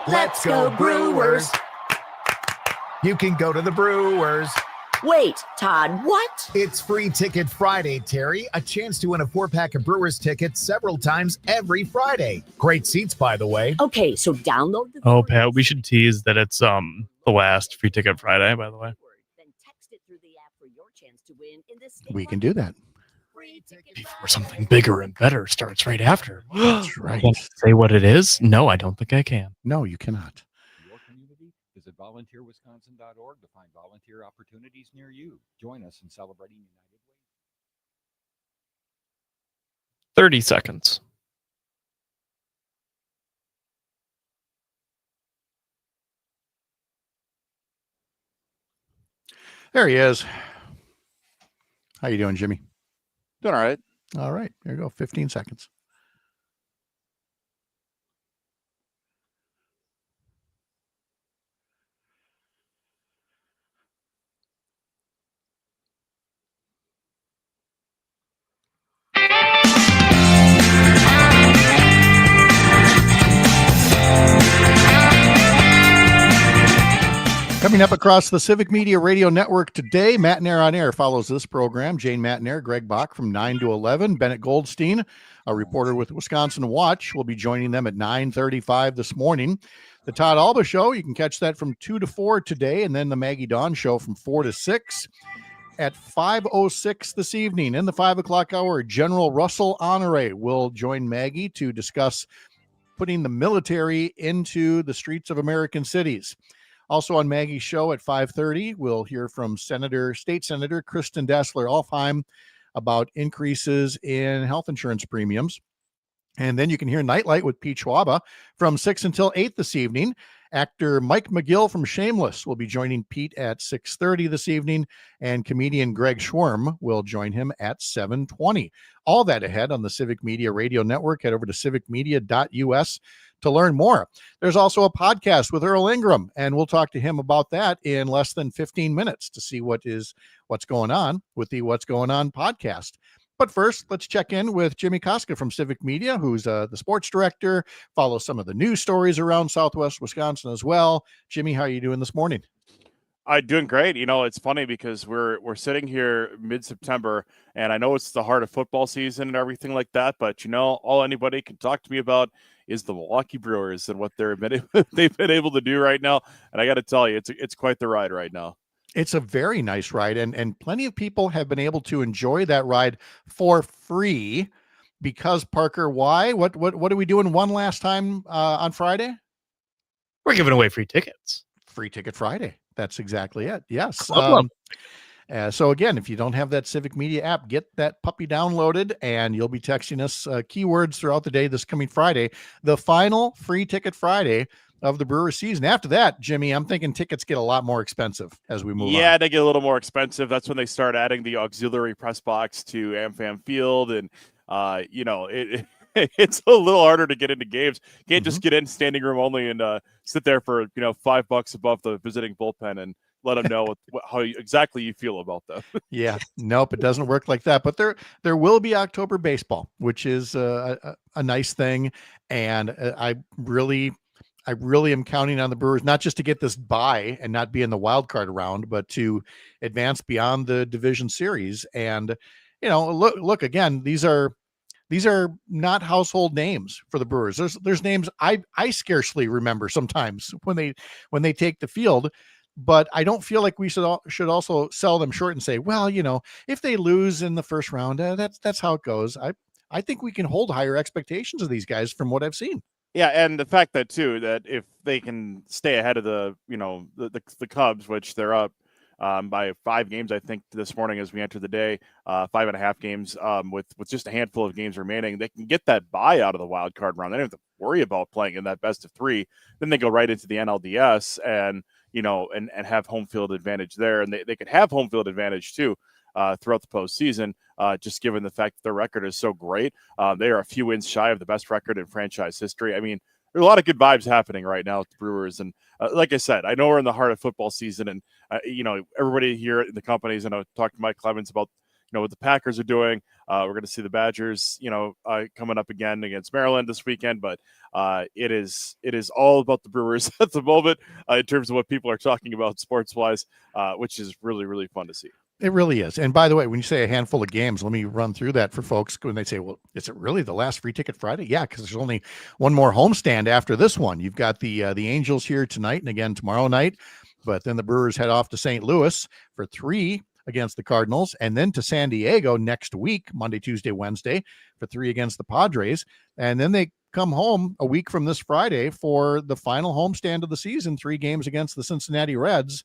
Let's go Brewers! You can go to the Brewers. Wait, Todd, what? It's Free Ticket Friday, Terry. A chance to win a 4-pack of Brewers tickets several times every Friday. Great seats, by the way. Okay, so download the... Oh, Pat, we should tease that it's the last Free Ticket Friday, by the way. Then text it through the app for your chance to win in this... We can do that. Before something bigger and better starts right after. That's right. Can't say what it is? No, I don't think I can. No, you cannot. Visit volunteerwisconsin.org to find volunteer opportunities near you. Join us in celebrating United Way. 30 seconds. There he is. How you doing, Jimmy? Doing all right. All right. There you go. 15 seconds. Coming up across the Civic Media Radio Network today, Matt Nair on Air follows this program. Jane Matt Nair, Greg Bach from 9 to 11. Bennett Goldstein, a reporter with Wisconsin Watch, will be joining them at 9:35 this morning. The Todd Alba Show, you can catch that from 2 to 4 today, and then the Maggie Dawn Show from 4 to 6. At 5:06 this evening, in the 5 o'clock hour, General Russell Honore will join Maggie to discuss putting the military into the streets of American cities. Also on Maggie's show at 5:30, we'll hear from State Senator Kristen Dassler-Alfheim about increases in health insurance premiums. And then you can hear Nightlight with Pete Schwaba from 6 until 8 this evening. Actor Mike McGill from Shameless will be joining Pete at 6:30 this evening, and comedian Greg Schworm will join him at 7:20. All that ahead on the Civic Media Radio Network. Head over to civicmedia.us to learn more. There's also a podcast with Earl Ingram, and we'll talk to him about that in less than 15 minutes to see what's going on with the What's Going On podcast. But first, let's check in with Jimmy Koska from Civic Media, who's the sports director, follows some of the news stories around Southwest Wisconsin as well. Jimmy, how are you doing this morning? I'm doing great. You know, it's funny because we're sitting here mid-September, and I know it's the heart of football season and everything like that, but, you know, all anybody can talk to me about is the Milwaukee Brewers and what they've been able to do right now. And I got to tell you, it's quite the ride right now. It's a very nice ride, and plenty of people have been able to enjoy that ride for free because, Parker, why? What are we doing one last time on Friday? We're giving away free tickets. Free Ticket Friday. That's exactly it. Yes. So again, if you don't have that Civic Media app, get that puppy downloaded, and you'll be texting us keywords throughout the day this coming Friday, the final Free Ticket Friday of the Brewer season. After that, Jimmy, I'm thinking tickets get a lot more expensive as we move on. Yeah, they get a little more expensive. That's when they start adding the auxiliary press box to AmFam Field, and it's a little harder to get into games. You can't just get in standing room only and sit there for $5 above the visiting bullpen and let them know how exactly you feel about them. Yeah, nope, it doesn't work like that. But there will be October baseball, which is a nice thing, and I really am counting on the Brewers not just to get this bye and not be in the wild card round, but to advance beyond the division series. And look again, these are not household names for the Brewers. There's names I scarcely remember sometimes when they take the field. But I don't feel like we should also sell them short and say, well, if they lose in the first round, that's how it goes. I think we can hold higher expectations of these guys from what I've seen. Yeah, and the fact that if they can stay ahead of the Cubs, which they're up by 5 games, I think this morning as we enter the day, 5.5 games with just a handful of games remaining, they can get that bye out of the wild card round. They don't have to worry about playing in that best of 3. Then they go right into the NLDS and have home field advantage there, and they could have home field advantage too throughout the postseason, just given the fact that their record is so great. They are a few wins shy of the best record in franchise history. I mean, there's a lot of good vibes happening right now with the Brewers, and like I said, I know we're in the heart of football season, and everybody here in the companies, and I talked to Mike Clemens about what the Packers are doing. We're going to see the Badgers, coming up again against Maryland this weekend, but it is all about the Brewers at the moment in terms of what people are talking about sports-wise, which is really, really fun to see. It really is. And by the way, when you say a handful of games, let me run through that for folks when they say, well, is it really the last Free Ticket Friday? Yeah, because there's only one more homestand after this one. You've got the Angels here tonight and again tomorrow night, but then the Brewers head off to St. Louis for 3 against the Cardinals, and then to San Diego next week, Monday, Tuesday, Wednesday, for 3 against the Padres. And then they come home a week from this Friday for the final homestand of the season, 3 games against the Cincinnati Reds.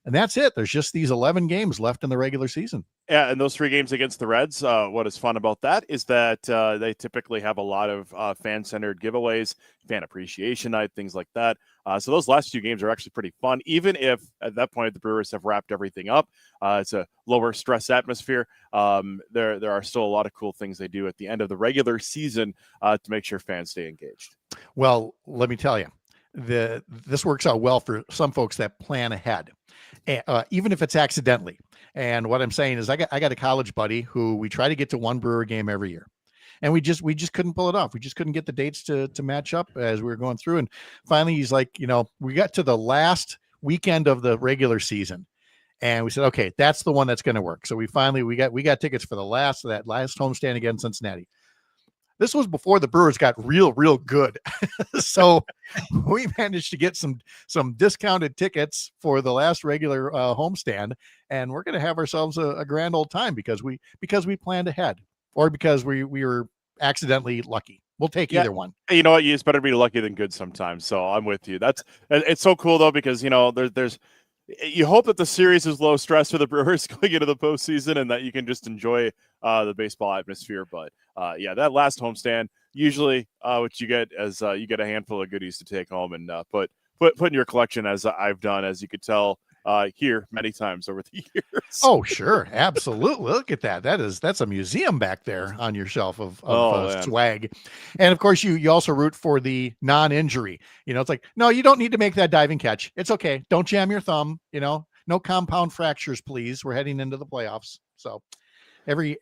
And that's it. There's just these 11 games left in the regular season. Yeah, and those 3 games against the Reds, what is fun about that is that they typically have a lot of fan-centered giveaways, fan appreciation night, things like that. So those last few games are actually pretty fun, even if at that point the Brewers have wrapped everything up. It's a lower stress atmosphere. There are still a lot of cool things they do at the end of the regular season to make sure fans stay engaged. Well, let me tell you, this works out well for some folks that plan ahead, even if it's accidentally. And what I'm saying is I got a college buddy who we try to get to one Brewer game every year, and we just couldn't pull it off. We just couldn't get the dates to match up as we were going through. And finally he's like, we got to the last weekend of the regular season, and we said, okay, that's the one that's going to work. So we got tickets for that last homestand against Cincinnati. This was before the Brewers got real good. So we managed to get some discounted tickets for the last regular homestand, and we're going to have ourselves a grand old time because we planned ahead, or because we were accidentally lucky. We'll take either one. You know what? You just better be lucky than good sometimes. So I'm with you. It's so cool though, because there's you hope that the series is low stress for the Brewers going into the postseason, and that you can just enjoy the baseball atmosphere. But that last homestand, usually what you get is you get a handful of goodies to take home and put in your collection, as I've done, as you could tell here many times over the years. Oh, sure. Absolutely. Look at that. That's a museum back there on your shelf of swag. And of course you also root for the non-injury. It's like, no, you don't need to make that diving catch. It's okay. Don't jam your thumb, no compound fractures, please. We're heading into the playoffs. So every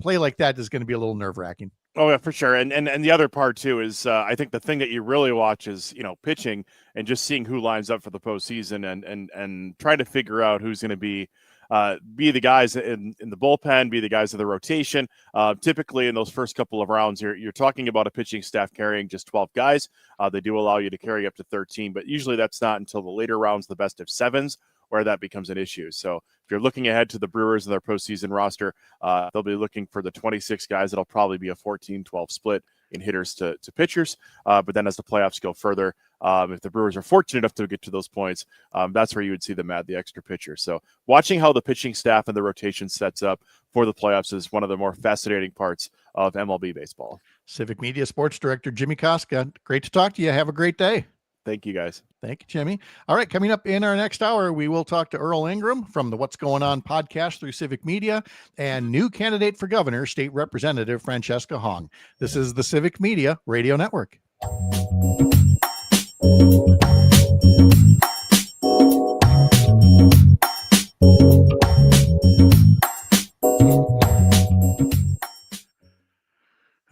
play like that is going to be a little nerve-wracking. Oh yeah, for sure. And the other part too is I think the thing that you really watch is pitching and just seeing who lines up for the postseason and trying to figure out who's going to be the guys in the bullpen, be the guys in the rotation. Typically in those first couple of rounds, you're talking about a pitching staff carrying just 12 guys. They do allow you to carry up to 13, but usually that's not until the later rounds, the best of 7s, where that becomes an issue. So if you're looking ahead to the Brewers and their postseason roster, they'll be looking for the 26 guys. It'll probably be a 14-12 split in hitters to pitchers. But then as the playoffs go further, if the Brewers are fortunate enough to get to those points, that's where you would see them add the extra pitcher. So watching how the pitching staff and the rotation sets up for the playoffs is one of the more fascinating parts of MLB baseball. Civic Media Sports Director Jimmy Koska, great to talk to you. Have a great day. Thank you, guys. Thank you, Jimmy. All right, coming up in our next hour, we will talk to Earl Ingram from the What's Going On podcast through Civic Media and new candidate for governor, State Representative Francesca Hong. This is the Civic Media Radio Network.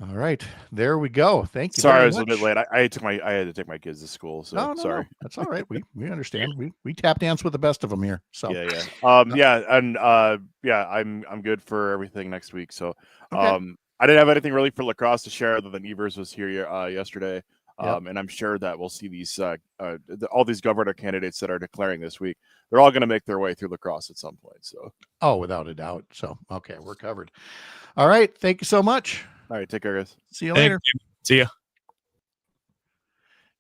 All right, there we go. Thank you. Sorry, I very was much. a bit late. I had to take my kids to school, so No, sorry. that's all right. We understand. We tap dance with the best of them here. So I'm good for everything next week. So I didn't have anything really for lacrosse to share other than Evers was here yesterday. And I'm sure that we'll see these all these governor candidates that are declaring this week. They're all going to make their way through lacrosse at some point. So without a doubt. So okay, we're covered. All right, thank you so much. All right, take care, guys. See you later. See ya.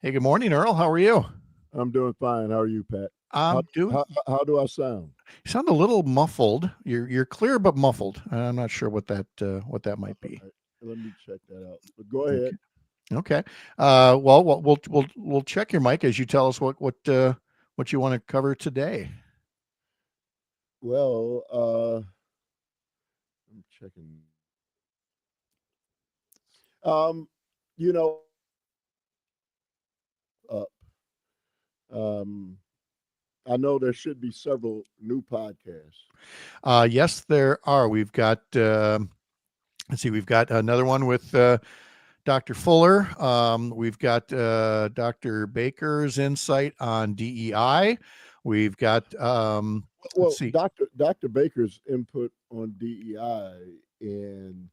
Hey, good morning, Earl. How are you? I'm doing fine. How are you, Pat? How do I sound? You sound a little muffled. You're clear but muffled. I'm not sure what that might be. Right. Let me check that out. But go ahead. Okay. Well, we'll check your mic as you tell us what you want to cover today. Well, I'm checking. I know there should be several new podcasts. Yes, there are. We've got we've got another one with Dr. Fuller. We've got Dr. Baker's insight on DEI. We've got Dr. Baker's input on DEI and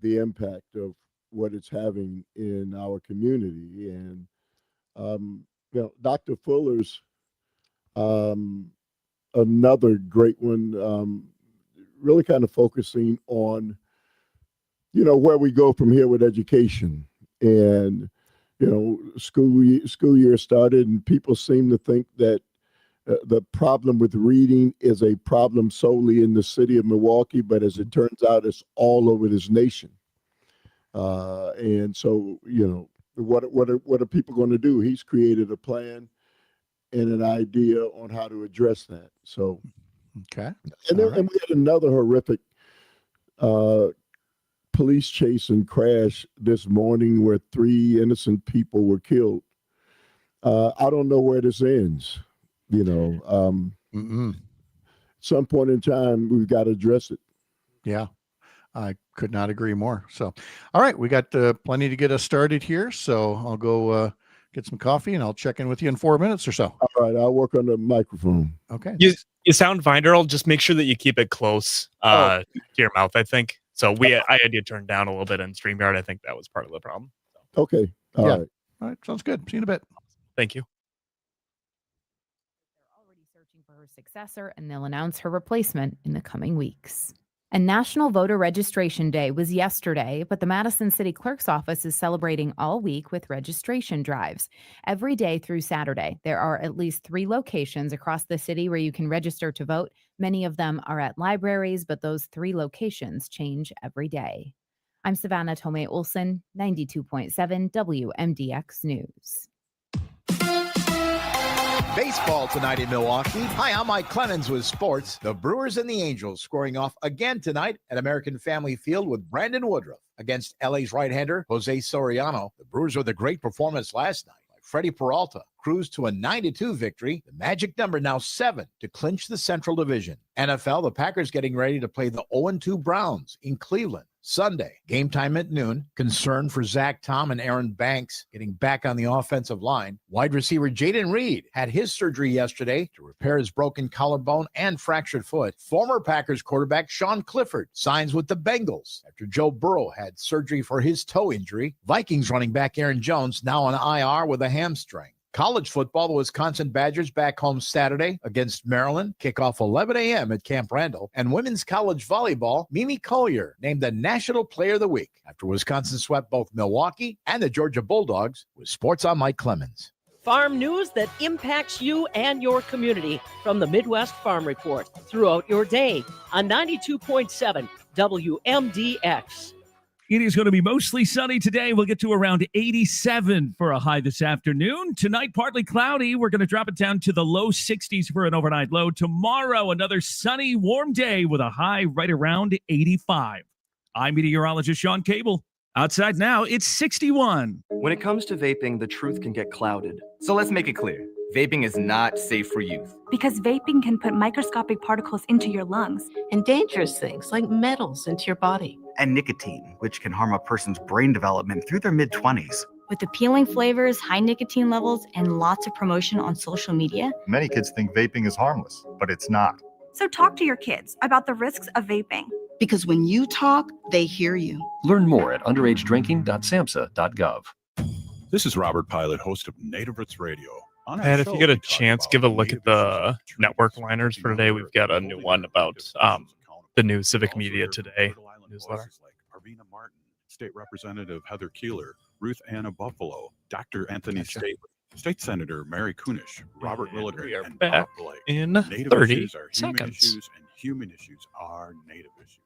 the impact of what it's having in our community, and Dr. Fuller's another great one, really kind of focusing on where we go from here with education. And school year started, and people seem to think that the problem with reading is a problem solely in the city of Milwaukee, but as it turns out, it's all over this nation. And so, what are people going to do? He's created a plan and an idea on how to address that. So, okay. And we had another horrific police chase and crash this morning where 3 innocent people were killed. I don't know where this ends. Some point in time, we've got to address it. Yeah, I could not agree more. So, all right, we got plenty to get us started here. So I'll go get some coffee and I'll check in with you in 4 minutes or so. All right, I'll work on the microphone. Okay. You sound fine, Earl. Just make sure that you keep it close to your mouth, I think. So I had you turn down a little bit in StreamYard. I think that was part of the problem. Okay. All right. All right. Sounds good. See you in a bit. Thank you. They're already searching for her successor, and they'll announce her replacement in the coming weeks. And National Voter Registration Day was yesterday, but the Madison City Clerk's Office is celebrating all week with registration drives. Every day through Saturday, there are at least 3 locations across the city where you can register to vote. Many of them are at libraries, but those 3 locations change every day. I'm Savannah Tomei Olson, 92.7 WMDX News. Baseball tonight in Milwaukee. Hi, I'm Mike Clemens with sports. The Brewers and the Angels scoring off again tonight at American Family Field with Brandon Woodruff against LA's right-hander Jose Soriano. The Brewers with a great performance last night. Freddie Peralta cruised to a 9-2 victory. The magic number now 7 to clinch the Central Division. NFL, the Packers getting ready to play the 0-2 Browns in Cleveland Sunday. Game time at noon. Concern for Zach Tom and Aaron Banks getting back on the offensive line. Wide receiver Jaden Reed had his surgery yesterday to repair his broken collarbone and fractured foot. Former Packers quarterback Sean Clifford signs with the Bengals after Joe Burrow had surgery for his toe injury. Vikings running back Aaron Jones now on IR with a hamstring. College football, the Wisconsin Badgers back home Saturday against Maryland. Kickoff 11 a.m. at Camp Randall. And women's college volleyball, Mimi Collier named the National Player of the Week after Wisconsin swept both Milwaukee and the Georgia Bulldogs. With sports, I'm Mike Clemens. Farm news that impacts you and your community from the Midwest Farm Report throughout your day on 92.7 WMDX. It is going to be mostly sunny today. We'll get to around 87 for a high this afternoon. Tonight, partly cloudy. We're going to drop it down to the low 60s for an overnight low. Tomorrow, another sunny, warm day with a high right around 85. I'm meteorologist Sean Cable. Outside now, it's 61. When it comes to vaping, the truth can get clouded. So let's make it clear. Vaping is not safe for youth. Because vaping can put microscopic particles into your lungs. And dangerous things like metals into your body. And nicotine, which can harm a person's brain development through their mid-20s. With appealing flavors, high nicotine levels, and lots of promotion on social media. Many kids think vaping is harmless, but it's not. So talk to your kids about the risks of vaping. Because when you talk, they hear you. Learn more at underagedrinking.samhsa.gov. This is Robert Pilot, host of Native Roots Radio. And if you get a chance, give a look at the network liners for today. We've got a new one about the new Civic Media Today newsletter. Like Arvina Martin, State Representative Heather Keeler, Ruth Anna Buffalo, Dr. Anthony Staley, State Senator Mary Kunish, Robert Williger, and back Bob Blake. in Native 30 issues are human seconds. issues, and human issues are Native issues.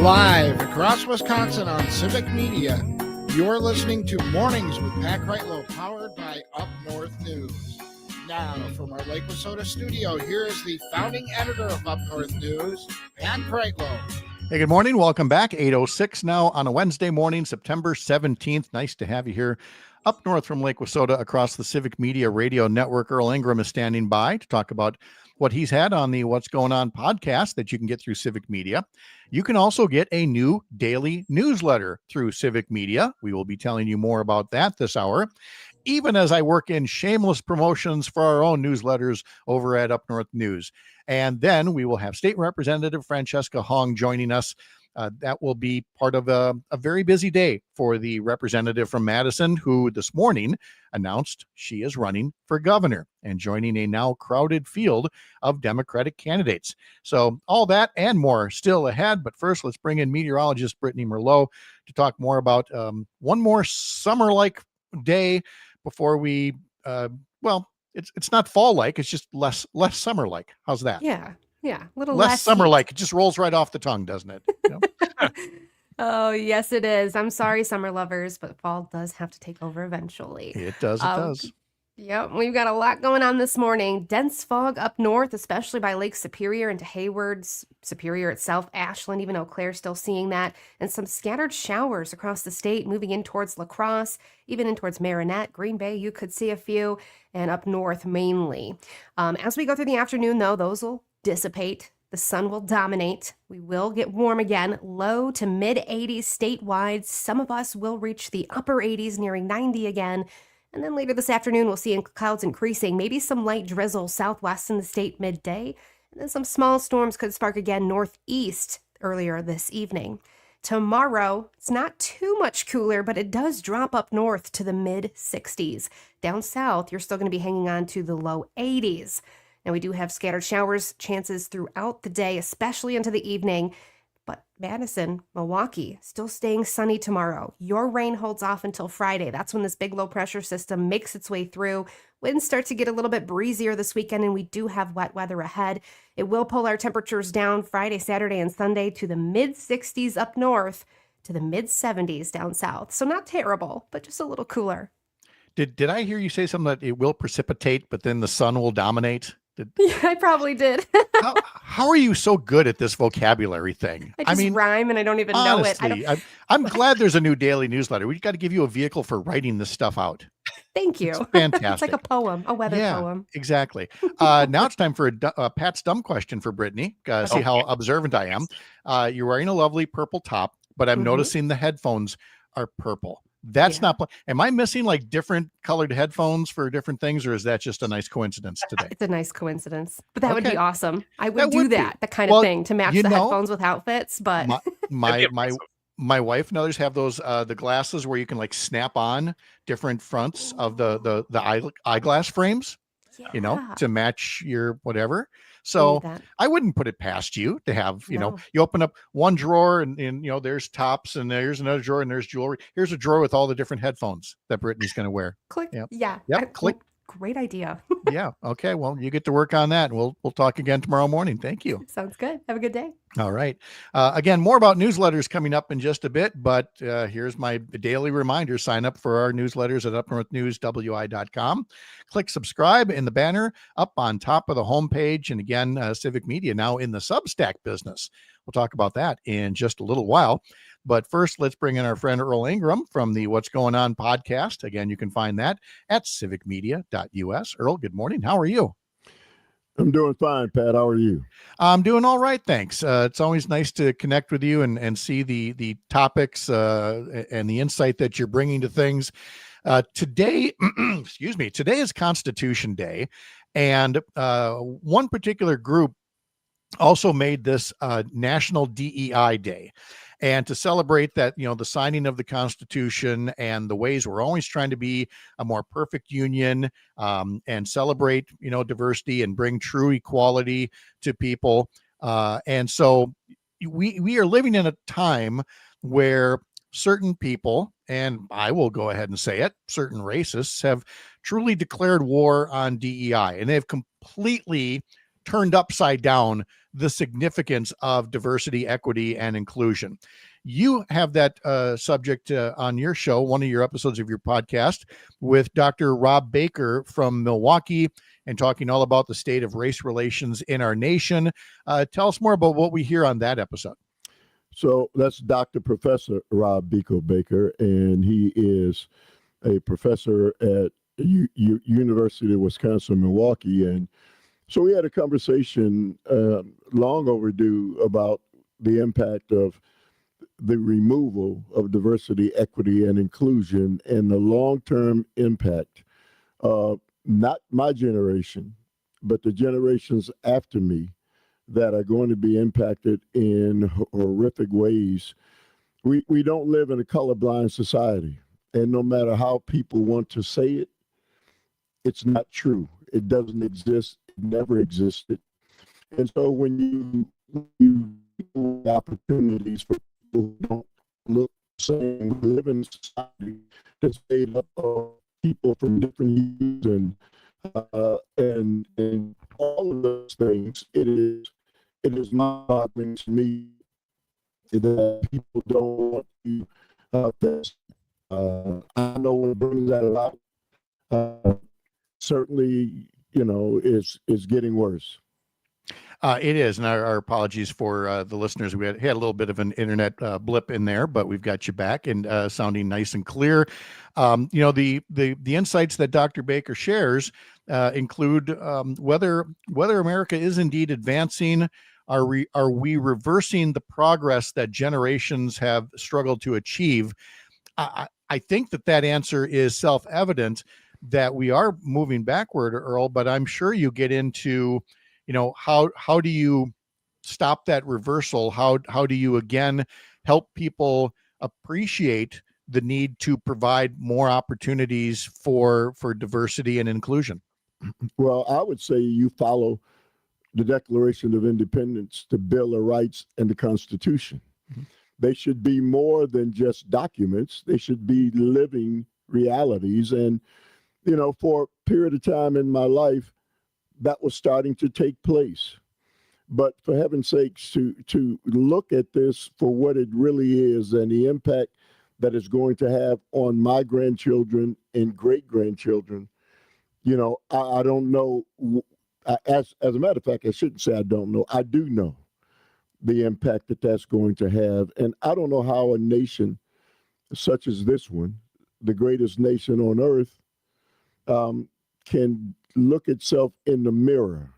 Live across Wisconsin on Civic Media, you're listening to Mornings with Pat Kreitlow, powered by Up North News. Now, from our Lake Wissota studio, here is the founding editor of Up North News, Pat Kreitlow. Hey, good morning. Welcome back. 8:06 now on a Wednesday morning, September 17th. Nice to have you here up north from Lake Wissota across the Civic Media Radio Network. Earl Ingram is standing by to talk about what he's had on the What's Going On podcast that you can get through Civic Media. You can also get a new daily newsletter through Civic Media. We will be telling you more about that this hour, even as I work in shameless promotions for our own newsletters over at Up North News. And then we will have State Representative Francesca Hong joining us. That will be part of a very busy day for the representative from Madison, who this morning announced she is running for governor and joining a now crowded field of Democratic candidates. So all that and more still ahead. But first, let's bring in meteorologist Brittany Merlot to talk more about one more summer-like day before we, it's not fall-like, it's just less summer-like. How's that? Yeah, a little less summer-like. It just rolls right off the tongue, doesn't it? You know? Oh, yes, it is. I'm sorry, summer lovers, but fall does have to take over eventually. It does. It does. Yep, we've got a lot going on this morning. Dense fog up north, especially by Lake Superior into Haywards, Superior itself, Ashland, even Eau Claire still seeing that, and some scattered showers across the state, moving in towards La Crosse, even in towards Marinette, Green Bay, you could see a few, and up north mainly. As we go through the afternoon, though, those will dissipate. The sun will dominate. We will get warm again, low to mid 80s statewide. Some of us will reach the upper 80s, nearing 90 again. And then later this afternoon, we'll see clouds increasing, maybe some light drizzle southwest in the state midday. And then some small storms could spark again northeast earlier this evening. Tomorrow, it's not too much cooler, but it does drop up north to the mid 60s. Down south, you're still going to be hanging on to the low 80s. Now, we do have scattered showers chances throughout the day, especially into the evening. But Madison, Milwaukee, still staying sunny tomorrow. Your rain holds off until Friday. That's when this big low pressure system makes its way through. Winds start to get a little bit breezier this weekend, and we do have wet weather ahead. It will pull our temperatures down Friday, Saturday, and Sunday to the mid 60s up north to the mid 70s down south. So not terrible, but just a little cooler. Did I hear you say something that it will precipitate, but then the sun will dominate? Yeah, I probably did. How are you so good at this vocabulary thing? I just rhyme and I don't even honestly, know it. I'm glad there's a new daily newsletter. We've got to give you a vehicle for writing this stuff out. Thank you. It's fantastic. It's like a poem, a weather poem. Exactly. Now it's time for a Pat's dumb question for Brittany. See how observant I am. You're wearing a lovely purple top, but I'm noticing the headphones are purple. That's not. Am I missing like different colored headphones for different things, or is that just a nice coincidence today? It's a nice coincidence, but that would be Okay. awesome. I would That do would be. that kind Well, of thing to match you the know, headphones with outfits. But my wife and others have those the glasses where you can like snap on different fronts of the eyeglass frames, you know, to match your whatever. So that. I wouldn't put it past you to have, you know, No. you open up one drawer and you know, there's tops and there's another drawer and there's jewelry. Here's a drawer with all the different headphones that Brittany's going to wear. Click. Yep. Yeah. Yep. Click. Great idea. Yeah. Okay. Well, you get to work on that, and we'll talk again tomorrow morning. Thank you. Sounds good. Have a good day. All right. Again, more about newsletters coming up in just a bit, but here's my daily reminder. Sign up for our newsletters at upnorthnewswi.com. Click subscribe in the banner up on top of the homepage. And again, Civic Media now in the Substack business. We'll talk about that in just a little while. But first, let's bring in our friend Earl Ingram from the What's Going On podcast. Again, you can find that at civicmedia.us. Earl, good morning. How are you? I'm doing fine, Pat. How are you? I'm doing all right, thanks. It's always nice to connect with you and see the topics and the insight that you're bringing to things. Today, excuse me, today is Constitution Day, and one particular group also made this National DEI Day. And to celebrate that, you know, the signing of the Constitution and the ways we're always trying to be a more perfect union and celebrate, you know, diversity and bring true equality to people. And so we are living in a time where certain people, and I will go ahead and say it, certain racists have truly declared war on DEI, and they've completely turned upside down the significance of diversity, equity, and inclusion. You have that subject on your show, one of your episodes of your podcast, with Dr. Rob Baker from Milwaukee, and talking all about the state of race relations in our nation. Tell us more about what we hear on that episode. So that's Dr. Professor Rob Baker, and he is a professor at University of Wisconsin-Milwaukee. And so we had a conversation long overdue about the impact of the removal of diversity, equity, and inclusion, and the long-term impact of not my generation, but the generations after me that are going to be impacted in horrific ways. We don't live in a colorblind society, and no matter how people want to say it, it's not true. It doesn't exist. It never existed. And so when you opportunities for people who don't look the same, we live in a society that's made up of people from different hues and all of those things. It is mind-boggling to me that people don't want to this. I know what brings that about. Certainly, you know, is getting worse. It is, and our apologies for the listeners. We had a little bit of an internet blip in there, but we've got you back and sounding nice and clear. You know, the insights that Dr. Baker shares include whether America is indeed advancing. Are we reversing the progress that generations have struggled to achieve? I think that answer is self-evident, that we are moving backward, Earl, but I'm sure you get into, you know, how do you stop that reversal? How do you again help people appreciate the need to provide more opportunities for diversity and inclusion? Well, I would say you follow the Declaration of Independence, the Bill of Rights, and the Constitution. Mm-hmm. They should be more than just documents. They should be living realities. And you know, for a period of time in my life, that was starting to take place. But for heaven's sakes, to look at this for what it really is and the impact that it's going to have on my grandchildren and great-grandchildren, you know, I don't know. As a matter of fact, I shouldn't say I don't know. I do know the impact that that's going to have. And I don't know how a nation such as this one, the greatest nation on earth, can look itself in the mirror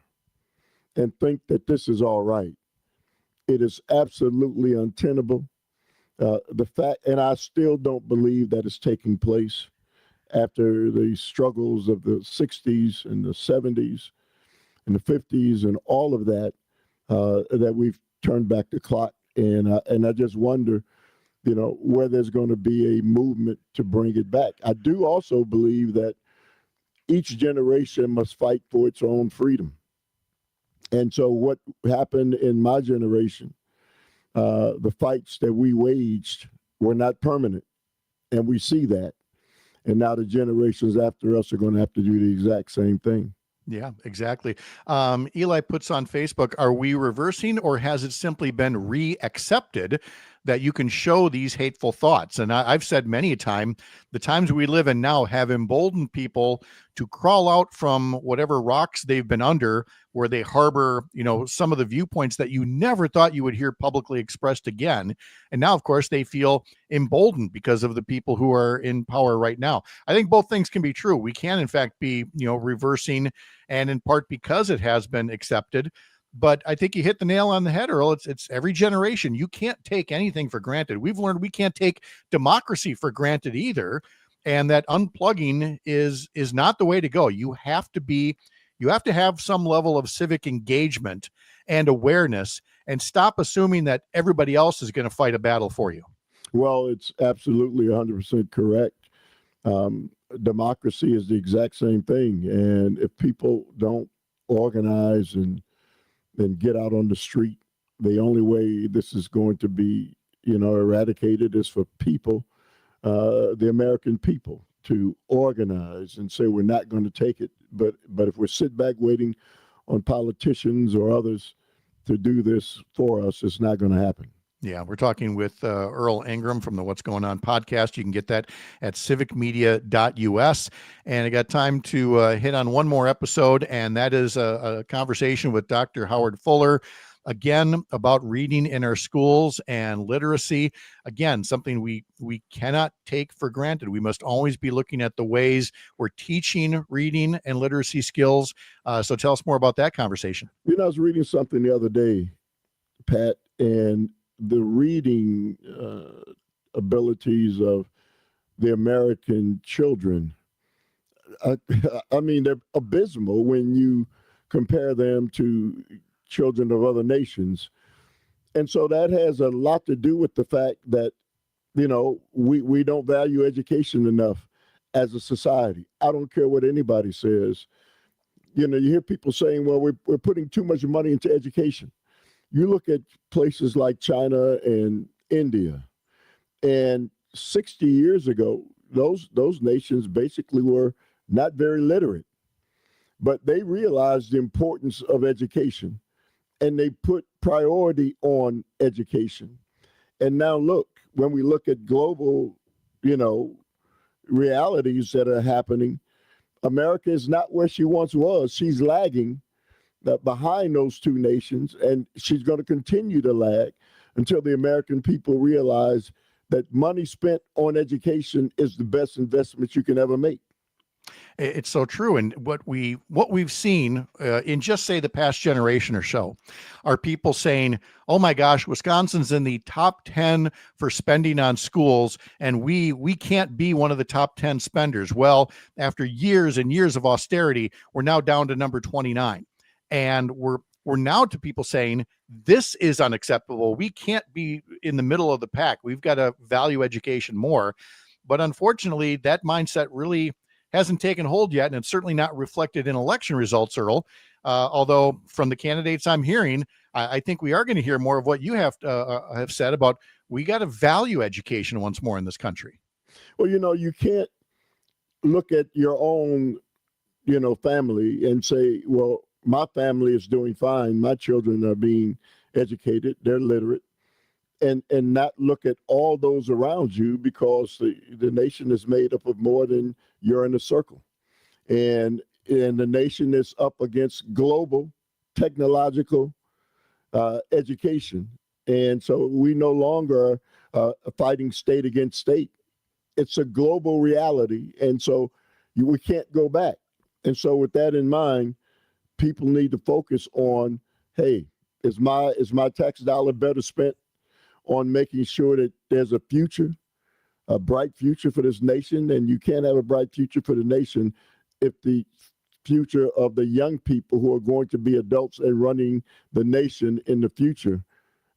and think that this is all right. It is absolutely untenable. The fact, and I still don't believe that it's taking place after the struggles of the 60s and the 70s and the 50s and all of that, that we've turned back the clock. And I just wonder, where there's going to be a movement to bring it back. I do also believe that each generation must fight for its own freedom. And so what happened in my generation, the fights that we waged were not permanent. And we see that. And now the generations after us are going to have to do the exact same thing. Yeah, exactly. Eli puts on Facebook, are we reversing, or has it simply been re-accepted that you can show these hateful thoughts? And I've said many a time, the times we live in now have emboldened people to crawl out from whatever rocks they've been under, where they harbor, some of the viewpoints that you never thought you would hear publicly expressed again. And now, of course, they feel emboldened because of the people who are in power right now. I think both things can be true. We can, in fact, be, reversing, and in part because it has been accepted. But I think you hit the nail on the head, Earl. It's every generation. You can't take anything for granted. We've learned we can't take democracy for granted either. And that unplugging is not the way to go. You have to have some level of civic engagement and awareness, and stop assuming that everybody else is going to fight a battle for you. Well, it's absolutely 100% correct. Democracy is the exact same thing. And if people don't organize and get out on the street, the only way this is going to be, eradicated is for people, the American people, to organize and say, we're not going to take it. But if we sit back waiting on politicians or others to do this for us, it's not going to happen. Yeah, we're talking with Earl Ingram from the What's Going On podcast. You can get that at civicmedia.us. And I got time to hit on one more episode, and that is a conversation with Dr. Howard Fuller, again, about reading in our schools and literacy. Again, something we cannot take for granted. We must always be looking at the ways we're teaching reading and literacy skills. So tell us more about that conversation. I was reading something the other day, Pat, and the reading abilities of the American children, I mean, they're abysmal when you compare them to children of other nations. And so that has a lot to do with the fact that, we don't value education enough as a society. I don't care what anybody says. You hear people saying, well, we're putting too much money into education. You look at places like China and India, and 60 years ago, those nations basically were not very literate, but they realized the importance of education, and they put priority on education. And now look, when we look at global, realities that are happening, America is not where she once was. She's lagging behind those two nations, and she's going to continue to lag until the American people realize that money spent on education is the best investment you can ever make. It's so true. And what we've seen in just say the past generation or so are people saying, oh my gosh, Wisconsin's in the top 10 for spending on schools, and we can't be one of the top 10 spenders. Well, after years and years of austerity, we're now down to number 29. And we're now to people saying, this is unacceptable. We can't be in the middle of the pack. We've got to value education more. But unfortunately, that mindset really hasn't taken hold yet, and it's certainly not reflected in election results, Earl. Although from the candidates I'm hearing, I think we are going to hear more of what you have said about we got to value education once more in this country. Well, you can't look at your own, family and say, well, my family is doing fine. My children are being educated. They're literate. And not look at all those around you, because the nation is made up of more than you're in a circle. And the nation is up against global technological education. And so we no longer fighting state against state. It's a global reality. And so we can't go back. And so with that in mind, people need to focus on, hey, is my tax dollar better spent on making sure that there's a future, a bright future for this nation. And you can't have a bright future for the nation if the future of the young people who are going to be adults and running the nation in the future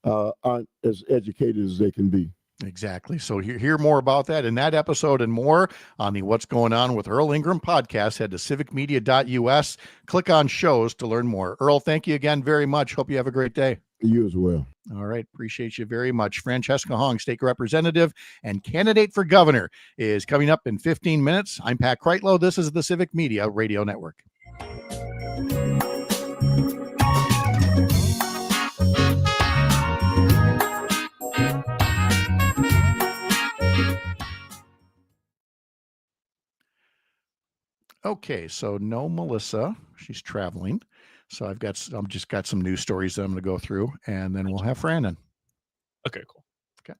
aren't as educated as they can be. Exactly. So hear more about that in that episode and more on the What's Going On with Earl Ingram podcast. Head to civicmedia.us, click on shows to learn more. Earl, thank you again very much. Hope you have a great day. You as well. All right. Appreciate you very much. Francesca Hong, state representative and candidate for governor, is coming up in 15 minutes. I'm Pat Kreitlow. This is the Civic Media Radio Network. Okay, so no Melissa. She's traveling. So I've just got some news stories that I'm going to go through, and then we'll have Fran in. Okay, cool. Okay.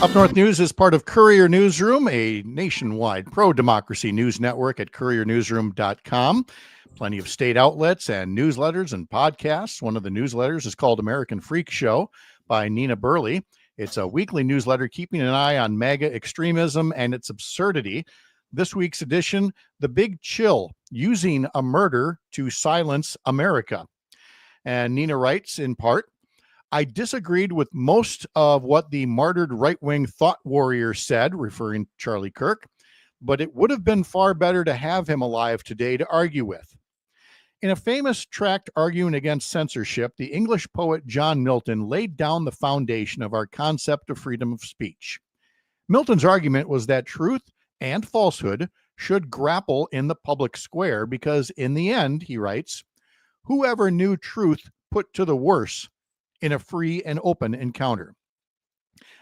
Up North News is part of Courier Newsroom, a nationwide pro-democracy news network at couriernewsroom.com. Plenty of state outlets and newsletters and podcasts. One of the newsletters is called American Freak Show by Nina Burley. It's a weekly newsletter keeping an eye on MAGA extremism and its absurdity. This week's edition, The Big Chill, Using a Murder to Silence America. And Nina writes in part, I disagreed with most of what the martyred right-wing thought warrior said, referring to Charlie Kirk, but it would have been far better to have him alive today to argue with. In a famous tract arguing against censorship, the English poet John Milton laid down the foundation of our concept of freedom of speech. Milton's argument was that truth and falsehood should grapple in the public square because in the end, he writes, whoever knew truth put to the worse in a free and open encounter.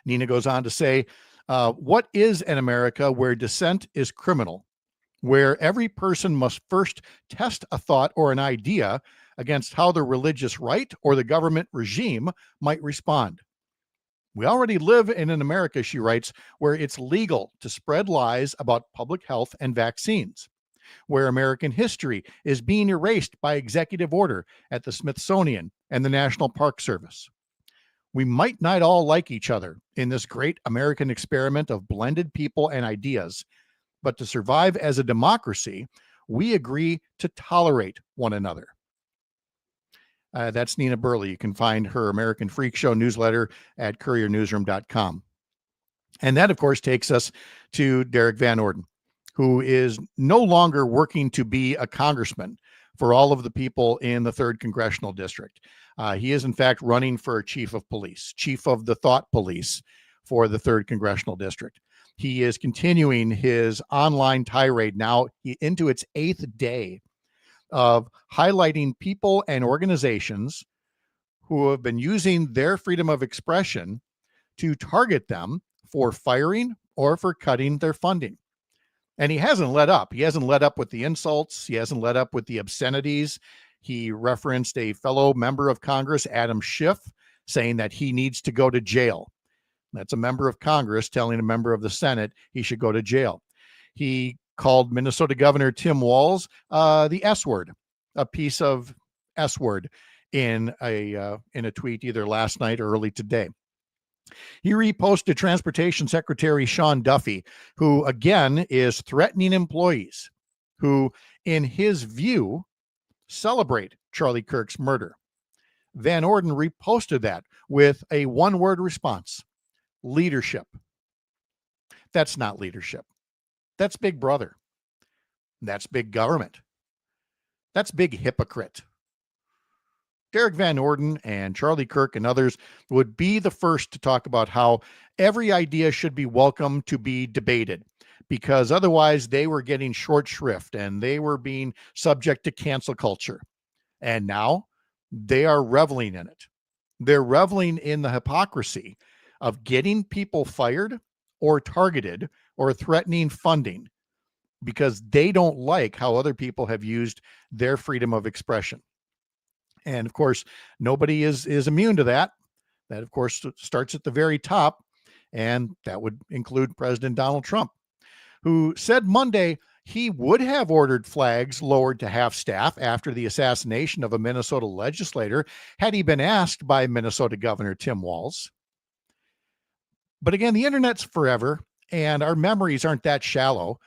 Nina goes on to say, what is an America where dissent is criminal, where every person must first test a thought or an idea against how the religious right or the government regime might respond? We already live in an America, she writes, where it's legal to spread lies about public health and vaccines, where American history is being erased by executive order at the Smithsonian and the National Park Service, We might not all like each other in this great American experiment of blended people and ideas, but to survive as a democracy, we agree to tolerate one another. That's Nina Burley. You can find her American Freak Show newsletter at couriernewsroom.com. And that, of course, takes us to Derek Van Orden, who is no longer working to be a congressman for all of the people in the 3rd Congressional District. He is, in fact, running for chief of police, chief of the thought police for the 3rd Congressional District. He is continuing his online tirade now into its 8th day of highlighting people and organizations who have been using their freedom of expression to target them for firing or for cutting their funding. And he hasn't let up. He hasn't let up with the insults. He hasn't let up with the obscenities. He referenced a fellow member of Congress, Adam Schiff, saying that he needs to go to jail. That's a member of Congress telling a member of the Senate he should go to jail. He called Minnesota Governor Tim Walz the S word, a piece of S word in a tweet either last night or early today. He reposted Transportation Secretary Sean Duffy, who again is threatening employees who, in his view, celebrate Charlie Kirk's murder. Van Orden reposted that with a one-word response: leadership. That's not leadership. That's Big Brother. That's big government. That's big hypocrite. Derek Van Orden and Charlie Kirk and others would be the first to talk about how every idea should be welcome to be debated, because otherwise they were getting short shrift and they were being subject to cancel culture. And now they are reveling in it. They're reveling in the hypocrisy of getting people fired or targeted or threatening funding because they don't like how other people have used their freedom of expression. And of course, nobody is immune to that. That, of course, starts at the very top, and that would include President Donald Trump, who said Monday he would have ordered flags lowered to half staff after the assassination of a Minnesota legislator had he been asked by Minnesota Governor Tim Walz. But again, the internet's forever, and our memories aren't that shallow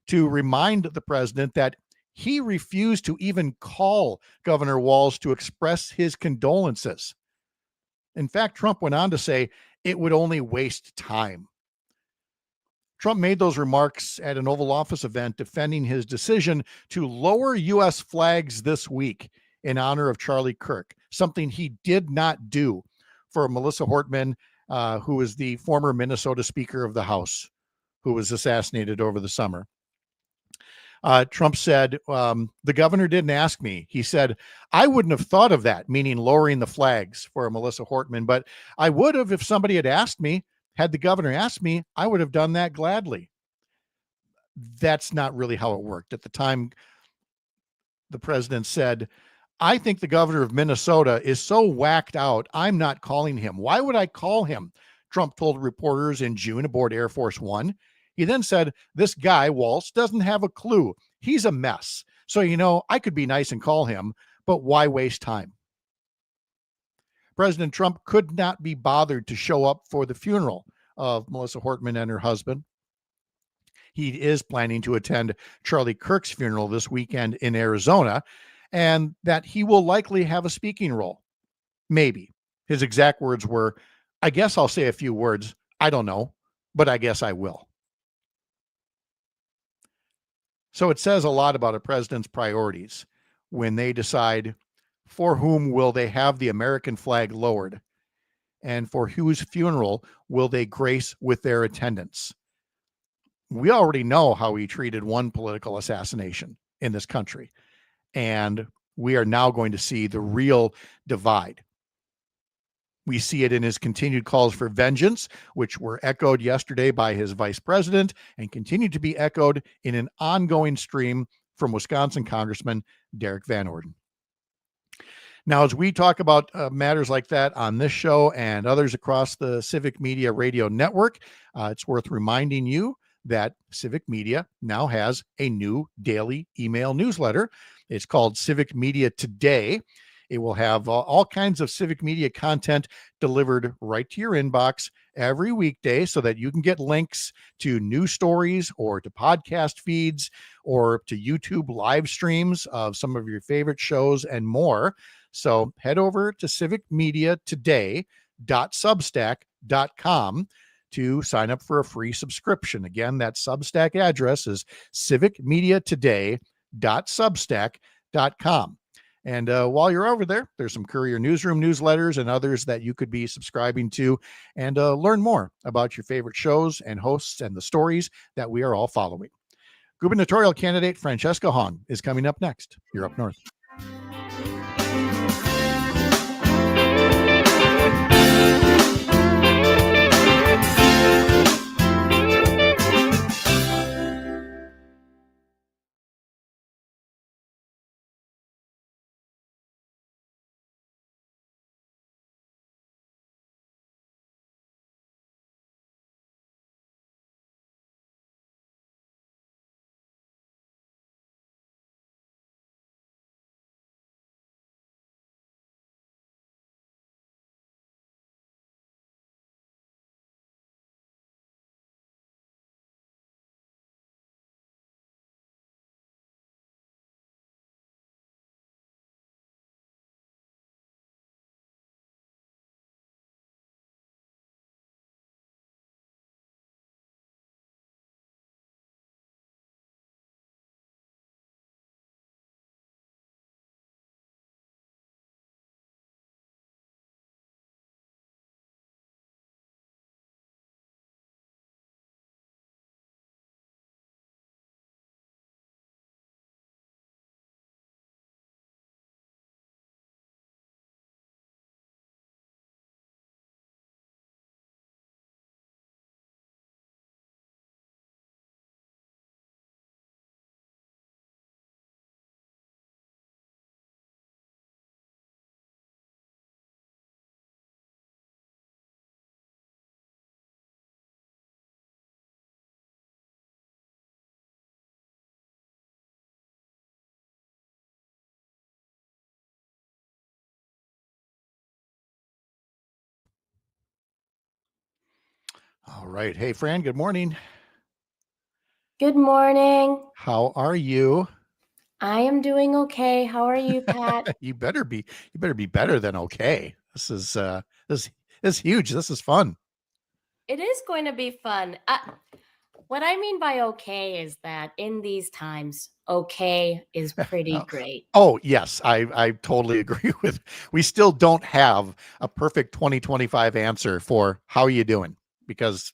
to remind the president that he refused to even call Governor Walz to express his condolences. In fact, Trump went on to say it would only waste time. Trump made those remarks at an Oval Office event defending his decision to lower U.S. flags this week in honor of Charlie Kirk, something he did not do for Melissa Hortman, who is the former Minnesota Speaker of the House, who was assassinated over the summer. Trump said, the governor didn't ask me. He said, I wouldn't have thought of that, meaning lowering the flags for Melissa Hortman, but I would have if somebody had asked me. Had the governor asked me, I would have done that gladly. That's not really how it worked. At the time, the president said, I think the governor of Minnesota is so whacked out, I'm not calling him. Why would I call him? Trump told reporters in June aboard Air Force One. He then said, this guy, Walz, doesn't have a clue. He's a mess. So, I could be nice and call him, but why waste time? President Trump could not be bothered to show up for the funeral of Melissa Hortman and her husband. He is planning to attend Charlie Kirk's funeral this weekend in Arizona, and that he will likely have a speaking role. Maybe. His exact words were, I guess I'll say a few words. I don't know, but I guess I will. So it says a lot about a president's priorities when they decide for whom will they have the American flag lowered and for whose funeral will they grace with their attendance. We already know how he treated one political assassination in this country, and we are now going to see the real divide. We see it in his continued calls for vengeance, which were echoed yesterday by his vice president and continue to be echoed in an ongoing stream from Wisconsin Congressman Derek Van Orden. Now, as we talk about matters like that on this show and others across the Civic Media Radio Network, it's worth reminding you that Civic Media now has a new daily email newsletter. It's called Civic Media Today. It will have all kinds of civic media content delivered right to your inbox every weekday so that you can get links to news stories or to podcast feeds or to YouTube live streams of some of your favorite shows and more. So head over to civicmediatoday.substack.com to sign up for a free subscription. Again, that Substack address is civicmediatoday.substack.com. And while you're over there, there's some Courier Newsroom newsletters and others that you could be subscribing to and learn more about your favorite shows and hosts and the stories that we are all following. Gubernatorial candidate Francesca Hong is coming up next. You're up north. All right. Hey, Fran, good morning. Good morning. How are you? I am doing okay. How are you, Pat? You better be better than okay. This is huge. This is fun. It is going to be fun. What I mean by okay is that in these times, okay is pretty great. Oh, yes, I totally agree with. We still don't have a perfect 2025 answer for how are you doing because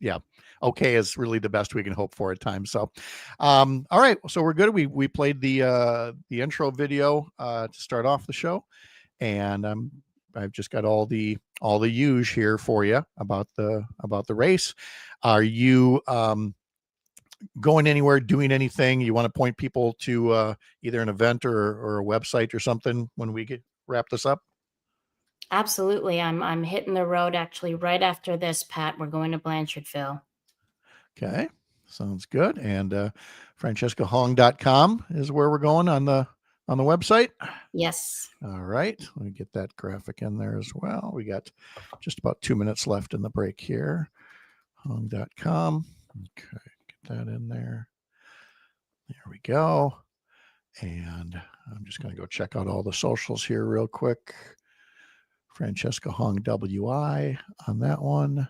okay is really the best we can hope for at times. So, all right, so we're good. We played the intro video to start off the show, and I've just got all the huge here for you about the race. Are you going anywhere, doing anything? You want to point people to either an event or a website or something when we wrap this up? Absolutely. I'm hitting the road actually right after this, Pat. We're going to Blanchardville. Okay, sounds good. And francescahong.com is where we're going on the website. Yes. All right, let me get that graphic in there as well. We got just about 2 minutes left in the break here. Hong.com. Okay, get that in there. There we go. And I'm just going to go check out all the socials here real quick. Francesca Hong WI on that one.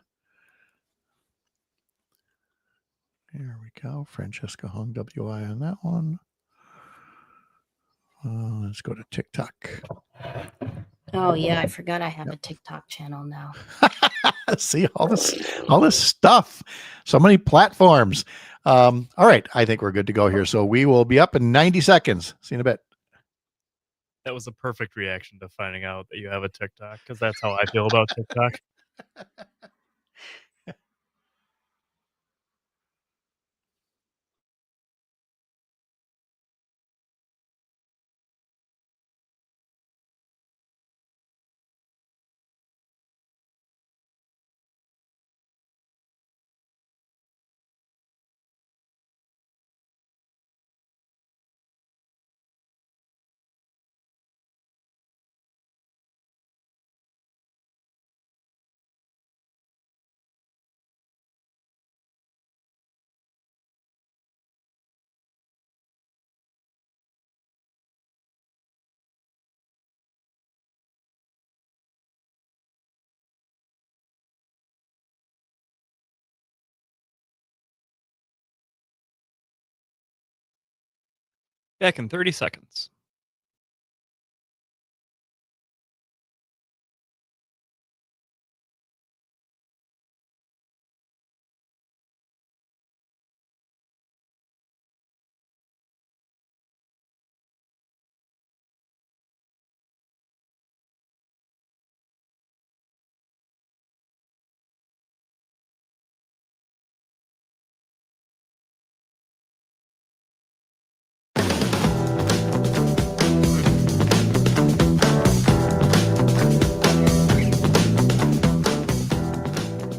There we go. Francesca Hong WI on that one. Let's go to TikTok. Oh yeah, I forgot I have a TikTok channel now. See all this stuff. So many platforms. All right, I think we're good to go here. So we will be up in 90 seconds. See you in a bit. That was a perfect reaction to finding out that you have a TikTok, because that's how I feel about TikTok. Back in 30 seconds.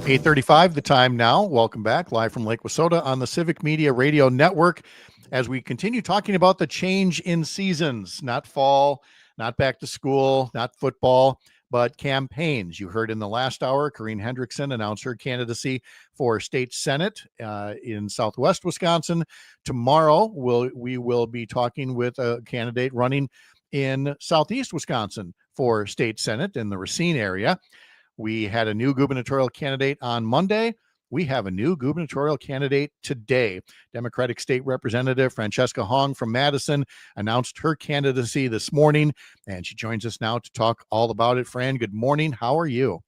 Eight 8:35, the time now. Welcome back, live from Lake Wissota on the Civic Media Radio Network, as we continue talking about the change in seasons, not fall, not back to school, not football, but campaigns. You heard in the last hour, Corrine Hendrickson announced her candidacy for state senate in Southwest Wisconsin. Tomorrow, we will be talking with a candidate running in Southeast Wisconsin for state senate in the Racine area. We had a new gubernatorial candidate on Monday. We have a new gubernatorial candidate today. Democratic State Representative Francesca Hong from Madison announced her candidacy this morning, and she joins us now to talk all about it. Fran, good morning. How are you?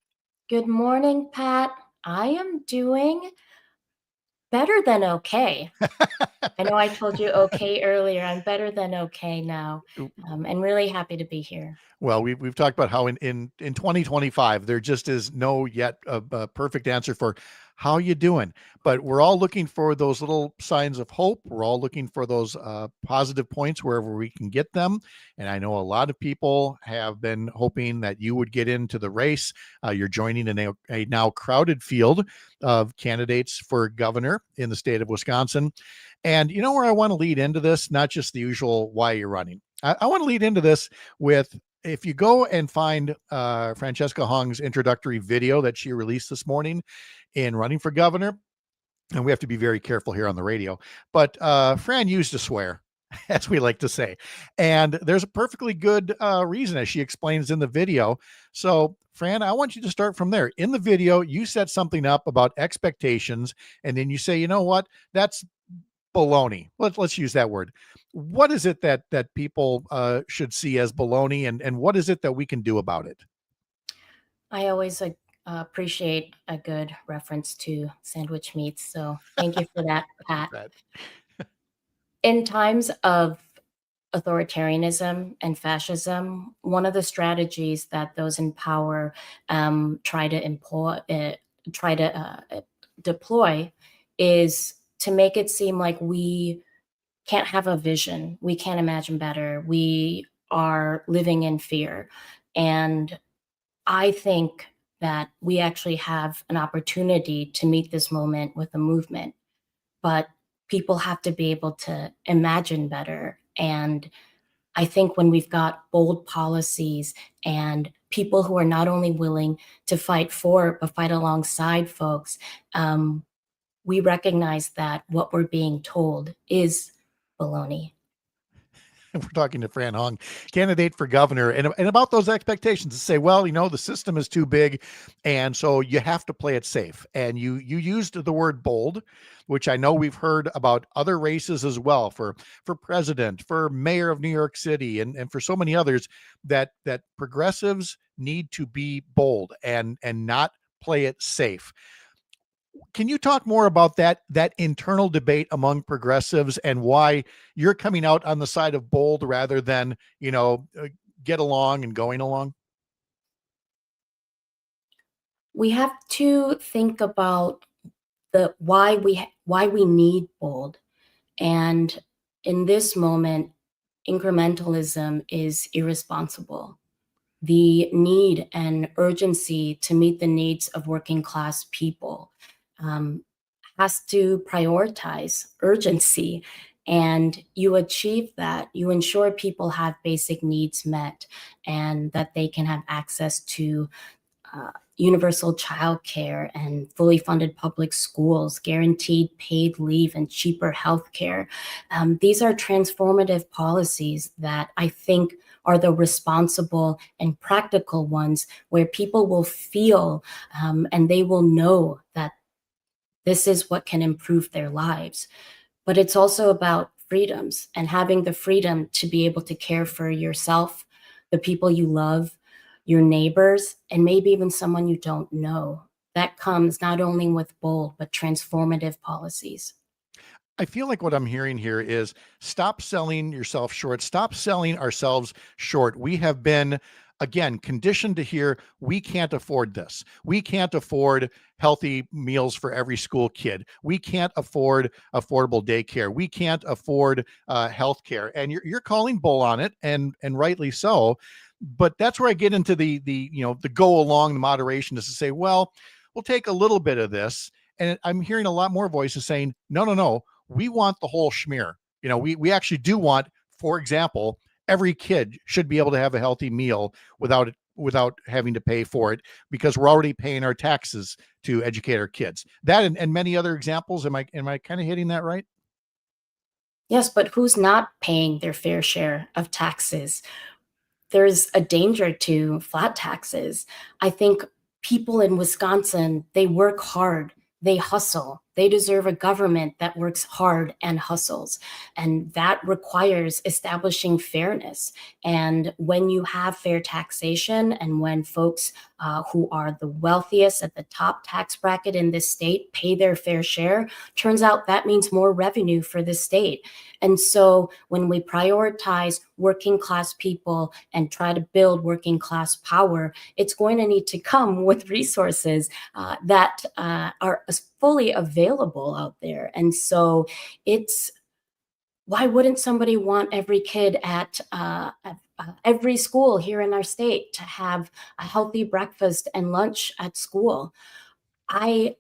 Good morning, Pat. I am doing better than okay. I know I told you okay earlier. I'm better than okay now, and really happy to be here. Well, we've talked about how in 2025 there just is no yet a perfect answer for how you doing, but we're all looking for those little signs of hope. We're all looking for those positive points wherever we can get them. And I know a lot of people have been hoping that you would get into the race. You're joining a now crowded field of candidates for governor in the state of Wisconsin. And you know where I want to lead into this, not just the usual why you're running. I want to lead into this with, if you go and find Francesca Hong's introductory video that she released this morning in running for governor, and we have to be very careful here on the radio, but Fran used a swear, as we like to say. And there's a perfectly good reason, as she explains in the video. So, Fran, I want you to start from there. In the video, you set something up about expectations, and then you say, you know what, that's baloney. Let's use that word. What is it that people should see as baloney, and what is it that we can do about it? I always appreciate a good reference to sandwich meats, so thank you for that, Pat. In times of authoritarianism and fascism, one of the strategies that those in power try to deploy is to make it seem like we can't have a vision, we can't imagine better, we are living in fear. And I think that we actually have an opportunity to meet this moment with a movement, but people have to be able to imagine better. And I think when we've got bold policies and people who are not only willing to fight for, but fight alongside folks, we recognize that what we're being told is baloney. We're talking to Fran Hong, candidate for governor, and about those expectations to say, well, you know, the system is too big, and so you have to play it safe. And you used the word bold, which I know we've heard about other races as well, for president, for mayor of New York City, and for so many others, that progressives need to be bold and not play it safe. Can you talk more about that internal debate among progressives and why you're coming out on the side of bold rather than, get along and going along? We have to think about the why we need bold. And in this moment, incrementalism is irresponsible. The need and urgency to meet the needs of working class people has to prioritize urgency. And you achieve that, you ensure people have basic needs met and that they can have access to universal childcare and fully funded public schools, guaranteed paid leave, and cheaper healthcare. These are transformative policies that I think are the responsible and practical ones, where people will feel and they will know that this is what can improve their lives. But it's also about freedoms, and having the freedom to be able to care for yourself, the people you love, your neighbors, and maybe even someone you don't know. That comes not only with bold, but transformative policies. I feel like what I'm hearing here is stop selling yourself short. Stop selling ourselves short. We have been, again, conditioned to hear we can't afford this. We can't afford healthy meals for every school kid. We can't afford affordable daycare. We can't afford health care. And you're calling bull on it, and rightly so. But that's where I get into the go along, the moderation, is to say, well, we'll take a little bit of this. And I'm hearing a lot more voices saying, no. We want the whole schmear. We actually do want, for example, every kid should be able to have a healthy meal without having to pay for it, because we're already paying our taxes to educate our kids. That and many other examples. Am I kind of hitting that right? Yes, but who's not paying their fair share of taxes? There's a danger to flat taxes. I think people in Wisconsin, they work hard, they hustle. They deserve a government that works hard and hustles. And that requires establishing fairness. And when you have fair taxation, and when folks who are the wealthiest at the top tax bracket in this state pay their fair share, turns out that means more revenue for the state. And so when we prioritize working class people and try to build working class power, it's going to need to come with resources that are fully available out there. And so why wouldn't somebody want every kid at every school here in our state to have a healthy breakfast and lunch at school? I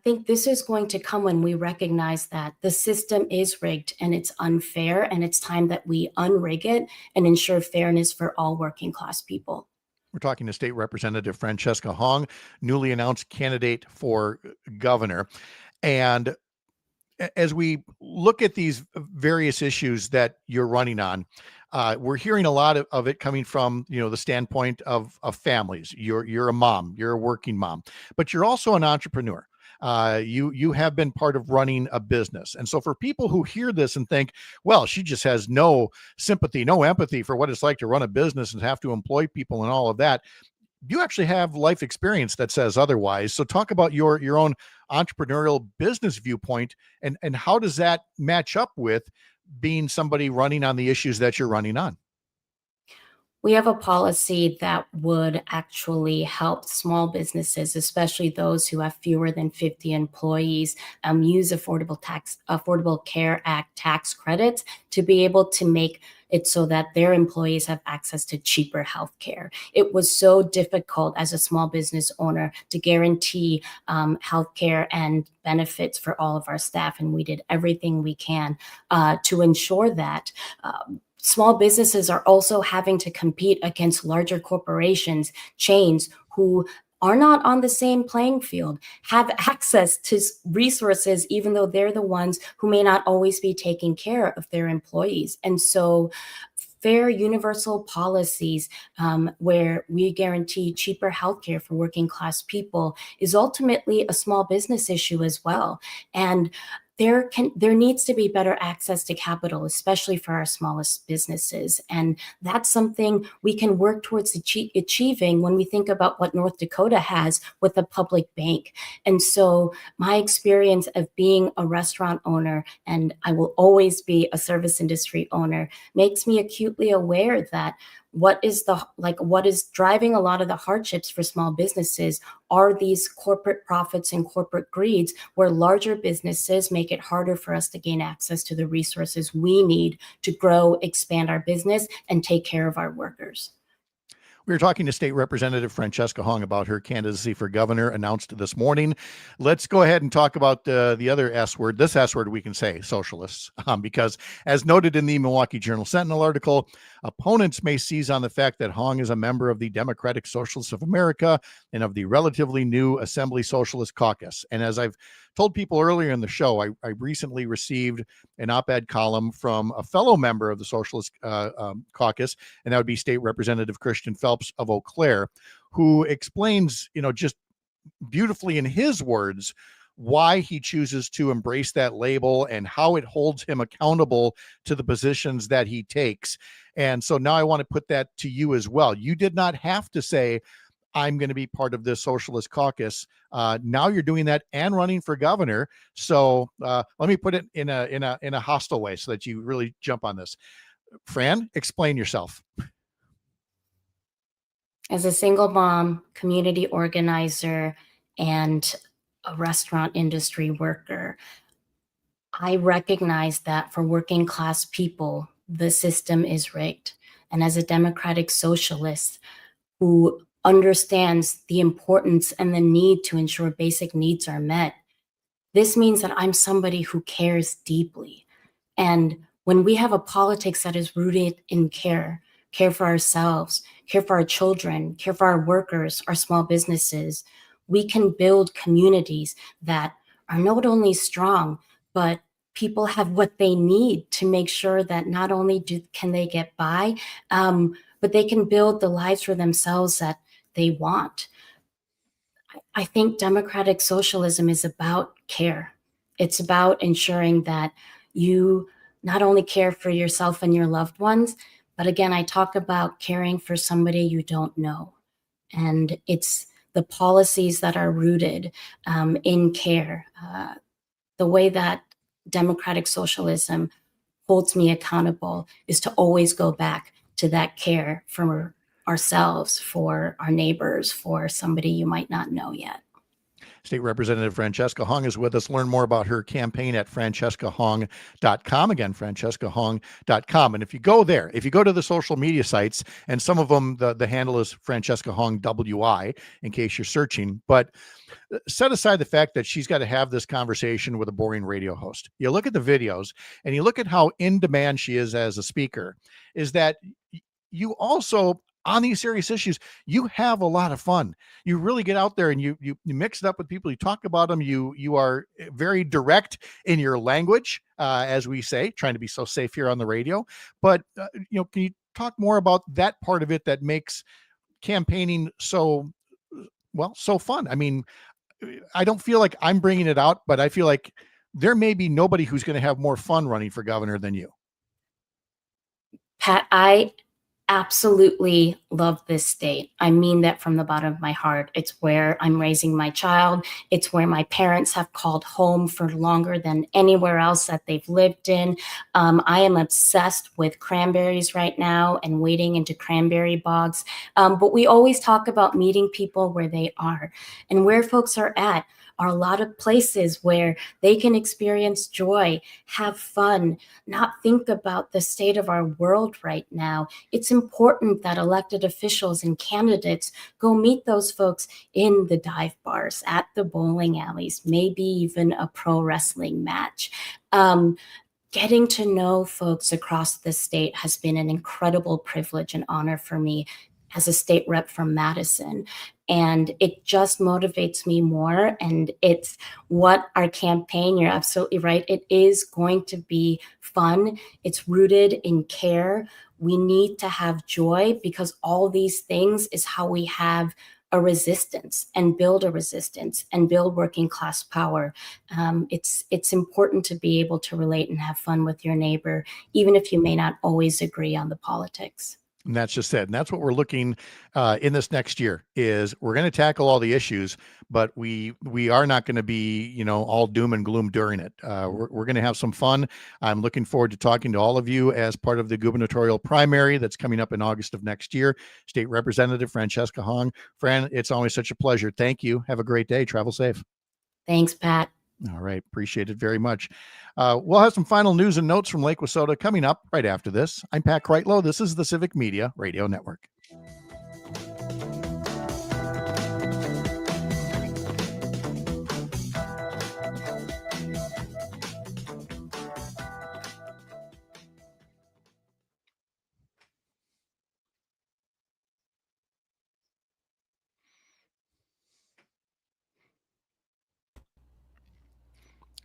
think this is going to come when we recognize that the system is rigged and it's unfair, and it's time that we unrig it and ensure fairness for all working class people. We're talking to State Representative Francesca Hong, newly announced candidate for governor. And as we look at these various issues that you're running on, we're hearing a lot of it coming from, the standpoint of families. You're a mom, you're a working mom, but you're also an entrepreneur. You have been part of running a business. And so for people who hear this and think, well, she just has no sympathy, no empathy for what it's like to run a business and have to employ people and all of that, you actually have life experience that says otherwise. So talk about your own entrepreneurial business viewpoint, and how does that match up with being somebody running on the issues that you're running on? We have a policy that would actually help small businesses, especially those who have fewer than 50 employees, use Affordable Care Act tax credits to be able to make it so that their employees have access to cheaper health care. It was so difficult as a small business owner to guarantee health care and benefits for all of our staff, and we did everything we can to ensure that. Small businesses are also having to compete against larger corporations, chains who are not on the same playing field, have access to resources, even though they're the ones who may not always be taking care of their employees. And so fair universal policies where we guarantee cheaper healthcare for working class people is ultimately a small business issue as well. And there needs to be better access to capital, especially for our smallest businesses. And that's something we can work towards achieving when we think about what North Dakota has with a public bank. And so my experience of being a restaurant owner, and I will always be a service industry owner, makes me acutely aware that what is driving a lot of the hardships for small businesses are these corporate profits and corporate greeds, where larger businesses make it harder for us to gain access to the resources we need to grow, expand our business, and take care of our workers. We were talking to State Representative Francesca Hong about her candidacy for governor announced this morning. Let's go ahead and talk about the other S word. This S word we can say, socialists, because as noted in the Milwaukee Journal Sentinel article, opponents may seize on the fact that Hong is a member of the Democratic Socialists of America and of the relatively new Assembly Socialist Caucus. And as I've told people earlier in the show, I recently received an op-ed column from a fellow member of the Socialist Caucus, and that would be State Representative Christian Phelps of Eau Claire, who explains, just beautifully in his words, why he chooses to embrace that label and how it holds him accountable to the positions that he takes. And so now I want to put that to you as well. You did not have to say, I'm going to be part of this socialist caucus. Now you're doing that and running for governor. So let me put it in a hostile way so that you really jump on this. Fran, explain yourself. As a single mom, community organizer, and a restaurant industry worker, I recognize that for working class people, the system is rigged. And as a democratic socialist who understands the importance and the need to ensure basic needs are met, this means that I'm somebody who cares deeply. And when we have a politics that is rooted in care for ourselves, care for our children, care for our workers, our small businesses, we can build communities that are not only strong, but people have what they need to make sure that not only can they get by, but they can build the lives for themselves that they want. I think democratic socialism is about care. It's about ensuring that you not only care for yourself and your loved ones, but again, I talk about caring for somebody you don't know. And it's the policies that are rooted in care. The way that democratic socialism holds me accountable is to always go back to that care for ourselves, for our neighbors, for somebody you might not know yet. State Representative Francesca Hong is with us. Learn more about her campaign at francescahong.com. Again, francescahong.com. And if you go there, if you go to the social media sites, and some of them, the handle is Francesca Hong WI, in case you're searching. But set aside the fact that she's got to have this conversation with a boring radio host. You look at the videos and you look at how in demand she is as a speaker, is that you also, on these serious issues, you have a lot of fun. You really get out there and you mix it up with people. You talk about them. You are very direct in your language, as we say, trying to be so safe here on the radio. But can you talk more about that part of it that makes campaigning so fun? I mean, I don't feel like I'm bringing it out, but I feel like there may be nobody who's going to have more fun running for governor than you. Pat, I absolutely love this state. I mean that from the bottom of my heart. It's where I'm raising my child. It's where my parents have called home for longer than anywhere else that they've lived in. I am obsessed with cranberries right now and wading into cranberry bogs. But we always talk about meeting people where they are, and where folks are at are a lot of places where they can experience joy, have fun, not think about the state of our world right now. It's important that elected officials and candidates go meet those folks in the dive bars, at the bowling alleys, maybe even a pro wrestling match. Getting to know folks across the state has been an incredible privilege and honor for me as a state rep from Madison. And it just motivates me more. And it's what our campaign, you're absolutely right, it is going to be fun. It's rooted in care. We need to have joy, because all these things is how we have a resistance and build working class power. It's important to be able to relate and have fun with your neighbor, even if you may not always agree on the politics. And that's just it. And that's what we're looking in this next year is we're going to tackle all the issues, but we are not going to be, all doom and gloom during it. We're going to have some fun. I'm looking forward to talking to all of you as part of the gubernatorial primary that's coming up in August of next year. State Representative Francesca Hong. Fran, it's always such a pleasure. Thank you. Have a great day. Travel safe. Thanks, Pat. All right. Appreciate it very much. We'll have some final news and notes from Lake Wissota coming up right after this. I'm Pat Kreitlow. This is the Civic Media Radio Network.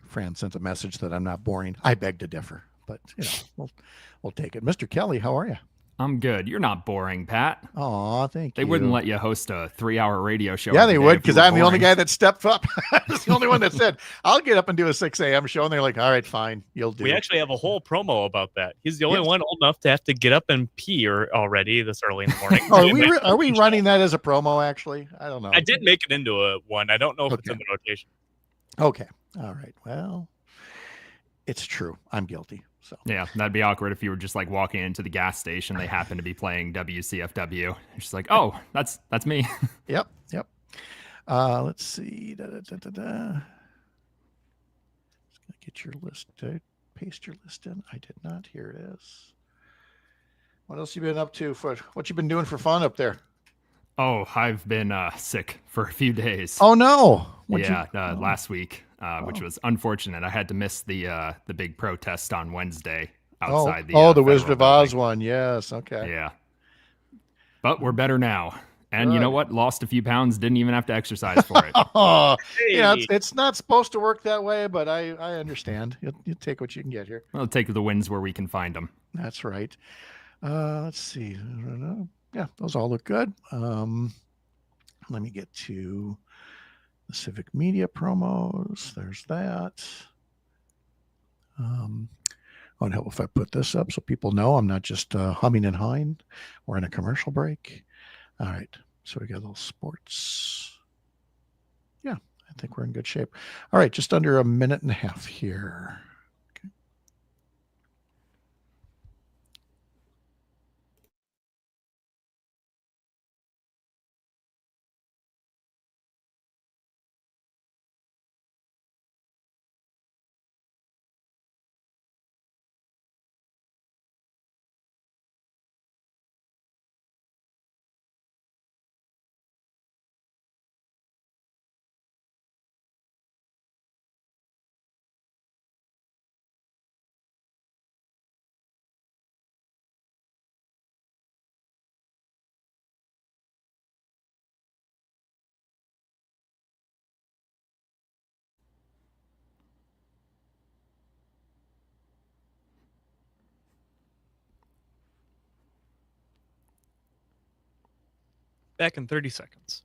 Fran sent a message that I'm not boring. I beg to differ, but we'll take it. Mr. Kelly, how are you? I'm good. You're not boring, Pat. Aw, thank you. They wouldn't let you host a 3-hour radio show. Yeah, every they day would, if you because were I'm the only boring. guy that stepped up. I was the only one that said, I'll get up and do a 6 a.m. show. And they're like, all right, fine, you'll do. We actually have a whole promo about that. He's the only Yes. one old enough to have to get up and pee already this early in the morning. Are we running that as a promo, actually? I don't know. I did make it into one. I don't know if it's in the rotation. Okay. All right. Well, it's true. I'm guilty. So Yeah, that'd be awkward if you were just like walking into the gas station. They happen to be playing WCFW. It's just like, oh, that's me. Yep. Let's see. Just gonna get your list. Did I paste your list in? I did not. Here it is. What else you been up to? What you been doing for fun up there? Oh, I've been sick for a few days. Oh no! Last week, which was unfortunate. I had to miss the big protest on Wednesday outside the Wizard of Oz one. Yes. Okay. Yeah. But we're better now. And you know what? Lost a few pounds. Didn't even have to exercise for it. Yeah, it's not supposed to work that way, but I understand. You take what you can get here. We'll take the wins where we can find them. That's right. Let's see. Yeah, those all look good. Let me get to the civic media promos. There's that. Would help if I put this up so people know I'm not just humming and hawing. We're in a commercial break. All right. So we got a little sports. Yeah, I think we're in good shape. All right, just under a minute and a half here. Back in 30 seconds.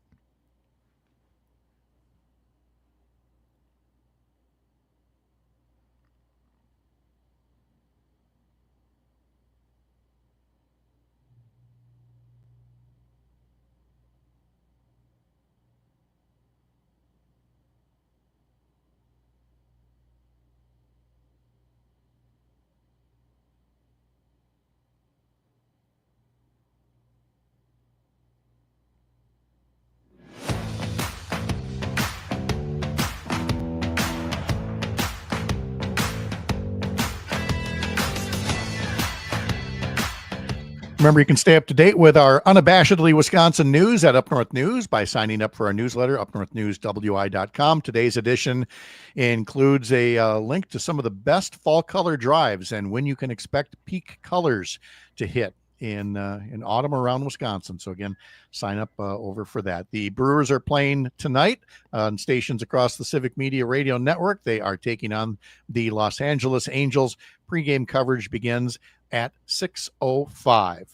Remember, you can stay up to date with our unabashedly Wisconsin news at Up North News by signing up for our newsletter, upnorthnewswi.com. Today's edition includes a link to some of the best fall color drives and when you can expect peak colors to hit in autumn around Wisconsin. So again, sign up over for that. The Brewers are playing tonight on stations across the Civic Media Radio Network. They are taking on the Los Angeles Angels. Pre-game coverage begins at 6:05.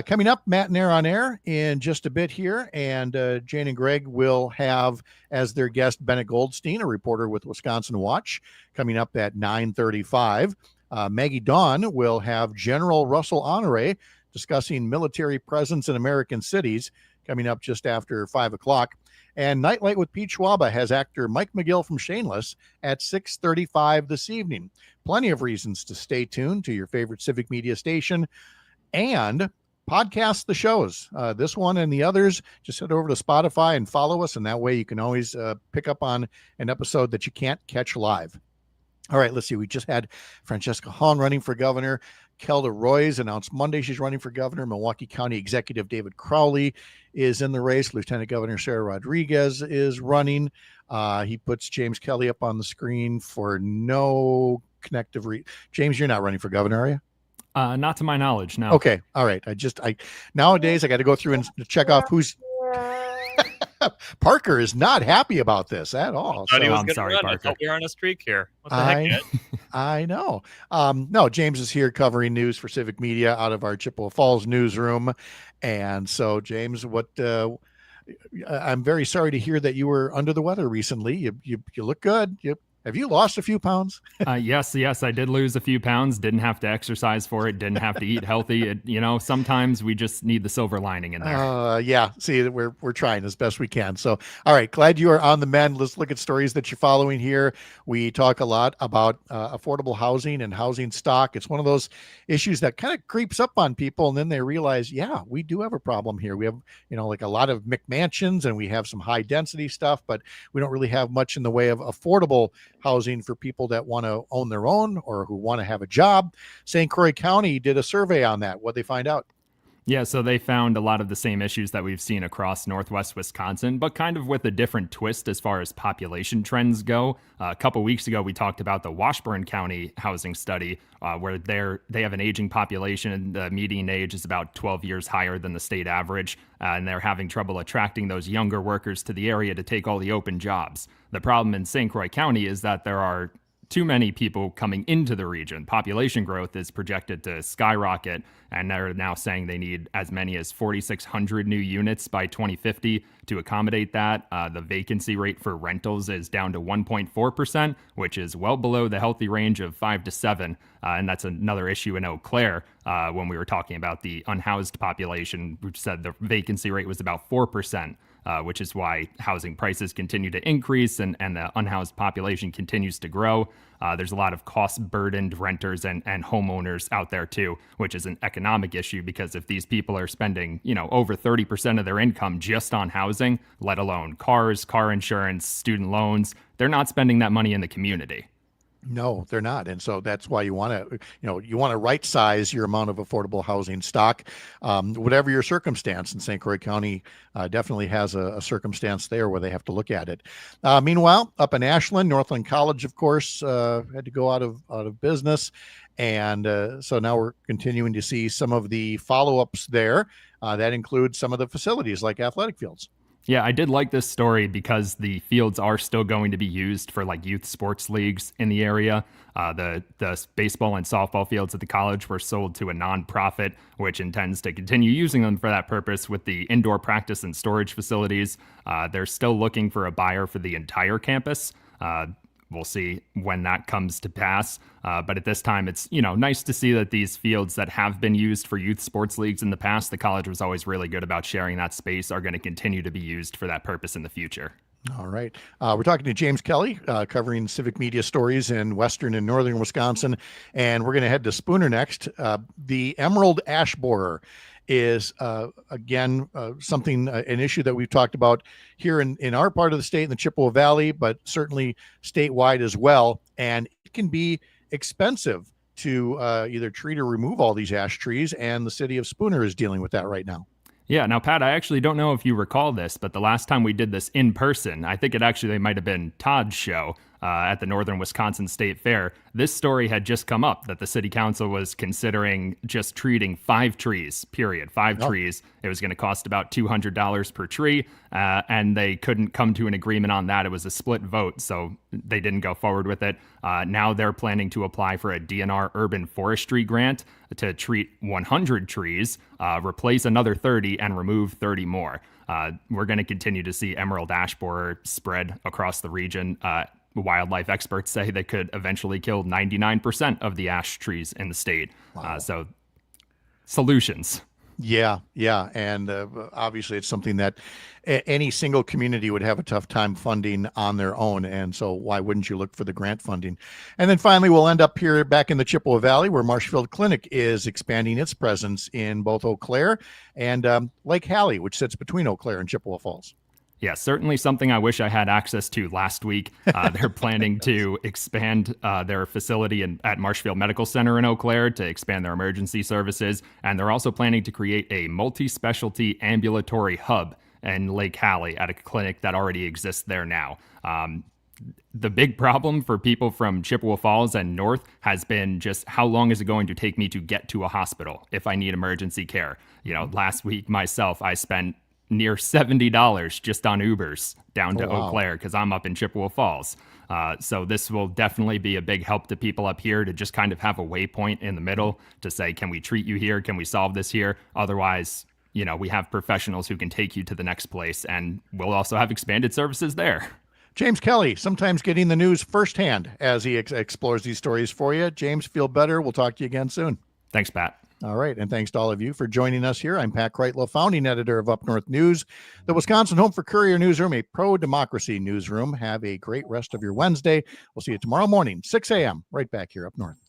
Coming up, Matt and Air on Air in just a bit here, and Jane and Greg will have as their guest Bennett Goldstein, a reporter with Wisconsin Watch, coming up at 9:35. Maggie Dawn will have General Russell Honore discussing military presence in American cities, coming up just after 5 o'clock. And Nightlight with Pete Schwaba has actor Mike McGill from Shameless at 6:35 this evening. Plenty of reasons to stay tuned to your favorite Civic Media station and podcast the shows. This one and the others, just head over to Spotify and follow us, and that way you can always pick up on an episode that you can't catch live. All right, let's see. We just had Francesca Hong running for governor. Kelda Roy's announced Monday she's running for governor. Milwaukee County Executive David Crowley is in the race. Lieutenant Governor Sarah Rodriguez is running. He puts James Kelly up on the screen for no connective James, you're not running for governor, are you? Not to my knowledge, no. Okay, all right. Nowadays I got to go through and check off who's Parker is not happy about this at all. Thought he was I'm gonna sorry, run. I Parker. thought we were on a streak here. What the heck, Ed? I know. No, James is here covering news for Civic Media out of our Chippewa Falls newsroom. And so, James, I'm very sorry to hear that you were under the weather recently. You look good. Have you lost a few pounds? Yes, I did lose a few pounds. Didn't have to exercise for it. Didn't have to eat healthy. Sometimes we just need the silver lining in there. Yeah. See, we're trying as best we can. So, all right. Glad you are on the mend. Let's look at stories that you're following here. We talk a lot about affordable housing and housing stock. It's one of those issues that kind of creeps up on people, and then they realize, yeah, we do have a problem here. We have, like a lot of McMansions, and we have some high density stuff, but we don't really have much in the way of affordable housing for people that want to own their own or who want to have a job. St. Croix County did a survey on that. What'd they find out? Yeah, so they found a lot of the same issues that we've seen across Northwest Wisconsin, but kind of with a different twist as far as population trends go. A couple weeks ago, we talked about the Washburn County housing study, where they have an aging population, and the median age is about 12 years higher than the state average, and they're having trouble attracting those younger workers to the area to take all the open jobs. The problem in St. Croix County is that there are too many people coming into the region. Population growth is projected to skyrocket, and they're now saying they need as many as 4,600 new units by 2050 to accommodate that. The vacancy rate for rentals is down to 1.4%, which is well below the healthy range of 5 to 7. And that's another issue in Eau Claire. When we were talking about the unhoused population, we said the vacancy rate was about 4%. Which is why housing prices continue to increase and the unhoused population continues to grow. There's a lot of cost-burdened renters and homeowners out there too, which is an economic issue, because if these people are spending, over 30% of their income just on housing, let alone cars, car insurance, student loans, they're not spending that money in the community. No, they're not. And so that's why you want to right size your amount of affordable housing stock, whatever your circumstance. And St. Croix County definitely has a circumstance there where they have to look at it. Meanwhile, up in Ashland, Northland College, of course, had to go out of business. And so now we're continuing to see some of the follow-ups there. That includes some of the facilities like athletic fields. Yeah, I did like this story because the fields are still going to be used for like youth sports leagues in the area. The baseball and softball fields at the college were sold to a nonprofit, which intends to continue using them for that purpose with the indoor practice and storage facilities. They're still looking for a buyer for the entire campus. We'll see when that comes to pass. But at this time, it's, nice to see that these fields that have been used for youth sports leagues in the past, the college was always really good about sharing that space, are going to continue to be used for that purpose in the future. All right. We're talking to James Kelly, covering civic media stories in western and northern Wisconsin. And we're going to head to Spooner next. The emerald ash borer is again something, an issue that we've talked about here in our part of the state, in the Chippewa Valley, but certainly statewide as well. And it can be expensive to either treat or remove all these ash trees, and the city of Spooner is dealing with that right now. Yeah. Now, Pat, I actually don't know if you recall this, but the last time we did this in person, I think it might have been Todd's show at the Northern Wisconsin State Fair. This story had just come up that the city council was considering just treating 5 trees, period. 5 trees. It was going to cost about $200 per tree, and they couldn't come to an agreement on that. It was a split vote, so they didn't go forward with it. Now they're planning to apply for a DNR urban forestry grant to treat 100 trees, replace another 30, and remove 30 more. We're going to continue to see emerald ash borer spread across the region. Wildlife experts say they could eventually kill 99% of the ash trees in the state. Wow. So solutions. Yeah. And obviously it's something that any single community would have a tough time funding on their own. And so why wouldn't you look for the grant funding? And then finally, we'll end up here back in the Chippewa Valley, where Marshfield Clinic is expanding its presence in both Eau Claire and Lake Hallie, which sits between Eau Claire and Chippewa Falls. Yeah, certainly something I wish I had access to last week. They're planning to expand their facility at Marshfield Medical Center in Eau Claire to expand their emergency services. And they're also planning to create a multi-specialty ambulatory hub in Lake Hallie at a clinic that already exists there now. The big problem for people from Chippewa Falls and north has been just how long is it going to take me to get to a hospital if I need emergency care? Last week myself, I spent near $70 just on Ubers down to wow. Eau Claire, because I'm up in Chippewa Falls. So this will definitely be a big help to people up here to just kind of have a waypoint in the middle to say, can we treat you here? Can we solve this here? Otherwise, we have professionals who can take you to the next place, and we'll also have expanded services there. James Kelly, sometimes getting the news firsthand as he explores these stories for you. James, feel better. We'll talk to you again soon. Thanks, Pat. All right. And thanks to all of you for joining us here. I'm Pat Kreitlow, founding editor of Up North News, the Wisconsin Home for Courier Newsroom, a pro-democracy newsroom. Have a great rest of your Wednesday. We'll see you tomorrow morning, 6 a.m., right back here up north.